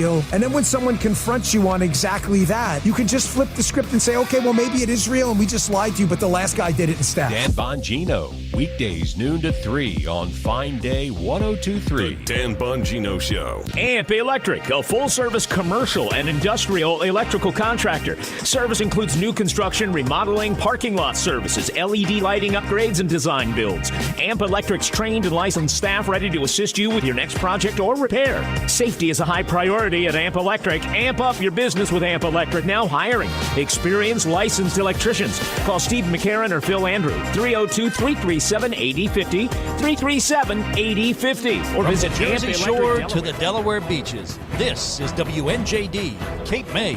real. And then when someone confronts you on exactly that, you can just flip the script and say, okay, well, maybe it is real and we just lied to you, but the last guy did it instead. Dan Bongino, weekdays noon to 3 on Fine Day 102.3. The Dan Bongino Show. AMP Electric, a full-service commercial and industrial electrical contractor. Service includes new construction, remodeling, parking lot services, LED lighting upgrades, and design builds. AMP Electric's trained and licensed staff ready to assist you with your next project or repair. Safety is a high priority at AMP Electric. Amp up your business with AMP Electric, now hiring experienced licensed electricians. Call Steve McCarron or Phil Andrew, 302-337-8050, 337-8050, or visit Jersey Shore to the Delaware beaches. This is WNJD, Cape May,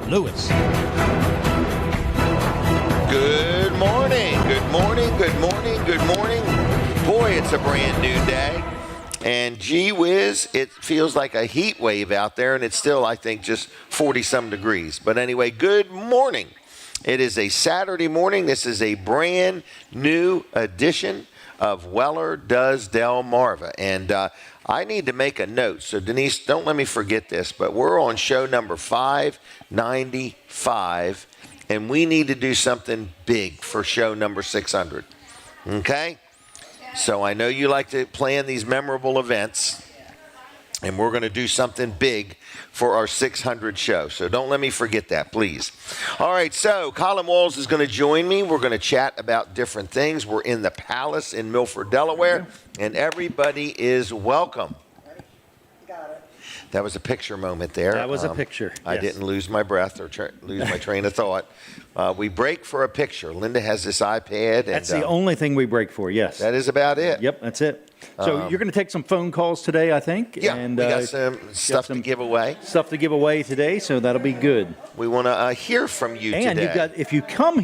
Lewis. Good morning, good morning, good morning, good morning. Boy, it's a brand new day. And gee whiz, it feels like a heat wave out there, and it's still, I think, just 40-some degrees. But anyway, good morning. It is a Saturday morning. This is a brand new edition of Weller Does Delmarva. And I need to make a note. So, Denise, don't let me forget this, but we're on show number 595, and we need to do something big for show number 600. Okay? So I know you like to plan these memorable events, and we're going to do something big for our 600 show. So don't let me forget that, please. All right, so Colin Walls is going to join me. We're going to chat about different things. We're in the Palace in Milford, Delaware, and everybody is welcome. That was a picture moment there. That was a picture. I didn't lose my breath or lose my train of thought. We break for a picture. Linda has this iPad. And, that's the only thing we break for, yes. That is about it. Yep, that's it. So you're going to take some phone calls today, I think. Yeah, and, we got some stuff to give away. Stuff to give away today, so that'll be good. We want to hear from you and today. You've got, if you come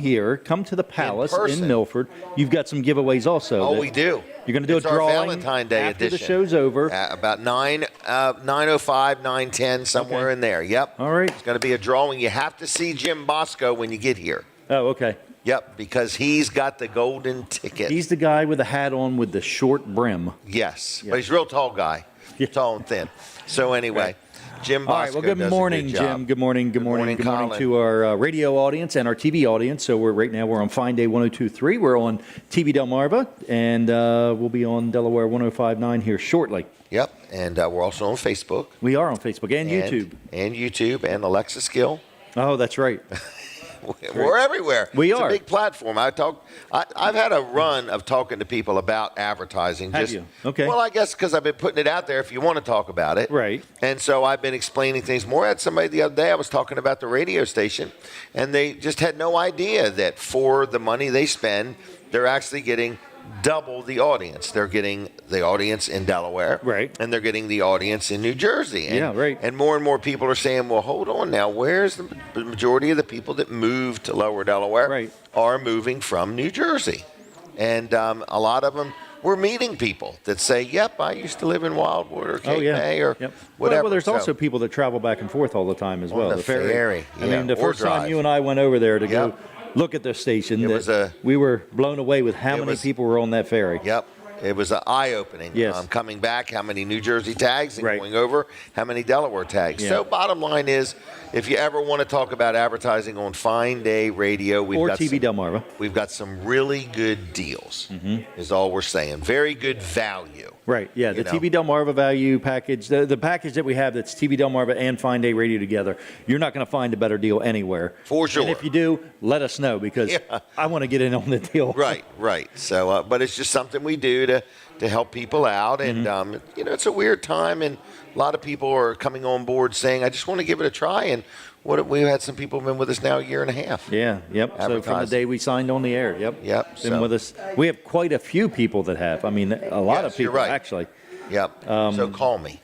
to the Palace in Milford, you've got some giveaways also. Oh, we do. You're going to do it's a drawing our Valentine Day after edition. the show's over. About 9:05, 9:10, somewhere in there. Yep. All right. It's going to be a drawing. You have to see Jim Bosco when you get here. Oh, okay. Yep, because he's got the golden ticket. He's the guy with the hat on with the short brim. Yes, but he's a real tall guy, tall and thin. So anyway, Jim Bosco. All right, well, good morning, Jim. Good morning, good morning, good morning Colin. to our radio audience and our TV audience. So right now we're on Fine Day 102.3. We're on TV Delmarva, and we'll be on Delaware 105.9 here shortly. Yep, and we're also on Facebook. We are on Facebook and YouTube. And YouTube and Alexa Skill. Oh, that's right. We're everywhere. We are. It's a big platform. I've had a run of talking to people about advertising. Have you? Okay. Well, I guess because I've been putting it out there if you want to talk about it. Right. And so I've been explaining things more. I had somebody the other day, I was talking about the radio station, and they just had no idea that for the money they spend, they're actually getting double the audience. They're getting the audience in Delaware, right, and they're getting the audience in New Jersey. And, right. And more people are saying, well, hold on now, where's the majority of the people that moved to Lower Delaware are moving from New Jersey? And a lot of them, we're meeting people that say, yep, I used to live in Wildwood or Cape May or whatever. Well, there's also people that travel back and forth all the time as well. The ferry. I mean, the first time you and I went over there to go look at the station, we were blown away with how many people were on that ferry. Yep. It was eye-opening. Yes. Coming back, how many New Jersey tags, and going over, how many Delaware tags. So bottom line is, if you ever want to talk about advertising on Fine Day Radio, or TV Delmarva, we've got some really good deals, is all we're saying. Very good value. Right, yeah, the TV Delmarva value package, the package that we have that's TV Delmarva and Fine Day Radio together, you're not going to find a better deal anywhere. For sure. And if you do, let us know, because I want to get in on the deal. Right. So, but it's just something we do to help people out. And, it's a weird time, and a lot of people are coming on board saying, I just want to give it a try. And we've had some people who've been with us now a year and a half. Yeah, yep. So from the day we signed on the air, Yep. Been with us. We have quite a few people that have. I mean, a lot of people, actually. Yep. So call me.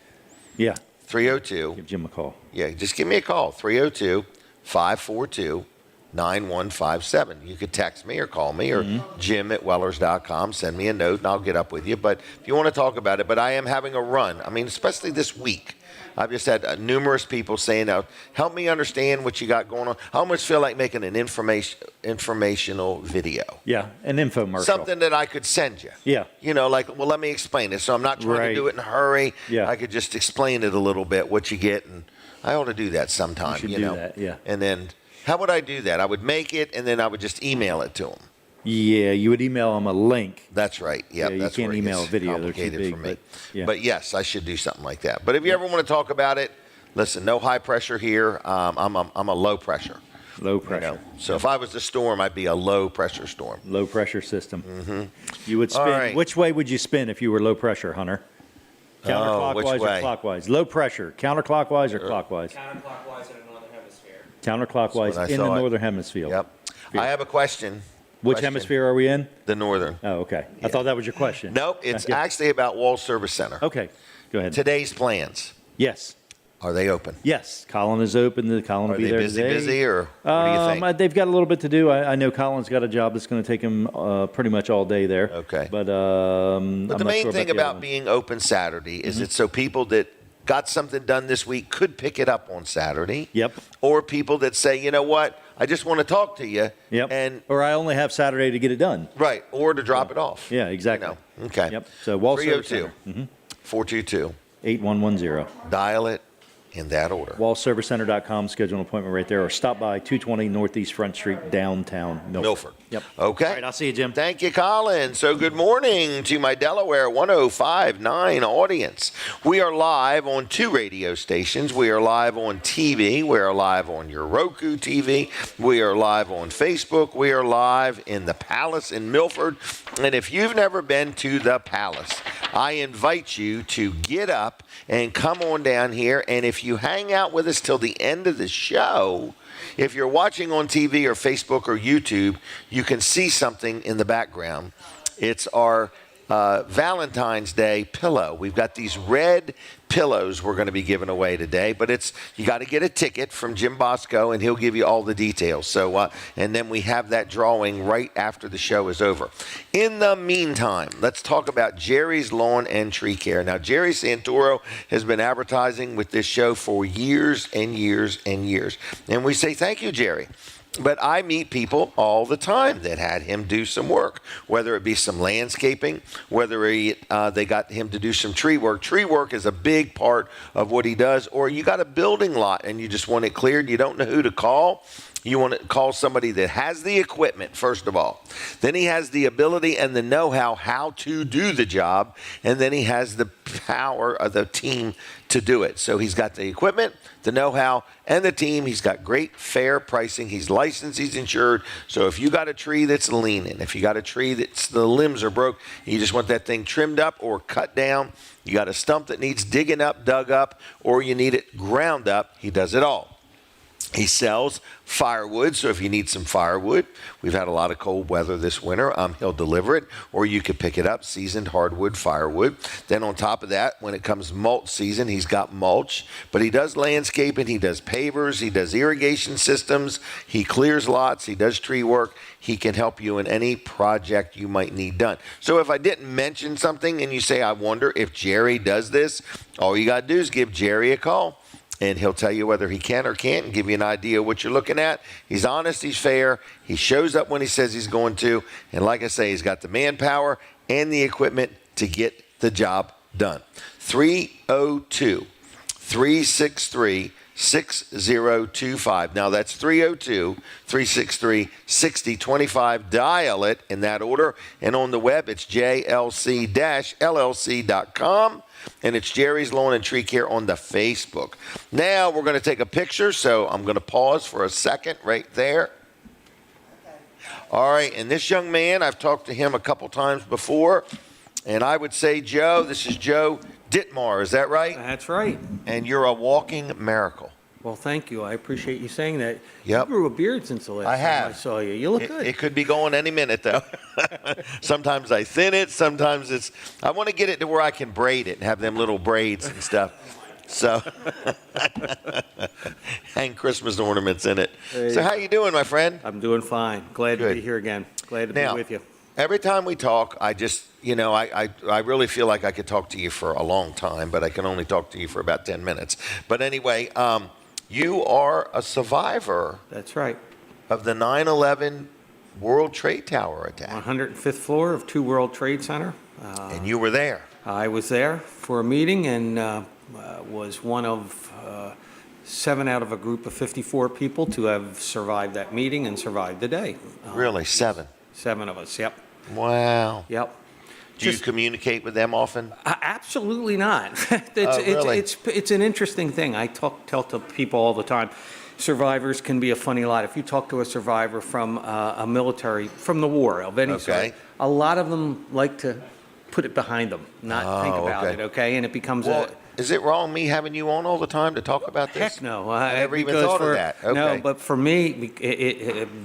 Yeah. 302. Give Jim a call. Yeah, just give me a call. 302-542-5333. 9157. You could text me or call me or jim@wellers.com. Send me a note and I'll get up with you. But if you want to talk about it, but I am having a run. I mean, especially this week. I've just had numerous people saying, help me understand what you got going on. I almost feel like making an informational video. Yeah, an infomercial. Something that I could send you. Yeah. You know, like, well, let me explain it. So I'm not trying to do it in a hurry. Yeah. I could just explain it a little bit, what you get. And I ought to do that sometime, you should do that, yeah. And then how would I do that? I would make it, and then I would just email it to them. Yeah, you would email them a link. That's right. Yep, Yeah, you that's can't where it email gets a video. They're too complicated big, for me. but yes, I should do something like that. But if you ever want to talk about it, listen, no high pressure here. I'm a low pressure. Low pressure. You know? So if I was the storm, I'd be a low pressure storm. Low pressure system. You would spin. All right. Which way would you spin if you were low pressure, Hunter? Counterclockwise which or way? clockwise? Low pressure. Counterclockwise or clockwise? Counterclockwise in the northern hemisphere. Counterclockwise That's what I in the thought. northern hemisphere. Yep. I have a question. Which hemisphere are we in? The northern. Oh, okay. I thought that was your question. Nope, it's Yeah. actually about Wall Service Center. Okay. Go ahead. Today's plans, Yes. are they open? Yes. Colin is open. Colin will Are be they there busy, today. or what do you think? They've got a little bit to do. I know Colin's got a job that's going to take him pretty much all day there. Okay. But But the main thing about being open Saturday is it's so people that got something done this week could pick it up on Saturday. Yep. Or people that say, you know what, I just want to talk to you. Yep. And or I only have Saturday to get it done. right, or to drop it off. Yeah, exactly. You know. Okay. Yep. So Wall Service 302 Center. 422. 8110. Dial it in that order. WallServiceCenter.com. Schedule an appointment right there, or stop by 220 Northeast Front Street, downtown Milford. Yep. Okay. All right, I'll see you, Jim. Thank you, Colin. So good morning to my Delaware 105.9 audience. We are live on 2 radio stations. We are live on TV. We are live on your Roku TV. We are live on Facebook. We are live in the Palace in Milford. And if you've never been to the Palace, I invite you to get up and come on down here. And if you hang out with us till the end of the show, if you're watching on TV or Facebook or YouTube, you can see something in the background. It's our Valentine's Day pillow. We've got these red pillows we're going to be giving away today, but you got to get a ticket from Jim Bosco, and he'll give you all the details. So, and then we have that drawing right after the show is over. In the meantime, let's talk about Jerry's Lawn and Tree Care. Now, Jerry Santoro has been advertising with this show for years and years and years, and we say thank you, Jerry. But I meet people all the time that had him do some work, whether it be some landscaping, whether they got him to do some tree work. Tree work is a big part of what he does. Or you got a building lot and you just want it cleared. You don't know who to call. You want to call somebody that has the equipment, first of all. Then he has the ability and the know-how how to do the job. And then he has the power of the team to do it. So he's got the equipment, the know-how, and the team. He's got great, fair pricing. He's licensed. He's insured. So if you got a tree that's leaning, if you got a tree that's the limbs are broke, you just want that thing trimmed up or cut down, you got a stump that needs digging up, dug up, or you need it ground up, he does it all. He sells firewood, so if you need some firewood, we've had a lot of cold weather this winter, he'll deliver it, or you could pick it up, seasoned hardwood firewood. Then on top of that, when it comes mulch season, he's got mulch, but he does landscaping, he does pavers, he does irrigation systems, he clears lots, he does tree work. He can help you in any project you might need done. So if I didn't mention something and you say, I wonder if Jerry does this, all you got to do is give Jerry a call. And he'll tell you whether he can or can't and give you an idea of what you're looking at. He's honest, he's fair, he shows up when he says he's going to. And like I say, he's got the manpower and the equipment to get the job done. 302-363-6025. Now that's 302-363-6025. Dial it in that order. And on the web, it's jlc-llc.com. And it's Jerry's Lawn and Tree Care on the Facebook. Now we're going to take a picture, so I'm going to pause for a second right there. All right, and this young man, I've talked to him a couple times before, and I would say, Joe, this is Joe Dittmar, is that right? That's right. And you're a walking miracle. Well, thank you. I appreciate you saying that. Yep. You grew a beard since the last I time have. I saw you. You look good. It could be going any minute, though. Sometimes I thin it. Sometimes I want to get it to where I can braid it and have them little braids and stuff. So hang Christmas ornaments in it. So how you doing, my friend? I'm doing fine. Glad to Good. be here again. Glad to Now, be with you. every time we talk, I just, I really feel like I could talk to you for a long time, but I can only talk to you for about 10 minutes. But anyway, you are a survivor That's right. of the 9/11 World Trade Tower attack, 105th floor of 2 World Trade Center. and you were there. I was there for a meeting and was one of 7 out of a group of 54 people to have survived that meeting and survived the day. Really, 7? 7 of us, yep. Wow. Yep. Do you communicate with them often? Absolutely not. Really? It's an interesting thing. I tell to people all the time, survivors can be a funny lot. If you talk to a survivor from a military, from the war of any sort, a lot of them like to put it behind them, not think about it, okay? And it becomes Is it wrong me having you on all the time to talk about this? Heck no. I never even thought of that. Okay. No, but for me,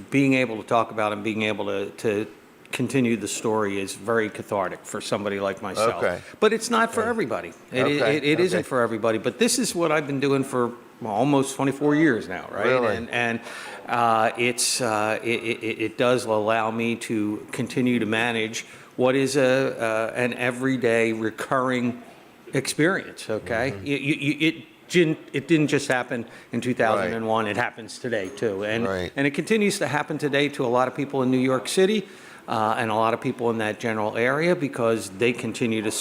being able to talk about it and being able to continue the story is very cathartic for somebody like myself. Okay. But it's not for everybody. It isn't for everybody. But this is what I've been doing for almost 24 years now, right? Really? And it does allow me to continue to manage what is an everyday recurring experience, okay? It didn't just happen in 2001, it happens today too. And it continues to happen today to a lot of people in New York City and a lot of people in that general area because they continue to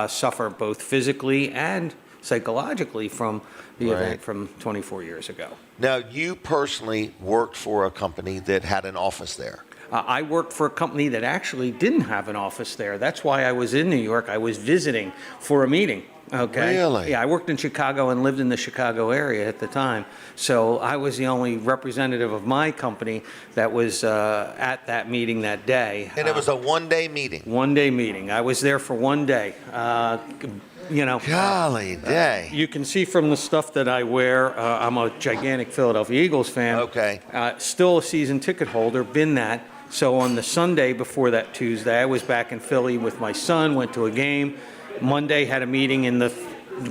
suffer both physically and psychologically from the event from 24 years ago. Now, you personally worked for a company that had an office there. I worked for a company that actually didn't have an office there. That's why I was in New York. I was visiting for a meeting. Okay. Really? Yeah, I worked in Chicago and lived in the Chicago area at the time. So I was the only representative of my company that was at that meeting that day. And it was a one-day meeting? One-day meeting. I was there for one day. Golly day. You can see from the stuff that I wear, I'm a gigantic Philadelphia Eagles fan. Okay. Still a season ticket holder, been that. So on the Sunday before that Tuesday, I was back in Philly with my son, went to a game. Monday had a meeting in the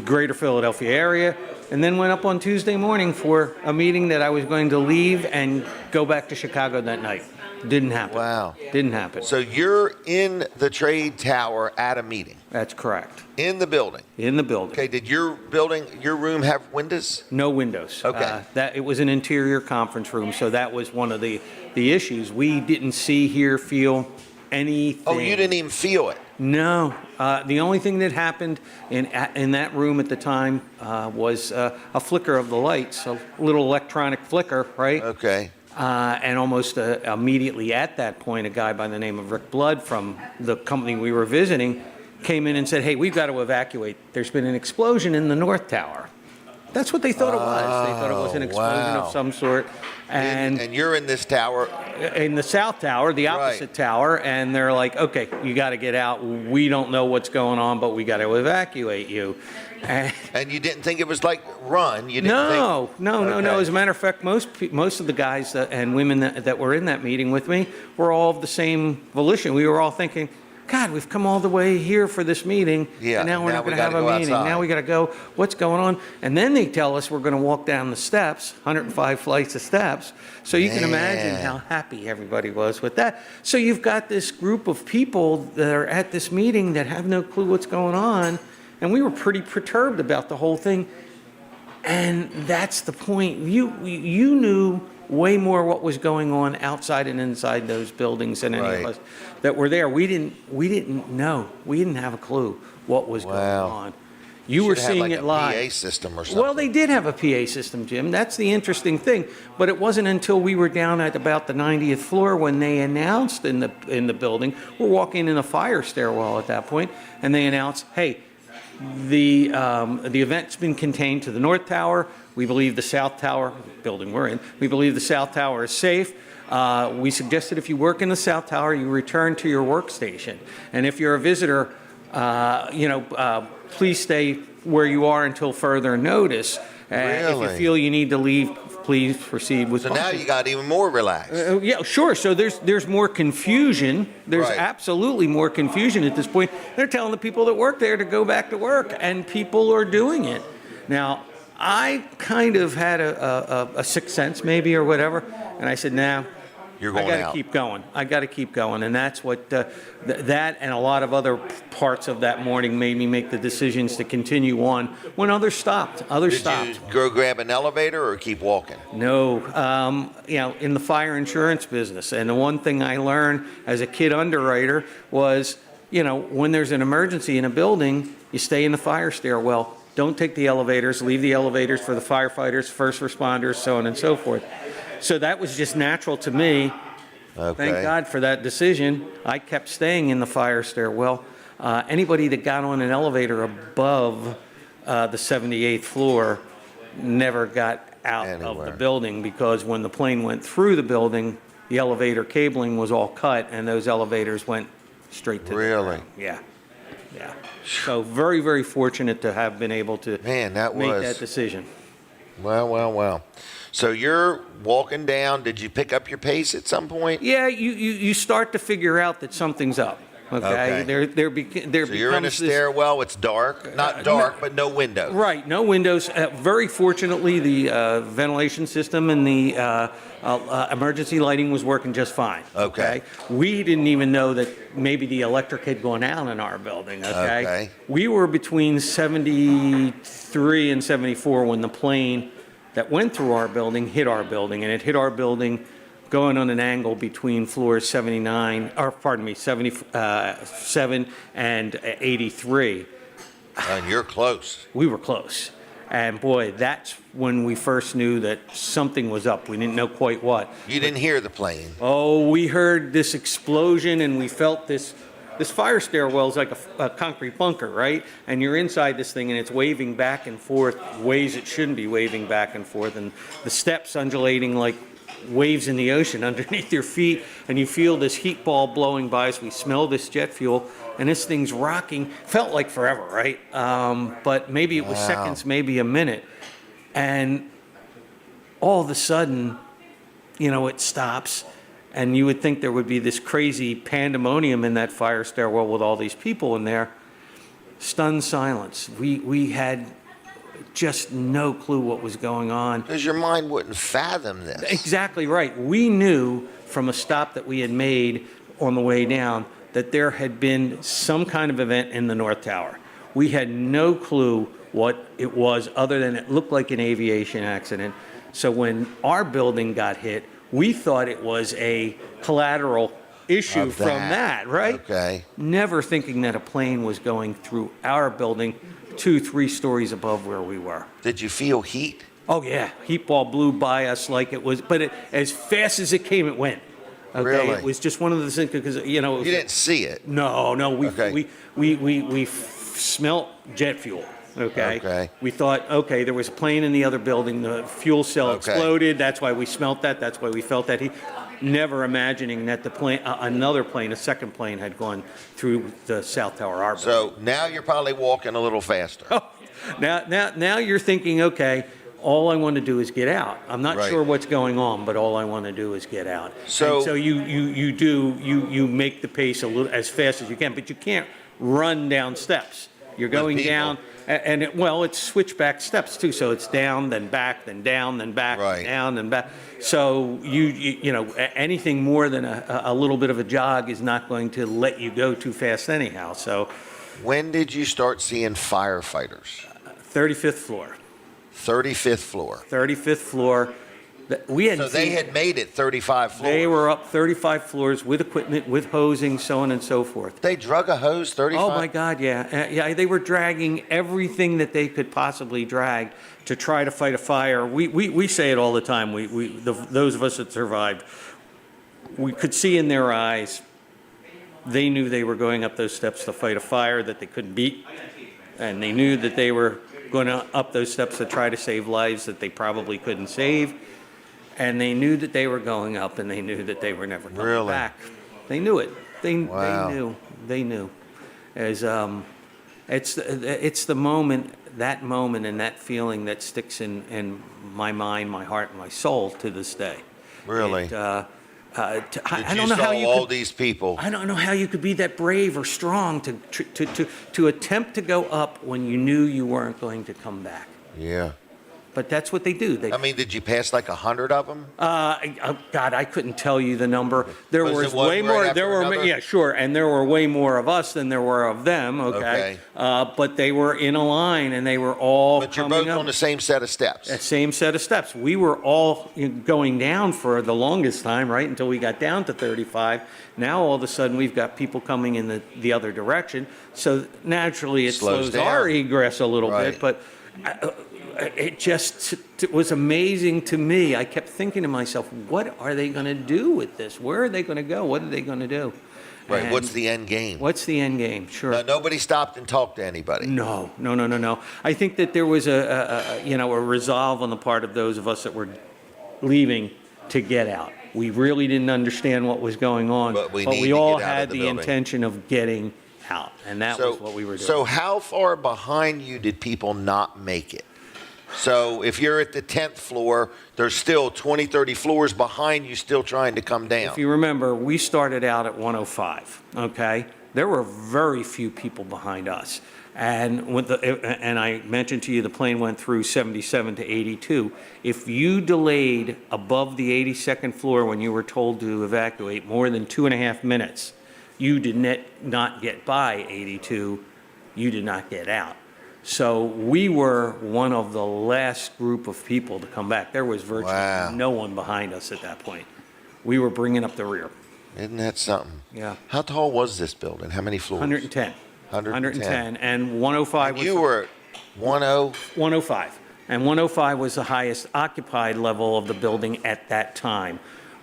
greater Philadelphia area, and then went up on Tuesday morning for a meeting that I was going to leave and go back to Chicago that night. Didn't happen. Wow. Didn't happen. So you're in the trade tower at a meeting? That's correct. In the building? In the building. Okay, did your room have windows? No windows. Okay. It was an interior conference room, so that was one of the issues. We didn't see, hear, feel anything. Oh, you didn't even feel it? No. The only thing that happened in that room at the time was a flicker of the lights, a little electronic flicker, right? Okay. And almost immediately at that point, a guy by the name of Rick Blood from the company we were visiting came in and said, hey, we've got to evacuate. There's been an explosion in the North Tower. That's what they thought it was. They thought it was an explosion of some sort. And you're in this tower? In the South Tower, the opposite tower, and they're like, okay, you got to get out. We don't know what's going on, but we got to evacuate you. And you didn't think it was like run? You didn't No. Okay. As a matter of fact, most of the guys and women that were in that meeting with me were all of the same volition. We were all thinking, God, we've come all the way here for this meeting, and now we're not going to have a meeting. Outside. Now we got to go. What's going on? And then they tell us we're going to walk down the steps, 105 flights of steps. So you can imagine how happy everybody was with that. So you've got this group of people that are at this meeting that have no clue what's going on, and we were pretty perturbed about the whole thing. And that's the point. You knew way more what was going on outside and inside those buildings than any of us that were there. We didn't know. We didn't have a clue what was going on. You were seeing it live. PA system or something. Well, they did have a PA system, Jim. That's the interesting thing. But it wasn't until we were down at about the 90th floor when they announced in the building. We're walking in a fire stairwell at that point, and they announced, hey, the event's been contained to the North Tower. We believe the South Tower, building we're in, we believe the South Tower is safe. We suggested if you work in the South Tower, you return to your workstation. And if you're a visitor, please stay where you are until further notice. If you feel you need to leave, please proceed with caution. So now you got even more relaxed. Yeah, sure. So there's more confusion. There's absolutely more confusion at this point. They're telling the people that work there to go back to work, and people are doing it. Now, I kind of had a sixth sense maybe or whatever, and I said, "Now, You're going I got to out. keep going. I got to keep going," and that's what that and a lot of other parts of that morning made me make the decisions to continue on when others stopped. Others stopped. Did you go grab an elevator or keep walking? No, in the fire insurance business, and the one thing I learned as a kid underwriter was, when there's an emergency in a building, you stay in the fire stairwell. Don't take the elevators. Leave the elevators for the firefighters, first responders, so on and so forth. So that was just natural to me. Okay. Thank God for that decision. I kept staying in the fire stairwell. Anybody that got on an elevator above the 78th floor never got out of the building, because when the plane went through the building, the elevator cabling was all cut, and those elevators went straight to the ground. Yeah. So very, very fortunate to have been able to make that decision. Well. So you're walking down. Did you pick up your pace at some point? Yeah, you start to figure out that something's up. Okay. There So you're in a stairwell. It's dark. Not dark, but no windows. Right, no windows. Very fortunately, the ventilation system and the emergency lighting was working just fine. Okay. We didn't even know that maybe the electric had gone out in our building. Okay. We were between 73 and 74 when the plane that went through our building hit our building, and it hit our building going on an angle between floors 77 and 83. And you're close. We were close. And boy, that's when we first knew that something was up. We didn't know quite what. You didn't hear the plane. Oh, we heard this explosion, and we felt this fire stairwell is like a concrete bunker, right? And you're inside this thing, and it's waving back and forth ways it shouldn't be waving back and forth, and the steps undulating like waves in the ocean underneath your feet, and you feel this heat ball blowing by us. We smell this jet fuel, and this thing's rocking. Felt like forever, right? But maybe it was seconds, maybe a minute. And all of a sudden, it stops, and you would think there would be this crazy pandemonium in that fire stairwell with all these people in there. Stunned silence. We had just no clue what was going on. Because your mind wouldn't fathom this. Exactly right. We knew from a stop that we had made on the way down that there had been some kind of event in the North Tower. We had no clue what it was, other than it looked like an aviation accident. So when our building got hit, we thought it was a collateral issue from that, right? Okay. Never thinking that a plane was going through our building 2-3 stories above where we were. Did you feel heat? Oh yeah, heat ball blew by us like it was, but as fast as it came, it went. Okay, Really? It was just one of those things, because You didn't see it. No, Okay. we smelt jet fuel. Okay. We thought, okay, there was a plane in the other building. The fuel cell exploded. That's why we smelt that. That's why we felt that heat. Never imagining that the plane, another plane, a second plane, had gone through the South Tower. Our building. So now you're probably walking a little faster. Oh, now you're thinking, okay, all I want to do is get out. I'm not sure what's going on, but all I want to do is get out. So you make the pace a little as fast as you can, but you can't run down steps. You're going down, and it's switchback steps too. So it's down, then back, then down, then back, down, then back. So anything more than a little bit of a jog is not going to let you go too fast anyhow. So when did you start seeing firefighters? 35th floor. 35th floor. 35th floor. So they had made it 35 floors. They were up 35 floors with equipment, with hosing, so on and so forth. They drug a hose 35? Oh my God, yeah. They were dragging everything that they could possibly drag to try to fight a fire. We say it all the time. Those of us that survived, we could see in their eyes, they knew they were going up those steps to fight a fire that they couldn't beat. And they knew that they were going up those steps to try to save lives that they probably couldn't save. And they knew that they were going up, and they knew that they were never coming back. They knew it. They knew. As it's the moment, and that feeling that sticks in my mind, my heart, and my soul to this day. Really? I don't know how you all these people. I don't know how you could be that brave or strong to attempt to go up when you knew you weren't going to come back. Yeah. But that's what they do. I mean, did you pass like 100 of them? God, I couldn't tell you the number. There Was was it one way right more. after There were, another? yeah, sure, and there were way more of us than there were of them. Okay, but they were in a line, and they were all. But you're coming both up. on the same set of steps. That same set of steps. We were all going down for the longest time, right, until we got down to 35. Now all of a sudden we've got people coming in the other direction. So naturally it slows down. our egress a little Right. bit, but it was amazing to me. I kept thinking to myself, what are they going to do with this? Where are they going to go? What are they going to do? Right. And What's the end game? What's the end game? Sure. Now, nobody stopped and talked to anybody. No. I think that there was a resolve on the part of those of us that were leaving to get out. We really didn't understand what was going on, But we need to all get out of had the the building. intention of getting out, and that was what we were doing. So how far behind you did people not make it? So if you're at the 10th floor, there's still 20, 30 floors behind you still trying to come down. If you remember, we started out at 105, okay? There were very few people behind us. And and I mentioned to you the plane went through 77 to 82. If you delayed above the 82nd floor when you were told to evacuate more than 2.5 minutes, you did not get by 82, you did not get out. So we were one of the last group of people to come back. There was virtually no one behind us at that point. We were bringing up the rear. Isn't that something? Yeah. How tall was this building? How many floors? 110. 110. And 105 was... You were at 105. And 105 was the highest occupied level of the building at that time.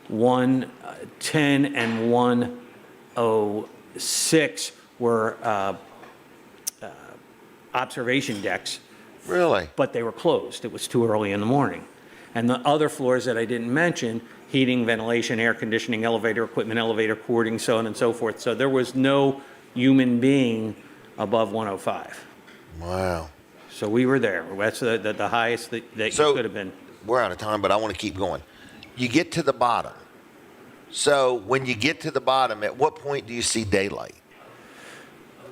110 and 106 were observation decks. Really? But they were closed. It was too early in the morning. And the other floors that I didn't mention, heating, ventilation, air conditioning, elevator equipment, elevator cording, so on and so forth. So there was no human being above 105. Wow. So we were there. That's the highest that you could have been. We're out of time, but I want to keep going. You get to the bottom. So when you get to the bottom, at what point do you see daylight?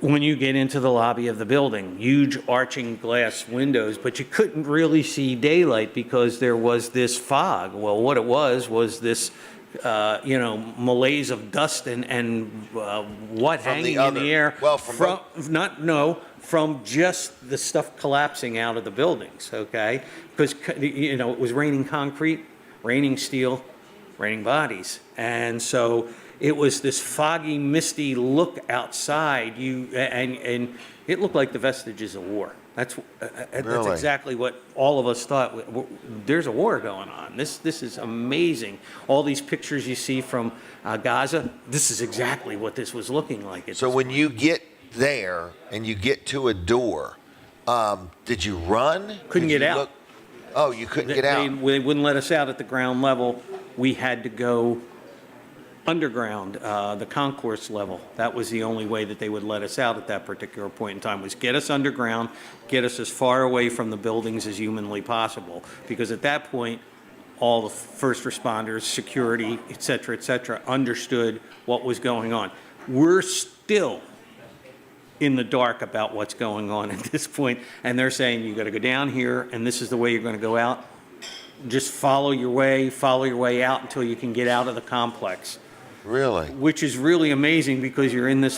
When you get into the lobby of the building, huge arching glass windows, but you couldn't really see daylight because there was this fog. Well, what it was this, malaise of dust and what From hanging the in the air. Well, from just the stuff collapsing out of the buildings, okay? Because, it was raining concrete, raining steel, raining bodies. And so it was this foggy, misty look outside, and it looked like the vestiges of war. That's Really? exactly what all of us thought. There's a war going on. This is amazing. All these pictures you see from Gaza, this is exactly what this was looking like. So when you get there and you get to a door, did you run? Couldn't get out. Oh, you couldn't get out. They wouldn't let us out at the ground level. We had to go underground, the concourse level. That was the only way that they would let us out at that particular point in time, was get us underground, get us as far away from the buildings as humanly possible. Because at that point, all the first responders, security, et cetera, understood what was going on. We're still in the dark about what's going on at this point, and they're saying, you got to go down here, and this is the way you're going to go out. Just follow your way out until you can get out of the complex. Really? Which is really amazing because you're in this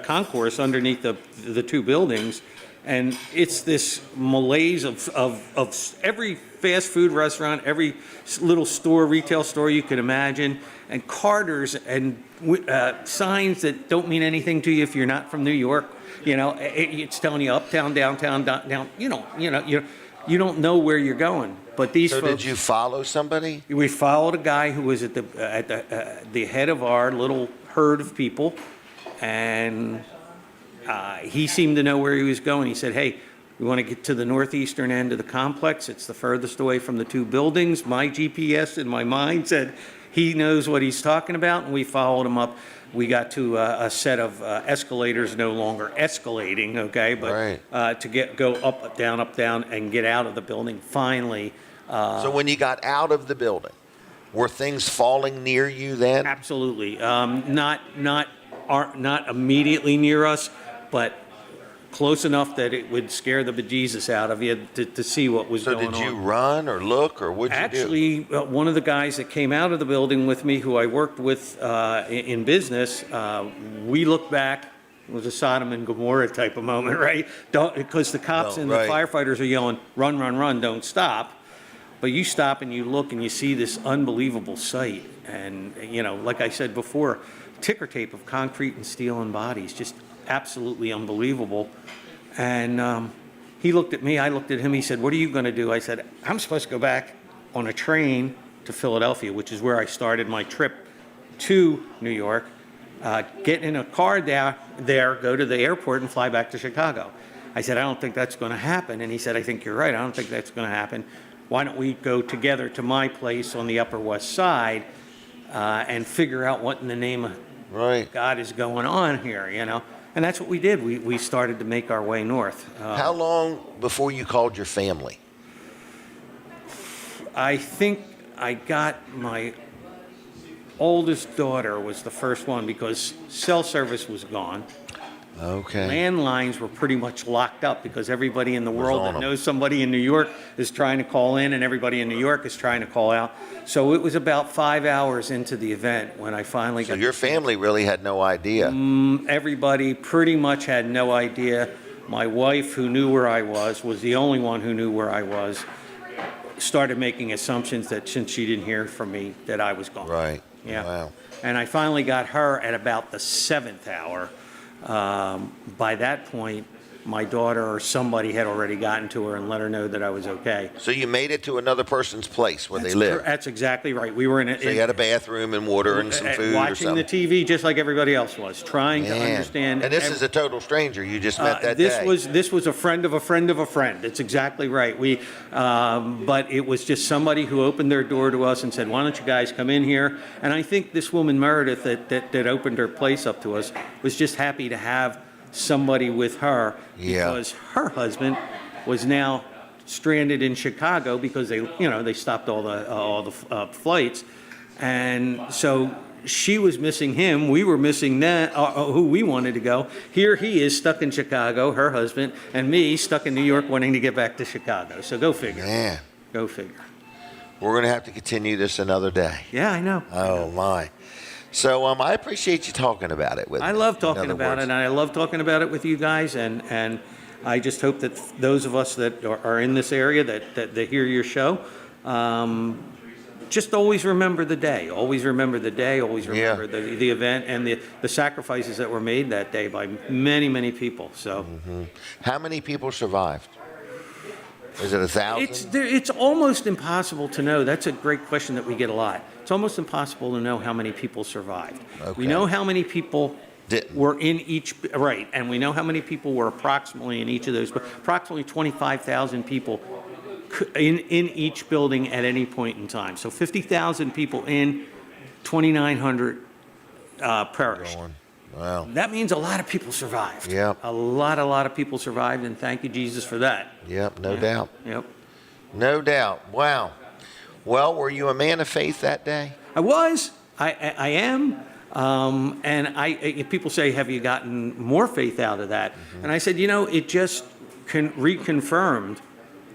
concourse underneath the two buildings, and it's this malaise of every fast food restaurant, every little store, retail store you can imagine, and Carters and signs that don't mean anything to you if you're not from New York. It's telling you uptown, downtown, down. You don't know where you're going. But these folks. Did you follow somebody? We followed a guy who was at the head of our little herd of people, and he seemed to know where he was going. He said, "Hey, we want to get to the northeastern end of the complex. It's the furthest away from the two buildings." My GPS in my mind said he knows what he's talking about, and we followed him up. We got to a set of escalators, no longer escalating, okay, but right. To go up, down, and get out of the building. Finally. So when you got out of the building, were things falling near you then? Absolutely. Not immediately near us, but close enough that it would scare the bejesus out of you to see what was going on. So did you run or look, or what'd you do? Actually, one of the guys that came out of the building with me, who I worked with in business, we looked back. It was a Sodom and Gomorrah type of moment, right? Because the cops and the firefighters are yelling, run, run, run, don't stop. But you stop and you look and you see this unbelievable sight. And, like I said before, ticker tape of concrete and steel and bodies, just absolutely unbelievable. And he looked at me, I looked at him, he said, what are you going to do? I said, I'm supposed to go back on a train to Philadelphia, which is where I started my trip to New York, get in a car there, go to the airport and fly back to Chicago. I said, I don't think that's going to happen. And he said, I think you're right, I don't think that's going to happen. Why don't we go together to my place on the Upper West Side and figure out what in the name of God is going on here, And that's what we did. We started to make our way north. How long before you called your family? I think I got my oldest daughter was the first one because cell service was gone. Okay. Landlines were pretty much locked up because everybody in the world that knows somebody in New York is trying to call in, and everybody in New York is trying to call out. So it was about 5 hours into the event when I finally got. So your family really had no idea? Everybody pretty much had no idea. My wife, who knew where I was the only one who knew where I was, started making assumptions that since she didn't hear from me, that I was gone. Right. Yeah. Wow. And I finally got her at about the 7th hour. By that point, my daughter or somebody had already gotten to her and let her know that I was okay. So you made it to another person's place where they live? That's exactly right. We were in it. So you had a bathroom and water and some food or something? Watching the TV just like everybody else was, trying to understand. And this is a total stranger you just met that this day? This was a friend of a friend of a friend. It's exactly right. But it was just somebody who opened their door to us and said, why don't you guys come in here? And I think this woman, Meredith, that opened her place up to us, was just happy to have somebody with her because her husband was now stranded in Chicago because they stopped all the flights, and so she was missing him. We were missing who we wanted to go. Here he is stuck in Chicago, her husband, and me stuck in New York wanting to get back to Chicago. So go figure. Man. Go figure. We're going to have to continue this another day. Yeah, I know. Oh, my. So I appreciate you talking about it with me. I love talking about it, and I love talking about it with you guys, and I just hope that those of us that are in this area that hear your show, just always remember the day. Always remember the day. Always remember the event and the sacrifices that were made that day by many, many people. So, How many people survived? Is it 1,000? It's almost impossible to know. That's a great question that we get a lot. It's almost impossible to know how many people survived. Okay. We know how many people were in each, and we know how many people were approximately in each of those, but approximately 25,000 people in each building at any point in time. So 50,000 people in, 2,900 perished. Wow. That means a lot of people survived. Yep. A lot of people survived, and thank you, Jesus, for that. Yep, no doubt. Yep. No doubt. Wow. Well, were you a man of faith that day? I was. I am. And people say, have you gotten more faith out of that? And I said, it just reconfirmed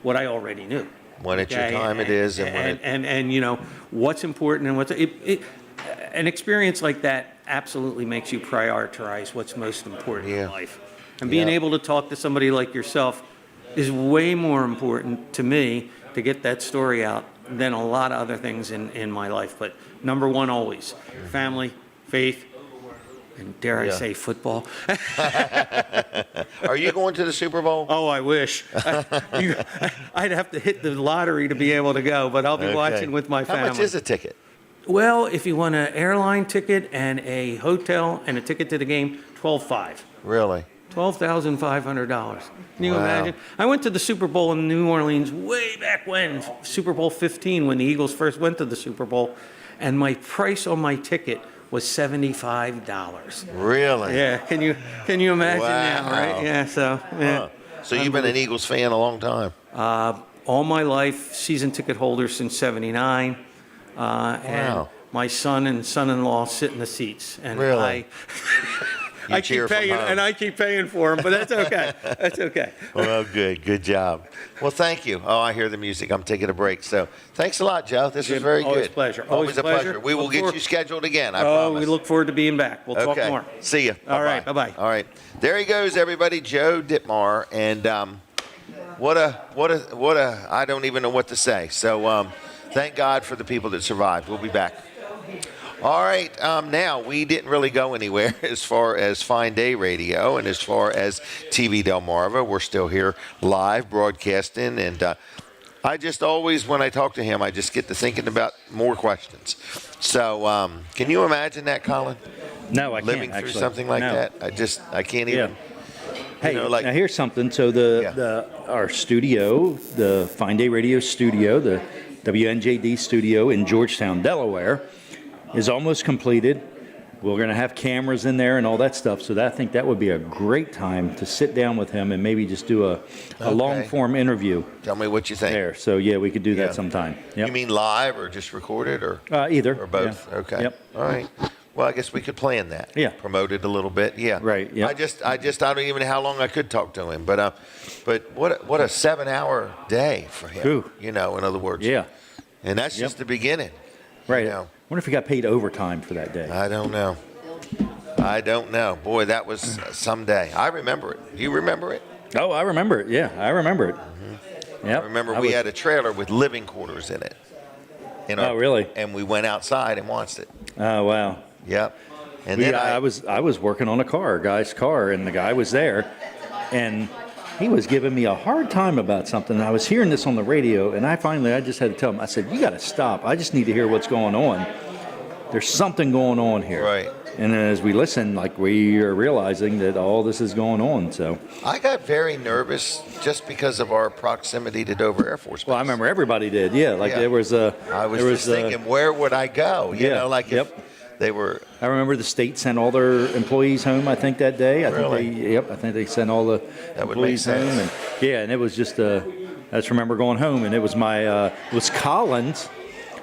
what I already knew. When it's your time, it is. And what's important and what's... An experience like that absolutely makes you prioritize what's most important in life. And being able to talk to somebody like yourself is way more important to me to get that story out than a lot of other things in my life. But number one, always, family, faith, and dare I say football. Are you going to the Super Bowl? Oh, I wish. I'd have to hit the lottery to be able to go, but I'll be watching with my family. How much is a ticket? Well, if you want an airline ticket and a hotel and a ticket to the game, $12,500. Really? $12,500. Can you imagine? I went to the Super Bowl in New Orleans way back when, Super Bowl 15, when the Eagles first went to the Super Bowl, and my price on my ticket was $75. Really? Yeah. Can you imagine now, right? Yeah. So. Yeah. So you've been an Eagles fan a long time. All my life, season ticket holder since '79. And my son and son-in-law sit in the seats. And really? You I cheer keep from paying, home. and I keep paying for them, but that's okay. That's okay. Well, good job. Well, thank you. Oh, I hear the music. I'm taking a break. So thanks a lot, Joe. This was Jim, very always good. a pleasure. Always a pleasure. We will Look get forward- you scheduled again, I Oh, promise. we look forward to being back. We'll talk more. See you. All right, bye-bye. All right. There he goes, everybody. Joe Dittmar. And what a, I don't even know what to say. So thank God for the people that survived. We'll be back. All right, now we didn't really go anywhere as far as Fine Day Radio and as far as TV Delmarva. We're still here live broadcasting, and I just always, when I talk to him, I just get to thinking about more questions. So can you imagine that, Colin? No, I can't, Living through actually. something like No. that? I can't even. Yeah. Hey, know, like- now here's something. So our studio, the Fine Day Radio studio, the WNJD studio in Georgetown, Delaware, is almost completed. We're going to have cameras in there and all that stuff. So I think that would be a great time to sit down with him and maybe just do a long-form interview Tell me what you think. there. So, yeah, we could do Yeah. that sometime. Yep. You mean live or just recorded or? Either. Or both? Yeah. Okay. Yep. All right. Well, I guess we could plan that. Yeah. Promote it a little bit. Yeah. Right, yeah. I don't even know how long I could talk to him, but what a 7-hour day for him. Ooh. You know, in other words. Yeah. And that's just the beginning. Right. You know. I wonder if he got paid overtime for that day. I don't know. Boy, that was some day. I remember it. Do you remember it? Oh, I remember it. Yeah, I remember it. Yep. I remember we had a trailer with living quarters in it. Oh, really? And we went outside and watched it. Oh, wow. Yep. And then I was working on a guy's car, and the guy was there, and he was giving me a hard time about something. And I was hearing this on the radio, and I just had to tell him, I said, you got to stop. I just need to hear what's going on. There's something going on here. Right. And then as we listen, like, we are realizing that all this is going on. So I got very nervous just because of our proximity to Dover Air Force Base. well, I remember everybody did. Yeah, like Yeah. there was a. I was there just thinking, where would I go? You Yeah. know, like if Yep. they were. I remember the state sent all their employees home. I think that day. Really? I think they sent all the That would make employees home. sense. And yeah, and it was just. I just remember going home, and it was it was Colin's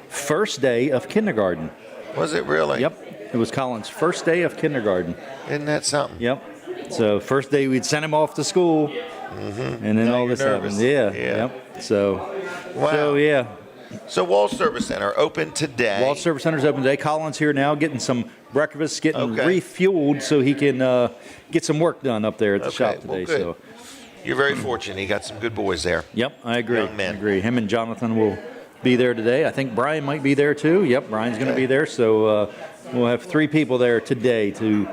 first day of kindergarten. Was it really? Yep, it was Colin's first day of kindergarten. Isn't that something? Yep. So first day we'd send him off to school, and then Now all you're this nervous. happened. Yeah. Yeah. Yep. So. Wow. So yeah. So Wall Service Center open today. Wall Service Center's open today. Colin's here now, getting some breakfast, getting Okay. refueled so he can get some work done up there at the shop well, today. good. So, You're very fortunate. You got some good boys there. yep, I agree. Young men. I agree. Him and Jonathan will be there today. I think Brian might be there too. Yep, Brian's going to Okay. be there. So we'll have 3 people there today to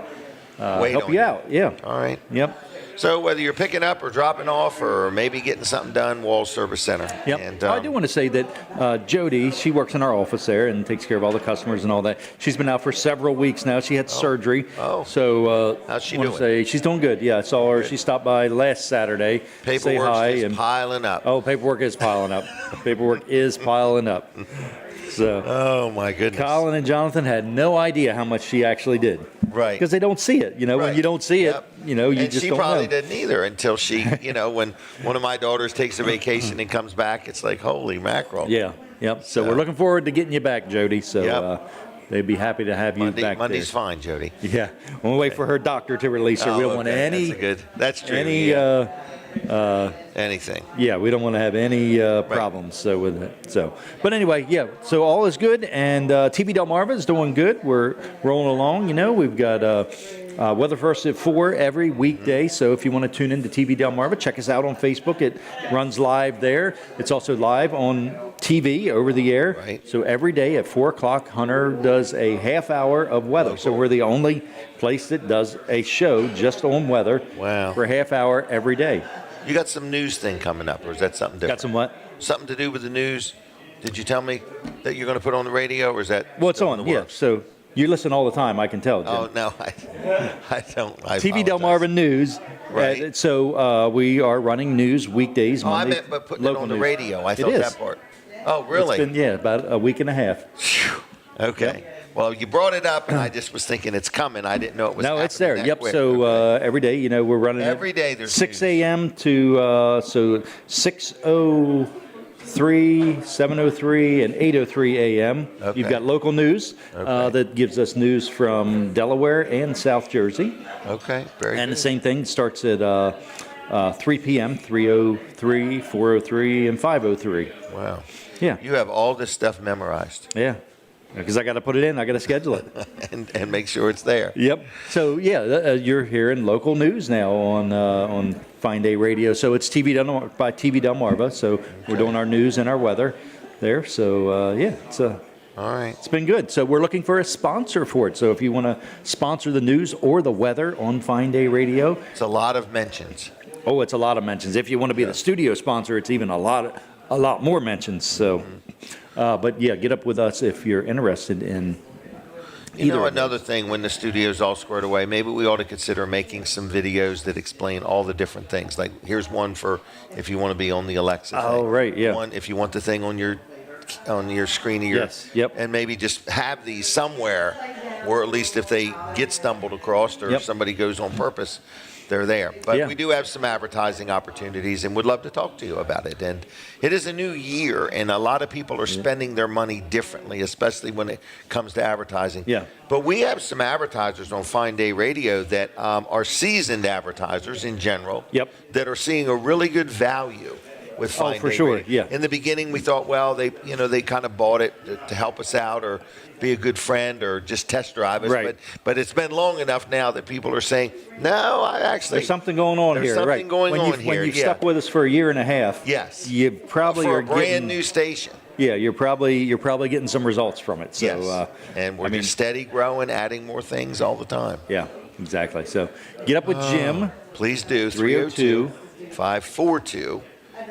Wait help on you out. Yeah. All right. Yep. So whether you're picking up or dropping off or maybe getting something done, Wall Service Center. Yep. And, I do want to say that Jody, she works in our office there and takes care of all the customers and all that. She's been out for several weeks now. She had surgery. Oh. So How's she I want doing? to say she's doing good. Yeah, I saw her. She stopped by last Saturday. Say paperwork hi is and piling up. oh, paperwork is piling up. Paperwork is piling up. So Oh, my goodness. Colin and Jonathan had no idea how much she actually did. Right. Because they don't see it. You know, when Right. you don't see it, Yep. you know, you and just she don't probably know. didn't either until she, you know, when one of my daughters takes a vacation and comes back, it's like, holy mackerel. Yeah. Yep. So So- we're looking forward to getting you back, Jody. So Yep. they'd be happy to have you back Monday's there. fine, Jody. Yeah, we'll wait for her doctor to release her. We don't want okay. any, That's good. That's true. any, yeah. Anything. yeah, we don't want to have any problems. So with it. So, but anyway, yeah. So all is good, and TV Delmarva is doing good. We're rolling along. You know, we've got Weather First at 4 every weekday. So if you want to tune in to TV Delmarva, check us out on Facebook. It runs live there. It's also live on TV over the air. Right. So every day at 4 o'clock, Hunter does a half hour of weather. So we're the only place that does a show just on weather. Wow. For a half hour every day. You got some news thing coming up, or is that something different? Got some what? Something to do with the news? Did you tell me that you're going to put on the radio, or is that Well, it's still on. in the Yeah. works? So you listen all the time. I can tell. Jim. Oh, no, I don't. I TV apologize. Delmarva News. Right. So we are running news weekdays. Oh, I Monday, meant but putting it local on the news. radio. I It thought is. that part. Oh, really? It's been, about a week and a half. Okay. Well, you brought it up, and I just was thinking it's coming. I didn't know it was. No, it's there. happening that Yep. quick. So Okay. every day, you know, we're running it Every day there's 6 news. a.m. to so 6:05 3, 7:03, and 8:03 a.m. Okay. You've got local news that gives us news from Delaware and South Jersey. Okay, very And good. the same thing starts at 3 p.m., 3:03, 4:03, and 5:03. Wow. Yeah. You have all this stuff memorized Yeah. Because I got to put it in. I got to schedule it. and make sure it's there. Yep. So yeah, you're hearing local news now on Fine Day Radio. So it's by TV Delmarva. So we're doing our news and our weather there. So it's All right. it's been good. So we're looking for a sponsor for it. So if you want to sponsor the news or the weather on Fine Day Radio, It's a lot of mentions. oh, it's a lot of mentions. If you want to be the studio sponsor, it's even a lot more mentions. So, but yeah, get up with us if you're interested in. You know, another thing, when the studio's all squared away, maybe we ought to consider making some videos that explain all the different things. Like, here's one for if you want to be on the Alexa thing. Oh, right, yeah. One if you want the thing on your screen of your. Yes, yep. And maybe just have these somewhere, or at least if they get stumbled across or Yep. somebody goes on purpose, they're there. But Yeah. we do have some advertising opportunities and would love to talk to you about it. And it is a new year, and a lot of people are spending their money differently, especially when it comes to advertising. Yeah. But we have some advertisers on Fine Day Radio that are seasoned advertisers in general. Yep. That are seeing a really good value with Fine for Day sure, Radio. yeah. In the beginning, we thought, well, they kind of bought it to help us out or be a good friend or just test drive us. Right. But it's been long enough now that people are saying, no, I actually. There's something going on There's here, something right? going on When here, you've yeah. stuck with us for a year and a half, Yes. you probably for are a brand getting new station. Yeah, you're probably getting some results from it. So, Yes. And we're I mean, just steady growing, adding more things all the time. yeah, exactly. So, get up with Jim. Please do. 302 542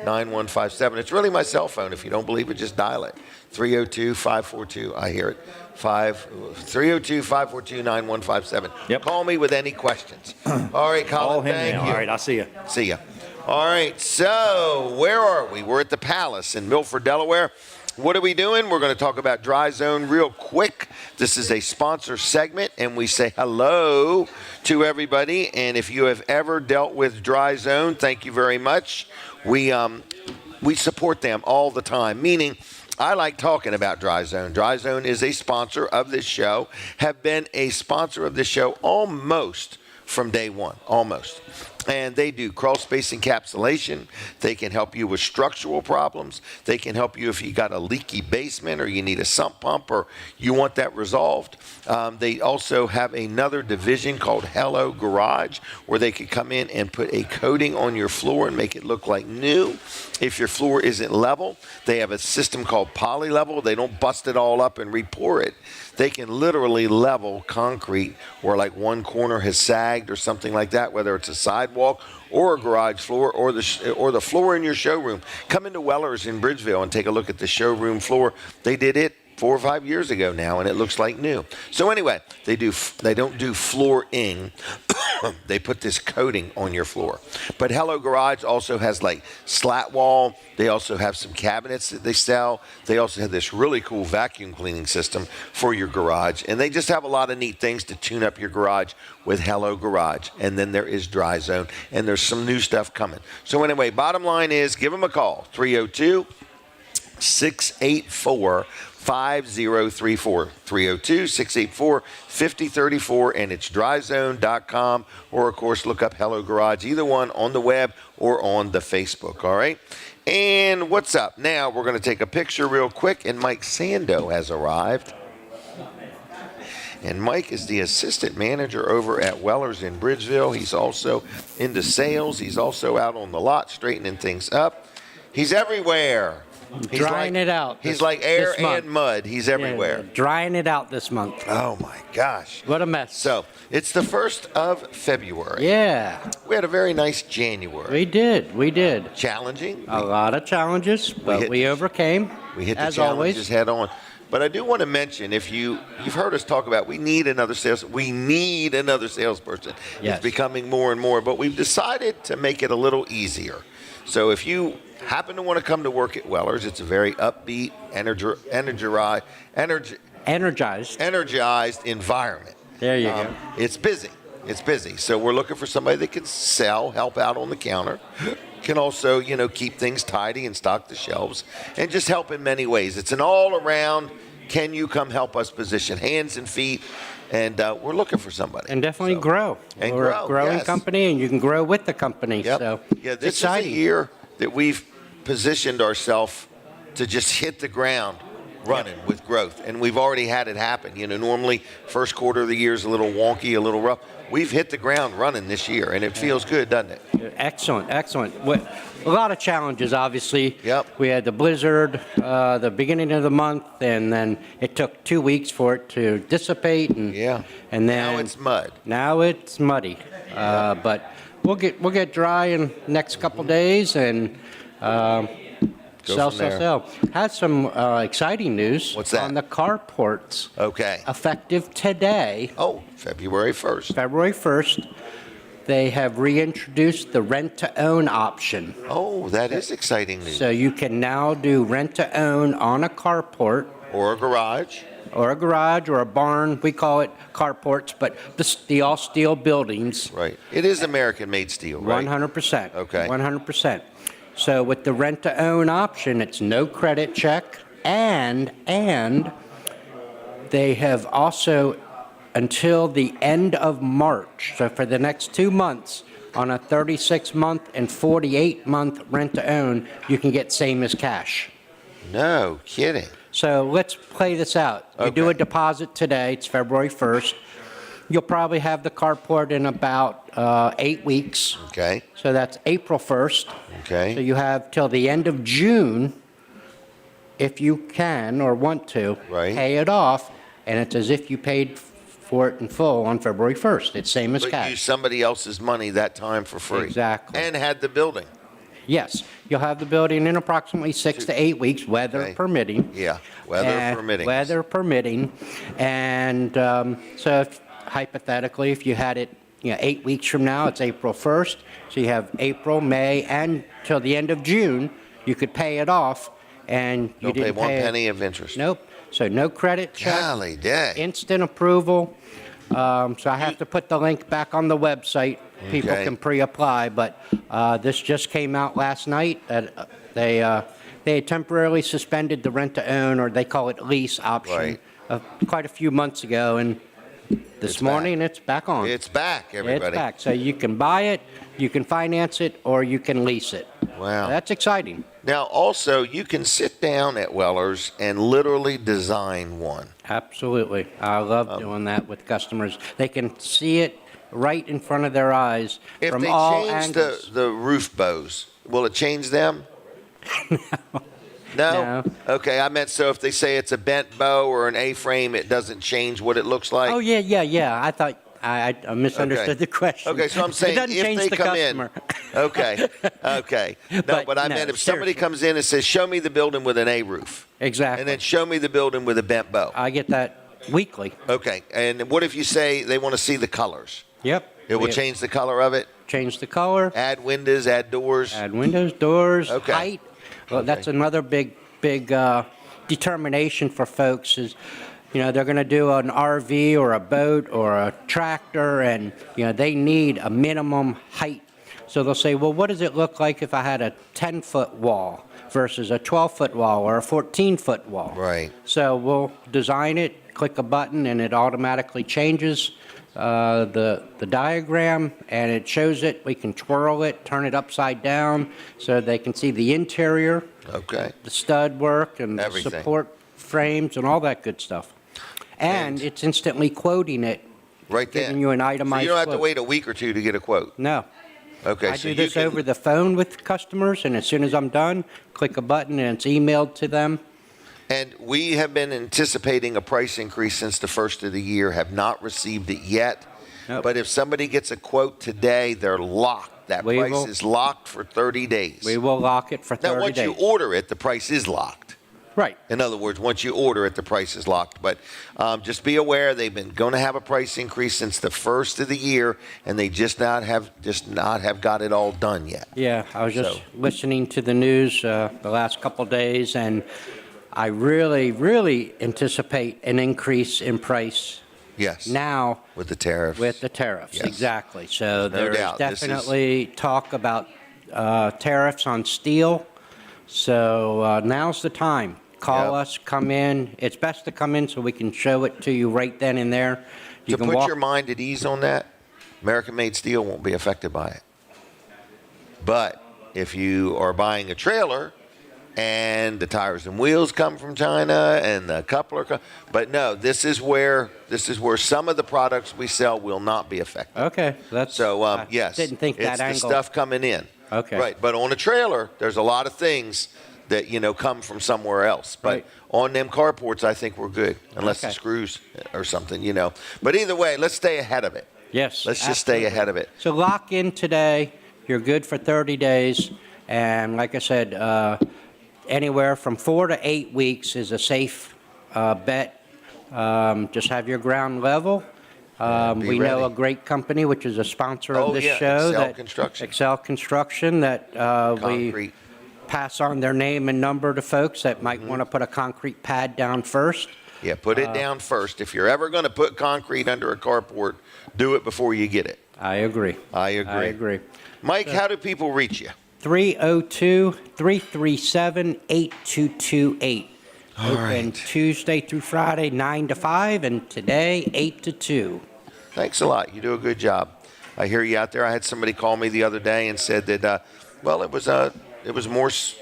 9157. It's really my cell phone. If you don't believe it, just dial it. 302-542. I hear it. 302-542-9157. Yep. Call me with any questions. All right, Colin. Call him thank now. you. All right, I'll see you. See ya. All right, so where are we? We're at the Palace in Milford, Delaware. What are we doing? We're going to talk about Dry Zone real quick. This is a sponsor segment, and we say hello to everybody. And if you have ever dealt with Dry Zone, thank you very much. We support them all the time, meaning I like talking about Dry Zone. Dry Zone is a sponsor of this show, have been a sponsor of this show almost from day one, almost. And they do crawl space encapsulation. They can help you with structural problems. They can help you if you got a leaky basement or you need a sump pump or you want that resolved. They also have another division called Hello Garage where they could come in and put a coating on your floor and make it look like new. If your floor isn't level, they have a system called Poly Level. They don't bust it all up and re-pour it. They can literally level concrete where like one corner has sagged or something like that, whether it's a sidewalk or a garage floor or the floor in your showroom. Come into Weller's in Bridgeville and take a look at the showroom floor. They did it 4 or 5 years ago now, and it looks like new. So anyway, they don't do flooring. They put this coating on your floor. But Hello Garage also has like slat wall. They also have some cabinets that they sell. They also have this really cool vacuum cleaning system for your garage. And they just have a lot of neat things to tune up your garage with Hello Garage. And then there is Dry Zone, and there's some new stuff coming. So anyway, bottom line is give them a call, 302-684-5034, 302-684-5034, and it's dryzone.com, or of course look up Hello Garage, either one on the web or on the Facebook. All right, and what's up now? We're going to take a picture real quick, and Mike Sandoe has arrived. And Mike is the assistant manager over at Weller's in Bridgeville. He's also into sales. He's also out on the lot straightening things up. He's everywhere. He's drying it out. He's this- like air this month. and mud. He's everywhere. Yeah, drying it out this month. Oh, my gosh. What a mess. So it's the 1st of February. Yeah, We had a very nice January. we did. Challenging. A lot of challenges, but we overcame. We hit the as challenges always. head on. But I do want to mention, if you've heard us talk about, we need another salesperson. Yes. It's becoming more and more, but we've decided to make it a little easier. So if you happen to want to come to work at Weller's, it's a very upbeat, energized environment. There you go. It's busy. So we're looking for somebody that can sell, help out on the counter, can also, keep things tidy and stock the shelves and just help in many ways. It's an all-around, can you come help us position, hands and feet, and we're looking for somebody. And definitely grow. And We're grow, a growing yes. company, and you can grow with the company. Yep. So yeah, it's this exciting. is a year that we've positioned ourselves to just hit the ground running with growth, and we've already had it happen. Normally first quarter of the year is a little wonky, a little rough. We've hit the ground running this year, and it feels good, doesn't it? Excellent. A lot of challenges, obviously. Yep. We had the blizzard the beginning of the month, and then it took 2 weeks for it to dissipate. And then now it's mud. Now it's muddy. But we'll get dry in the next couple days and sell. Had some exciting news. What's that? On the carports. Okay. Effective today. Oh, February 1st. February 1st. They have reintroduced the rent-to-own option. Oh, that is exciting news. So you can now do rent-to-own on a carport. Or a garage. Or a garage or a barn. We call it carports, but the all-steel buildings. Right. It is American-made steel, right? 100%. Okay. 100%. So with the rent-to-own option, it's no credit check, and they have also until the end of March, so for the next 2 months, on a 36-month and 48-month rent-to-own, you can get same as cash. No kidding. So let's play this out. You do a deposit today, it's February 1st. You'll probably have the carport in about 8 weeks. Okay. So that's April 1st. Okay. So you have till the end of June, if you can or want to, pay it off, and it's as if you paid for it in full on February 1st. It's same as But cash. use somebody else's money that time for free. Exactly. And had the building. Yes, you'll have the building in approximately 6 to 8 weeks, weather permitting. Yeah, weather permitting. Weather permitting. And so hypothetically, if you had it 8 weeks from now, it's April 1st. So you have April, May, and till the end of June, you could pay it off. And you Don't pay didn't one pay penny of interest. Nope. So no credit check. Golly day. Instant approval. So I have to put the link back on the website. People can pre-apply, but this just came out last night. They had temporarily suspended the rent-to-own, or they call it lease option, quite a few months ago, and this morning it's back on. It's back, everybody. It's back. So you can buy it, you can finance it, or you can lease it. Wow. That's exciting. Now, also, you can sit down at Weller's and literally design one. Absolutely. I love doing that with customers. They can see it right in front of their eyes from all angles. If they change the roof bows, will it change them? No? Okay, I meant so if they say it's a bent bow or an A-frame, it doesn't change what it looks like? Oh, yeah. I thought I misunderstood the question. Okay, so I'm saying it doesn't if change they the come customer. in. Okay. No, but I meant if somebody comes in and says, show me the building with an A roof. Exactly. And then show me the building with a bent bow. I get that weekly. Okay, and what if you say they want to see the colors? Yep. It will change the color of it? Change the color. Add windows, add doors? Add windows, doors, Okay. height. Well, that's another big determination for folks is, they're going to do an RV or a boat or a tractor, and, they need a minimum height. So they'll say, well, what does it look like if I had a 10-foot wall versus a 12-foot wall or a 14-foot wall? Right. So we'll design it, click a button, and it automatically changes the diagram, and it shows it. We can twirl it, turn it upside down, so they can see the interior, the stud work, and the support frames, and all that good stuff. And it's instantly quoting it, right there, giving you an itemized So you don't have quote. to wait a week or two to get a quote? No. Okay, I so do this over the phone with customers, and as soon as I'm done, click a button, and it's emailed to them. And we have been anticipating a price increase since the first of the year, have not received it yet. Nope. But if somebody gets a quote today, they're locked. That price is locked for 30 days. We will lock it for 30 Now, once days. you order it, the price is locked. Right. In other words, once you order it, the price is locked. But just be aware, they've been going to have a price increase since the first of the year, and they just not have got it all done yet. Yeah, I was just listening to the news the last couple of days, and I really, really anticipate an increase in price. Yes. Now. With the tariffs. With the tariffs, Yes. exactly. So There's no there's doubt. definitely talk about tariffs on steel. So now's the time. Call us, come in. It's best to come in so we can show it to you right then and there. You to can put your mind at ease on that, American-made steel won't be affected by it. But if you are buying a trailer and the tires and wheels come from China and the coupler, but no, this is where some of the products we sell will not be affected. Okay, Yes, didn't think that it's angle. the stuff coming in. Okay, right. But on a trailer, there's a lot of things that come from somewhere else. But on them carports, I think we're good, unless the screws or something, But either way, let's stay ahead of it. Yes, let's just stay ahead of it. So lock in today. You're good for 30 days, and like I said, anywhere from 4 to 8 weeks is a safe bet. Just have your ground level. We know a great company, which is a sponsor of this show. Excel Construction, that we pass on their name and number to folks that might want to put a concrete pad down first. Yeah, put it down first. If you're ever going to put concrete under a carport, do it before you get it. I agree. I agree. Mike, how do people reach you? 302-337-8228. Open Tuesday through Friday, 9 to 5, and today, 8 to 2. Thanks a lot. You do a good job. I hear you out there. I had somebody call me the other day and said that, it was Morse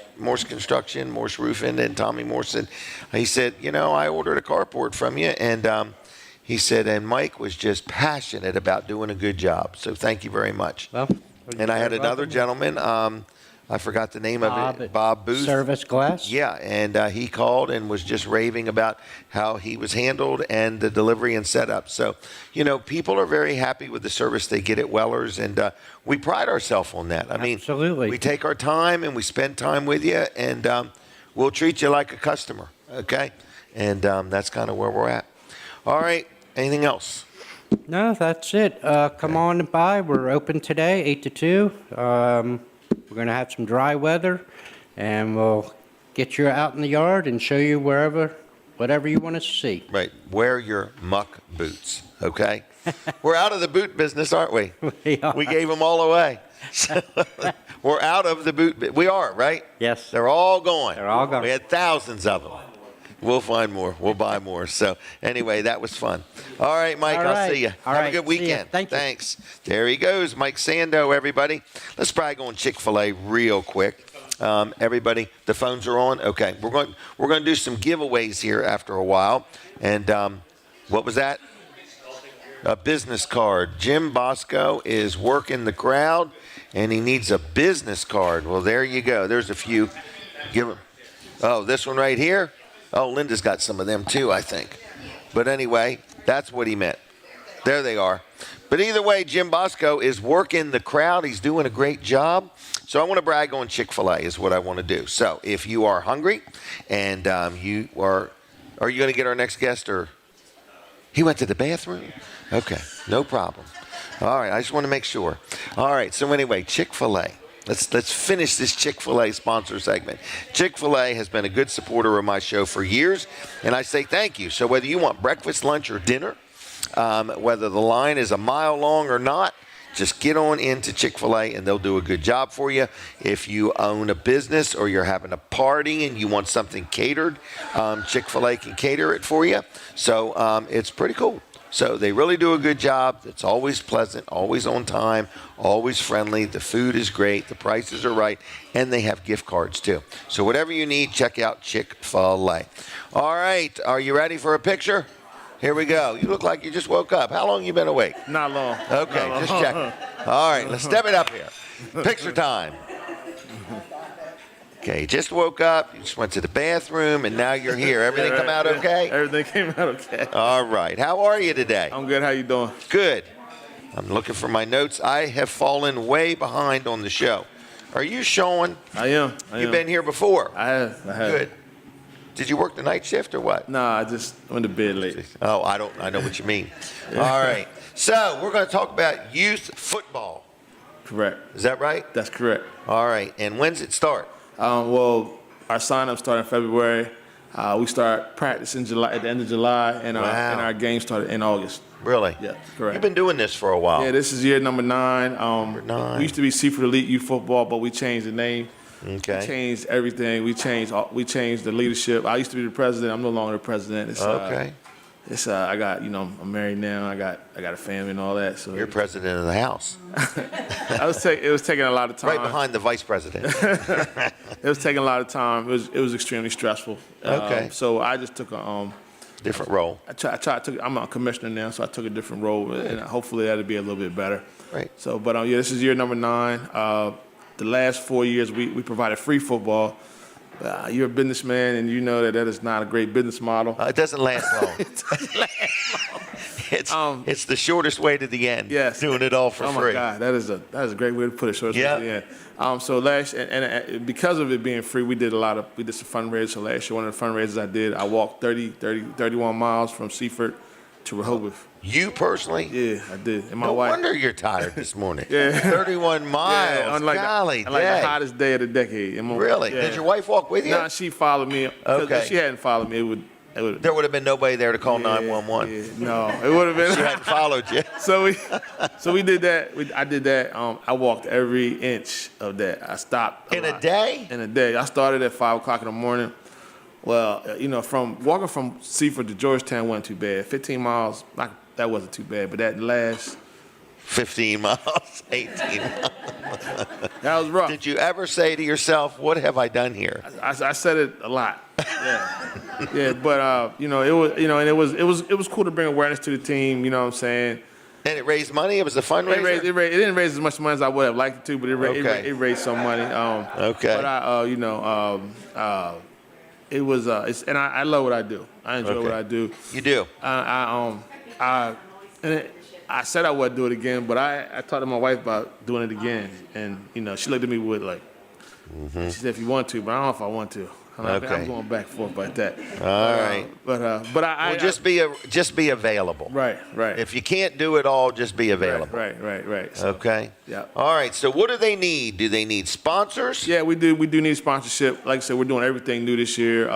Construction, Morse Roofing, and Tommy Morrison. He said, I ordered a carport from you, and he said, and Mike was just passionate about doing a good job. So thank you very much. Well, and I had another gentleman, I forgot the name of it, Bob Booth. Service Glass? Yeah, and he called and was just raving about how he was handled and the delivery and setup. So, people are very happy with the service they get at Weller's, and we pride ourselves on that. Absolutely. We take our time and we spend time with you, and we'll treat you like a customer, okay? And that's kind of where we're at. All right, anything else? No, that's it. Come on by. We're open today, 8 to 2. We're going to have some dry weather, and we'll get you out in the yard and show you whatever you want to see. Right. Wear your muck boots, okay? We're out of the boot business, aren't we? We are. We gave them all away. We're out of the boot. We are, right? Yes. They're all going. They're all gone. We had thousands of them. We'll find more. We'll buy more. So anyway, that was fun. All right, Mike, I'll see you. Have a good weekend. Thank you. Thanks. There he goes, Mike Sandoe, everybody. Let's brag on Chick-fil-A real quick. Everybody, the phones are on. Okay, we're going to do some giveaways here after a while. And what was that? A business card. Jim Bosco is working the crowd, and he needs a business card. Well, there you go. There's a few. Give him. Oh, this one right here? Oh, Linda's got some of them too, I think. But anyway, that's what he meant. There they are. But either way, Jim Bosco is working the crowd. He's doing a great job. So I want to brag on Chick-fil-A is what I want to do. So if you are hungry and you are you going to get our next guest, or he went to the bathroom? Okay, no problem. All right, I just want to make sure. All right, so anyway, Chick-fil-A. Let's finish this Chick-fil-A sponsor segment. Chick-fil-A has been a good supporter of my show for years, and I say thank you. So whether you want breakfast, lunch, or dinner, whether the line is a mile long or not, just get on into Chick-fil-A, and they'll do a good job for you. If you own a business or you're having a party and you want something catered, Chick-fil-A can cater it for you. So it's pretty cool. So they really do a good job. It's always pleasant, always on time, always friendly. The food is great. The prices are right. And they have gift cards, too. So whatever you need, check out Chick-fil-A. All right. Are you ready for a picture? Here we go. You look like you just woke up. How long you been awake? Not long. Okay, just checking. All right. Let's step it up here. Picture time. Okay, just woke up, you just went to the bathroom, and now you're here. Everything come out okay? Everything came out okay. All right. How are you today? I'm good. How you doing? Good. I'm looking for my notes. I have fallen way behind on the show. Are you Shawn? I am. You've been here before? I have. Good. Did you work the night shift or what? Nah, I just went to bed late. Oh, I know what you mean. All right. So we're going to talk about youth football. Correct. Is that right? That's correct. All right. And when's it start? Well, our sign-up started in February. We start practicing at the end of July, and our game started in August. Really? Yeah, correct. You've been doing this for a while. Yeah, this is year number 9. Number 9. We used to be Seaford Elite Youth Football, but we changed the name. Okay. We changed everything. We changed the leadership. I used to be the president. I'm no longer the president. Okay. I got, I'm married now. I got a family and all that. So You're president of the house. it was taking a lot of time. Right behind the vice president. It was taking a lot of time. It was extremely stressful. Okay. So I just took a different role. I'm a commissioner now, so I took a different role, and hopefully that'll be a little bit better. Right. So, but this is year number 9. The last 4 years we provided free football. You're a businessman, and you know that is not a great business model. It doesn't last long. It's the shortest way to the end. Yes. Doing it all for free. Oh my God, that is a great way to put it. Shortest way to the end. So last and because of it being free, we did some fundraisers. So last year, one of the fundraisers I did, I walked 31 miles from Seaford to Rehoboth. You personally? Yeah, I did. And my no wife. wonder you're tired this morning. Yeah. 31 miles. Yeah, Golly, the hottest day of the decade. Really? Yeah. Did your wife walk with you? No, she followed me. Okay. If she hadn't followed me, it would. There would have been nobody there to call 911. Yeah, no, it would have been. She hadn't followed you. So we did that. I did that. I walked every inch of that. I stopped In a day? In a day. I started at 5 o'clock in the morning. Well, from walking from Seaford to Georgetown wasn't too bad. 15 miles, that wasn't too bad. But that last 15 miles, 18 miles. That was rough. Did you ever say to yourself, "What have I done here"? I said it a lot. Yeah, but it was cool to bring awareness to the team. You know what I'm saying? And it raised money. It was a fundraiser. It didn't raise as much money as I would have liked it to, but it raised some money. Okay. But it was. And I love what I do. I enjoy what I do. You do. I said I wouldn't do it again, but I talked to my wife about doing it again, and she looked at me with she said, "If you want to," but I don't know if I want to. I'm going back and forth about that. All right. But just be available. Right. If you can't do it all, just be available. Right. So, okay. Yeah. All right. So what do they need? Do they need sponsors? Yeah, we do. We do need sponsorship. Like I said, we're doing everything new this year.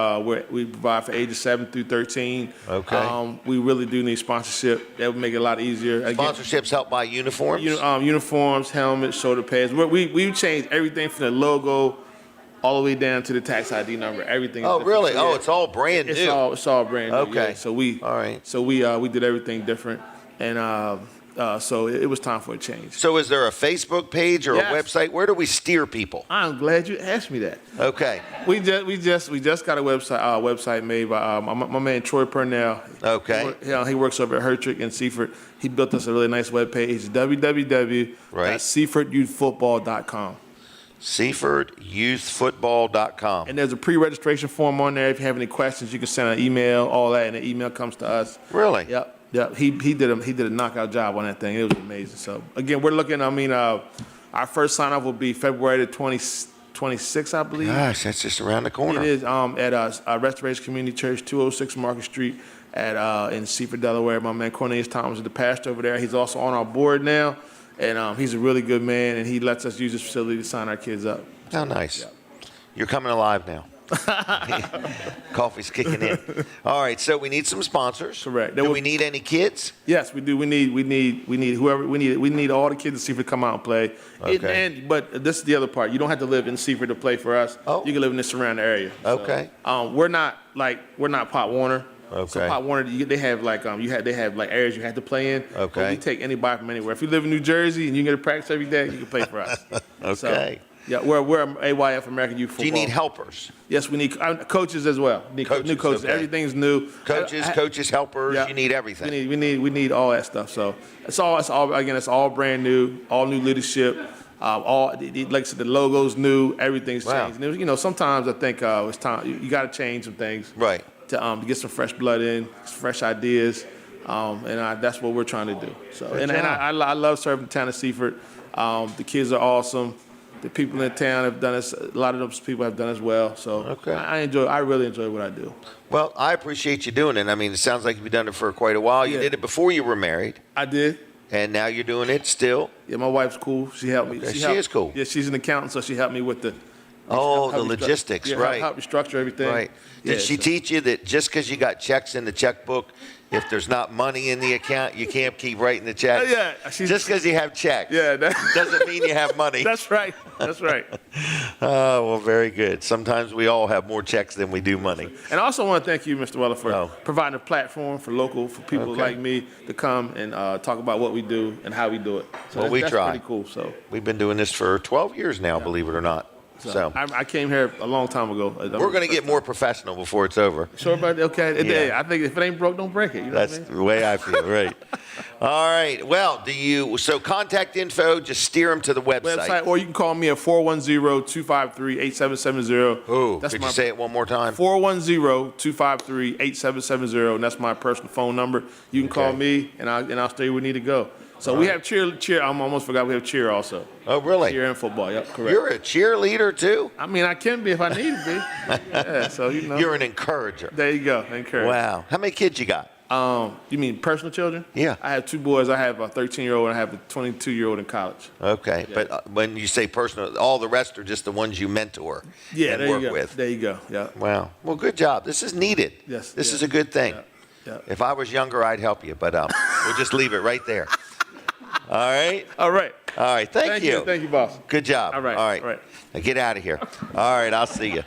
We provide for ages 7 through 13. Okay. We really do need sponsorship. That would make it a lot easier. Sponsorships help buy uniforms. Uniforms, helmets, shoulder pads. We changed everything from the logo all the way down to the tax ID number. Everything. Oh, really? So, it's all brand new. It's all brand new. Okay. Yeah. So we did everything different, and so it was time for a change. So is there a Facebook page or a website? Where do we steer people? I'm glad you asked me that. Okay. We just got a website made by my man Troy Purnell. Okay. He works over at Hertrick and Seaford. He built us a really nice webpage. It's www.seafordyouthfootball.com. SeafordYouthFootball.com. And there's a pre-registration form on there. If you have any questions, you can send an email, all that, and the email comes to us. Really? Yep. He did a knockout job on that thing. It was amazing. So again, we're looking. Our first sign off will be February the 26th, I believe. Gosh, that's just around the corner. It is at Restoration Community Church, 206 Market Street, in Seaford, Delaware. My man Cornelius Thomas is the pastor over there. He's also on our board now. And he's a really good man, and he lets us use this facility to sign our kids up. How nice. Yeah. You're coming alive now. Coffee's kicking in. All right, so we need some sponsors. Correct. Do we need any kids? Yes, we do. We need whoever we need all the kids in Seaford to come out and play. Okay. But this is the other part. You don't have to live in Seaford to play for us. Oh. You can live in the surrounding area. Okay. So, we're not Pop Warner. Okay. So Pop Warner, they have areas you have to play in. Okay. But we take anybody from anywhere. If you live in New Jersey and you get to practice every day, you can play for us. Okay. So, we're AYF American Youth Football. Do you need helpers? Yes, we need coaches as well. New coaches. Okay. Everything's new. Coaches, helpers. Yeah. You need everything. We need all that stuff. So it's all brand new, all new leadership. Like I said, the logo's new. Everything's changed. And sometimes I think it's time. You got to change some things. Right. To get some fresh blood in, some fresh ideas, and that's what we're trying to do. So, I love serving the town of Seaford. The kids are awesome. The people in town have done this. A lot of those people have done as well. So I really enjoy what I do. Well, I appreciate you doing it. I mean, it sounds like you've done it for quite a while. You did it before you were married. I did. And now you're doing it still? Yeah, my wife's cool. She helped me. She is cool. Yeah, she's an accountant, so she helped me with the Oh, the logistics, right. Help you structure everything. Right. Did she teach you that just because you got checks in the checkbook, if there's not money in the account, you can't keep writing the check? Yeah. Just because you have checks doesn't mean you have money. That's right. Oh, well, very good. Sometimes we all have more checks than we do money. And I also want to thank you, Mr. Weller, for providing a platform for people like me to come and talk about what we do and how we do it. So well, that's try. Pretty cool. So we've been doing this for 12 years now, believe it or not. So I came here a long time ago. We're going to get more professional before it's over. Sure about that? Okay. Yeah. I think if it ain't broke, don't break it. You know That's the way I feel, right. All right. Well, so contact info, just steer them to the website. Or you can call me at 410-253-8770. Oh, could you say it one more time? 410-253-8770, and that's my personal phone number. You can call me, and I'll stay where we need to go. So we have cheer. I almost forgot we have cheer also. Oh, really? Cheer and football. Yep, correct. You're a cheerleader too? I mean, I can be if I need to be. Yeah, so you know. You're an encourager. There you go, encourager. Wow. How many kids you got? You mean personal children? Yeah. I have 2 boys. I have a 13-year-old and I have a 22-year-old in college. Okay, yeah. But when you say personal, all the rest are just the ones you mentor and work with. There you go. Yeah. Wow. Well, good job. This is needed. Yes. This is a good thing. Yeah. If I was younger, I'd help you, but we'll just leave it right there. All right. Thank you. Thank you, boss. Good job. All right. Now get out of here. All right. I'll see you.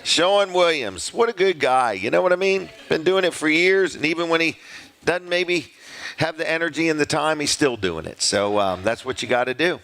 Shawn Williams. What a good guy. You know what I mean? Been doing it for years. And even when he doesn't maybe have the energy and the time, he's still doing it. So that's what you got to do.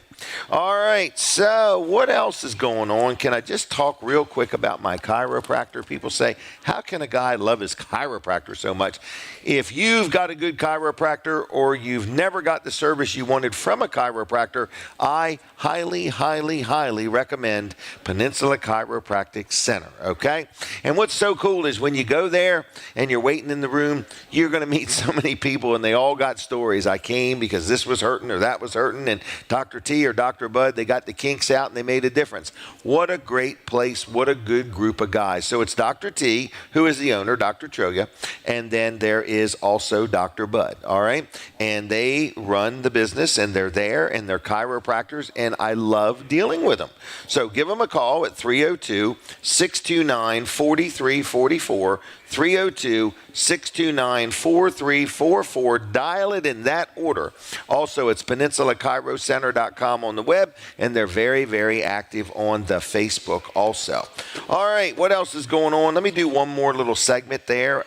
All right, so what else is going on? Can I just talk real quick about my chiropractor? People say, how can a guy love his chiropractor so much? If you've got a good chiropractor or you've never got the service you wanted from a chiropractor, I highly, highly, highly recommend Peninsula Chiropractic Center, okay? And what's so cool is when you go there and you're waiting in the room, you're going to meet so many people and they all got stories. I came because this was hurting or that was hurting, and Dr. T or Dr. Bud, they got the kinks out and they made a difference. What a great place. What a good group of guys. So it's Dr. T, who is the owner, Dr. Troga, and then there is also Dr. Bud, all right? And they run the business and they're there and they're chiropractors, and I love dealing with them. So give them a call at 302-629-4344, 302-629-4344. Dial it in that order. Also, it's PeninsulaChiroCenter.com on the web, and they're very, very active on the Facebook also. All right, what else is going on? Let me do one more little segment there.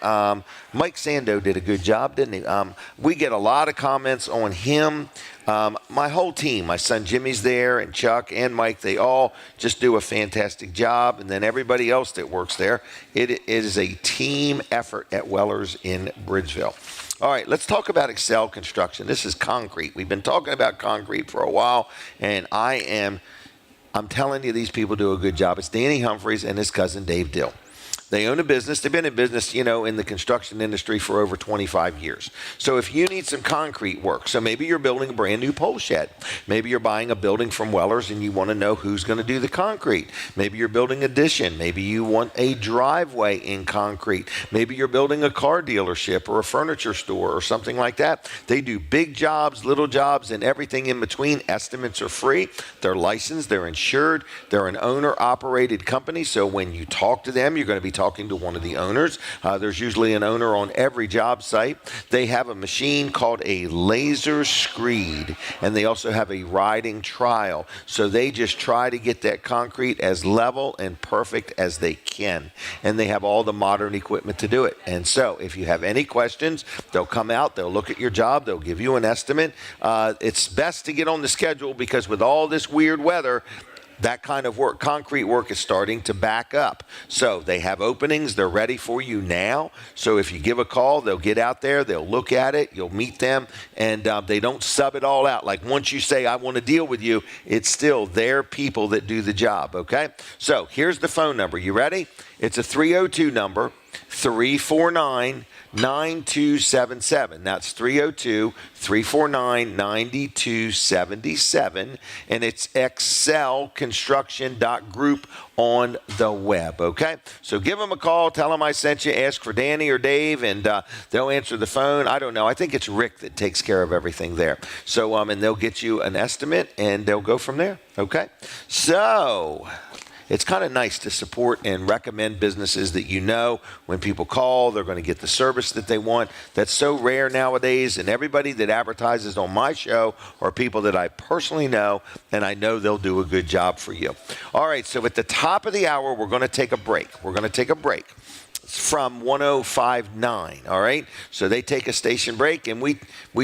Mike Sandoe did a good job, didn't he? We get a lot of comments on him. My whole team, my son Jimmy's there, and Chuck and Mike, they all just do a fantastic job. And then everybody else that works there, it is a team effort at Weller's in Bridgeville. All right, let's talk about Excel Construction. This is concrete. We've been talking about concrete for a while, and I'm telling you, these people do a good job. It's Danny Humphreys and his cousin Dave Dill. They own a business. They've been in business, in the construction industry for over 25 years. So if you need some concrete work, so maybe you're building a brand new pole shed. Maybe you're buying a building from Weller's and you want to know who's going to do the concrete. Maybe you're building addition. Maybe you want a driveway in concrete. Maybe you're building a car dealership or a furniture store or something like that. They do big jobs, little jobs, and everything in between. Estimates are free. They're licensed. They're insured. They're an owner-operated company. So when you talk to them, you're going to be talking to one of the owners. There's usually an owner on every job site. They have a machine called a laser screed, and they also have a riding trowel. So they just try to get that concrete as level and perfect as they can. And they have all the modern equipment to do it. And so if you have any questions, they'll come out, they'll look at your job, they'll give you an estimate. It's best to get on the schedule because with all this weird weather, that kind of work, concrete work, is starting to back up. So they have openings. They're ready for you now. So if you give a call, they'll get out there. They'll look at it. You'll meet them. And they don't sub it all out. Like once you say, I want to deal with you, it's still their people that do the job, okay? So here's the phone number. You ready? It's a 302 number, 349-9277. That's 302-349-9277. And it's excelconstruction.group on the web, okay? So give them a call. Tell them I sent you. Ask for Danny or Dave, and they'll answer the phone. I don't know. I think it's Rick that takes care of everything there. So, and they'll get you an estimate, and they'll go from there, okay? So it's kind of nice to support and recommend businesses that you know when people call, they're going to get the service that they want. That's so rare nowadays, and everybody that advertises on my show are people that I personally know, and I know they'll do a good job for you. All right, so at the top of the hour, we're going to take a break. We're going to take a break from 105.9, all right? So they take a station break, and we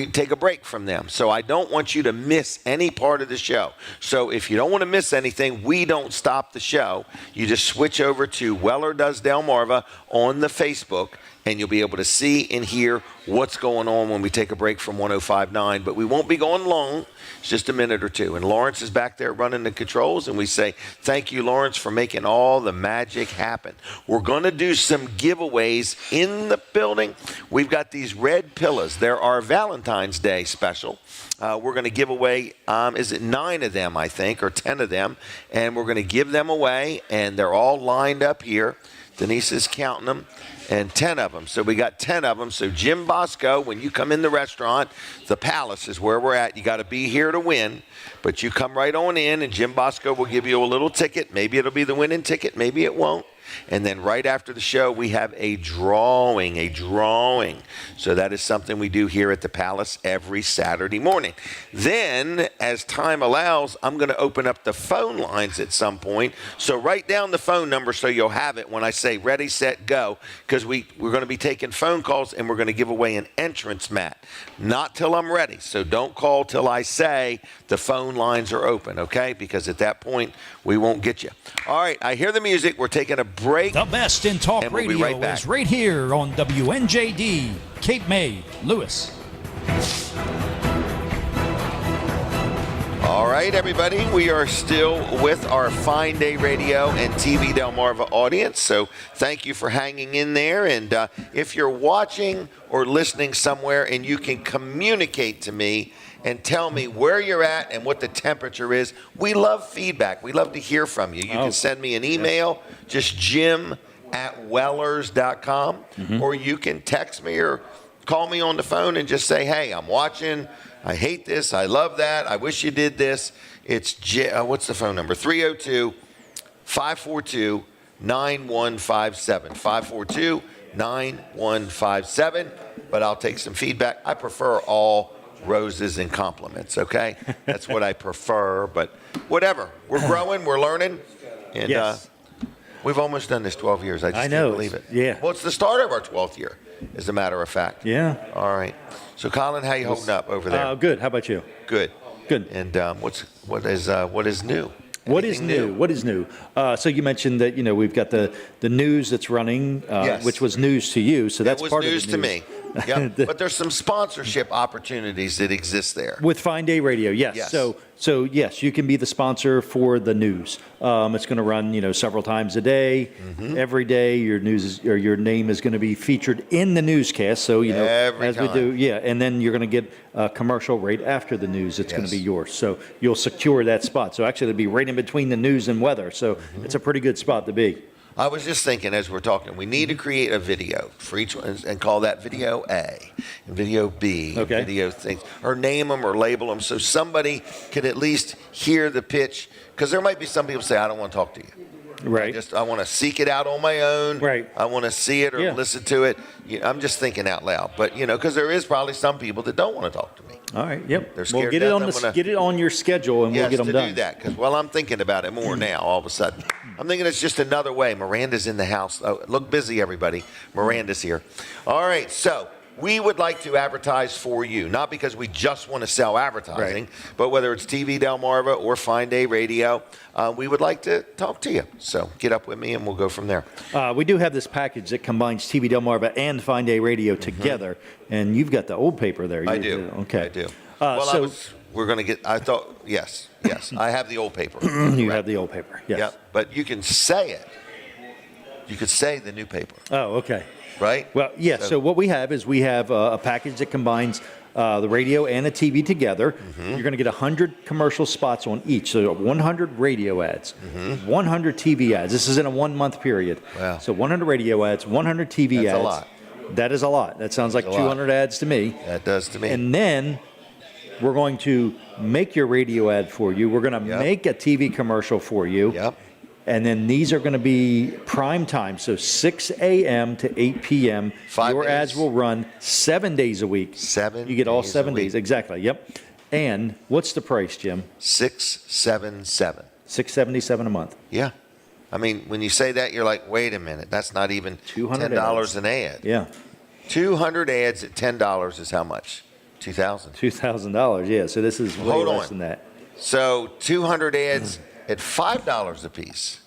take a break from them. So I don't want you to miss any part of the show. So if you don't want to miss anything, we don't stop the show. You just switch over to Weller Does Delmarva on the Facebook, and you'll be able to see and hear what's going on when we take a break from 105.9. But we won't be going long. It's just a minute or two. And Lawrence is back there running the controls, and we say, thank you, Lawrence, for making all the magic happen. We're going to do some giveaways in the building. We've got these red pillows. They're our Valentine's Day special. We're going to give away, is it 9 of them, I think, or 10 of them. And we're going to give them away, and they're all lined up here. Denise is counting them. And 10 of them. So we got 10 of them. So Jim Bosco, when you come in the restaurant, the Palace is where we're at. You got to be here to win. But you come right on in, and Jim Bosco will give you a little ticket. Maybe it'll be the winning ticket. Maybe it won't. And then right after the show, we have a drawing. So that is something we do here at the Palace every Saturday morning. Then, as time allows, I'm going to open up the phone lines at some point. So write down the phone number so you'll have it when I say ready, set, go. Because we're going to be taking phone calls, and we're going to give away an entrance mat. Not till I'm ready. So don't call till I say the phone lines are open, okay? Because at that point, we won't get you. All right, I hear the music. We're taking a break. The best in talk and we'll radio be right back. is right here on WNJD, Cape May, Lewis. All right, everybody, we are still with our Fine Day Radio and TV Delmarva audience, so thank you for hanging in there. And if you're watching or listening somewhere and you can communicate to me and tell me where you're at and what the temperature is, we love feedback. We love to hear from you. You can send me an email, just jim@wellers.com, or you can text me or call me on the phone and just say, hey, I'm watching. I hate this. I love that. I wish you did this. It's, what's the phone number? 302-542-9157. 542-9157. But I'll take some feedback. I prefer all roses and compliments, okay? That's what I prefer, but whatever. We're growing. We're learning. And Yes. We've almost done this 12 years. I just know. can't believe it. Yeah. Well, it's the start of our 12th year, as a matter of fact. Yeah. All right. So, Colin, how you holding up over there? Good. How about you? Good. Good. And what is new? What is new? What is new? So you mentioned that we've got the news that's running, Yes. which was news to you. So that's It was part news of the to me. Yep. But there's some sponsorship opportunities that exist there. With Fine Day Radio, yes. Yes. So yes, you can be the sponsor for the news. It's going to run, several times a day. Every day, your your name is going to be featured in the newscast. So Every as time. we do, and then you're going to get a commercial right after the news. It's going to be yours. So you'll secure that spot. So actually, it'll be right in between the news and weather. So it's a pretty good spot to be. I was just thinking as we're talking, we need to create a video for each one and call that video A and video B, and Okay. video things, or name them or label them so somebody could at least hear the pitch. Because there might be some people say, I don't want to talk to you. Right. I want to seek it out on my own. Right. I want to see it or listen to it. I'm just thinking out loud. But, because there is probably some people that don't want to talk to me. All right. Yep. They're We'll scared get to it death. on get it on your schedule, and we'll get them to done. do that. Because, I'm thinking about it more now all of a sudden. I'm thinking it's just another way. Miranda's in the house. Oh, look busy, everybody. Miranda's here. All right. So we would like to advertise for you, not because we just want to sell advertising, but whether it's TV Delmarva or Fine Day Radio, we would like to talk to you. So get up with me and we'll go from there. We do have this package that combines TV Delmarva and Fine Day Radio together, and you've got the old paper there. I do. Okay. I do. So Yes. I have the old paper. you have the old paper. Yes. Yep. But you can say it. You could say the new paper. Oh, okay. Right? Well, yeah. So what we have is a package that combines the radio and the TV together. You're going to get 100 commercial spots on each. So 100 radio ads, 100 TV ads. This is in a 1 month period. Wow. So 100 radio ads, 100 TV ads. That's a lot. That is a lot. That sounds like That's a 200 ads to me. That does to me. And then we're going to make your radio ad for you. We're going to make a TV commercial for you. Yep. And then these are going to be prime time, so 6 a.m. to 8 p.m. 5 Your days. ads will run 7 days a week. You get all 7 days, exactly. Yep. And what's the price, Jim? $677. $677 a month. Yeah. I mean, when you say that, you're like, wait a minute, that's not even $10 an ad. Yeah. 200 ads at $10 is how much? $2,000. $2,000, yeah. So this is way Hold less on. than that. So 200 ads at $5 a piece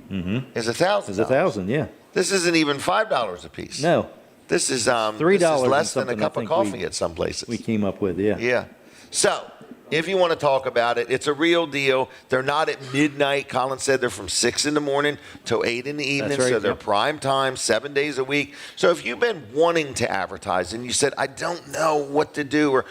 is $1,000. Is $1,000, yeah. This isn't even $5 a piece. No. This is $3 this is less and than a something cup I of think coffee at some places. We came up with, yeah. Yeah. So, if you want to talk about it, it's a real deal. They're not at midnight. Colin said they're from 6 in the morning till 8 in the evening. That's right, So they're yep. prime time, 7 days a week. So if you've been wanting to advertise and you said, I don't know what to do, or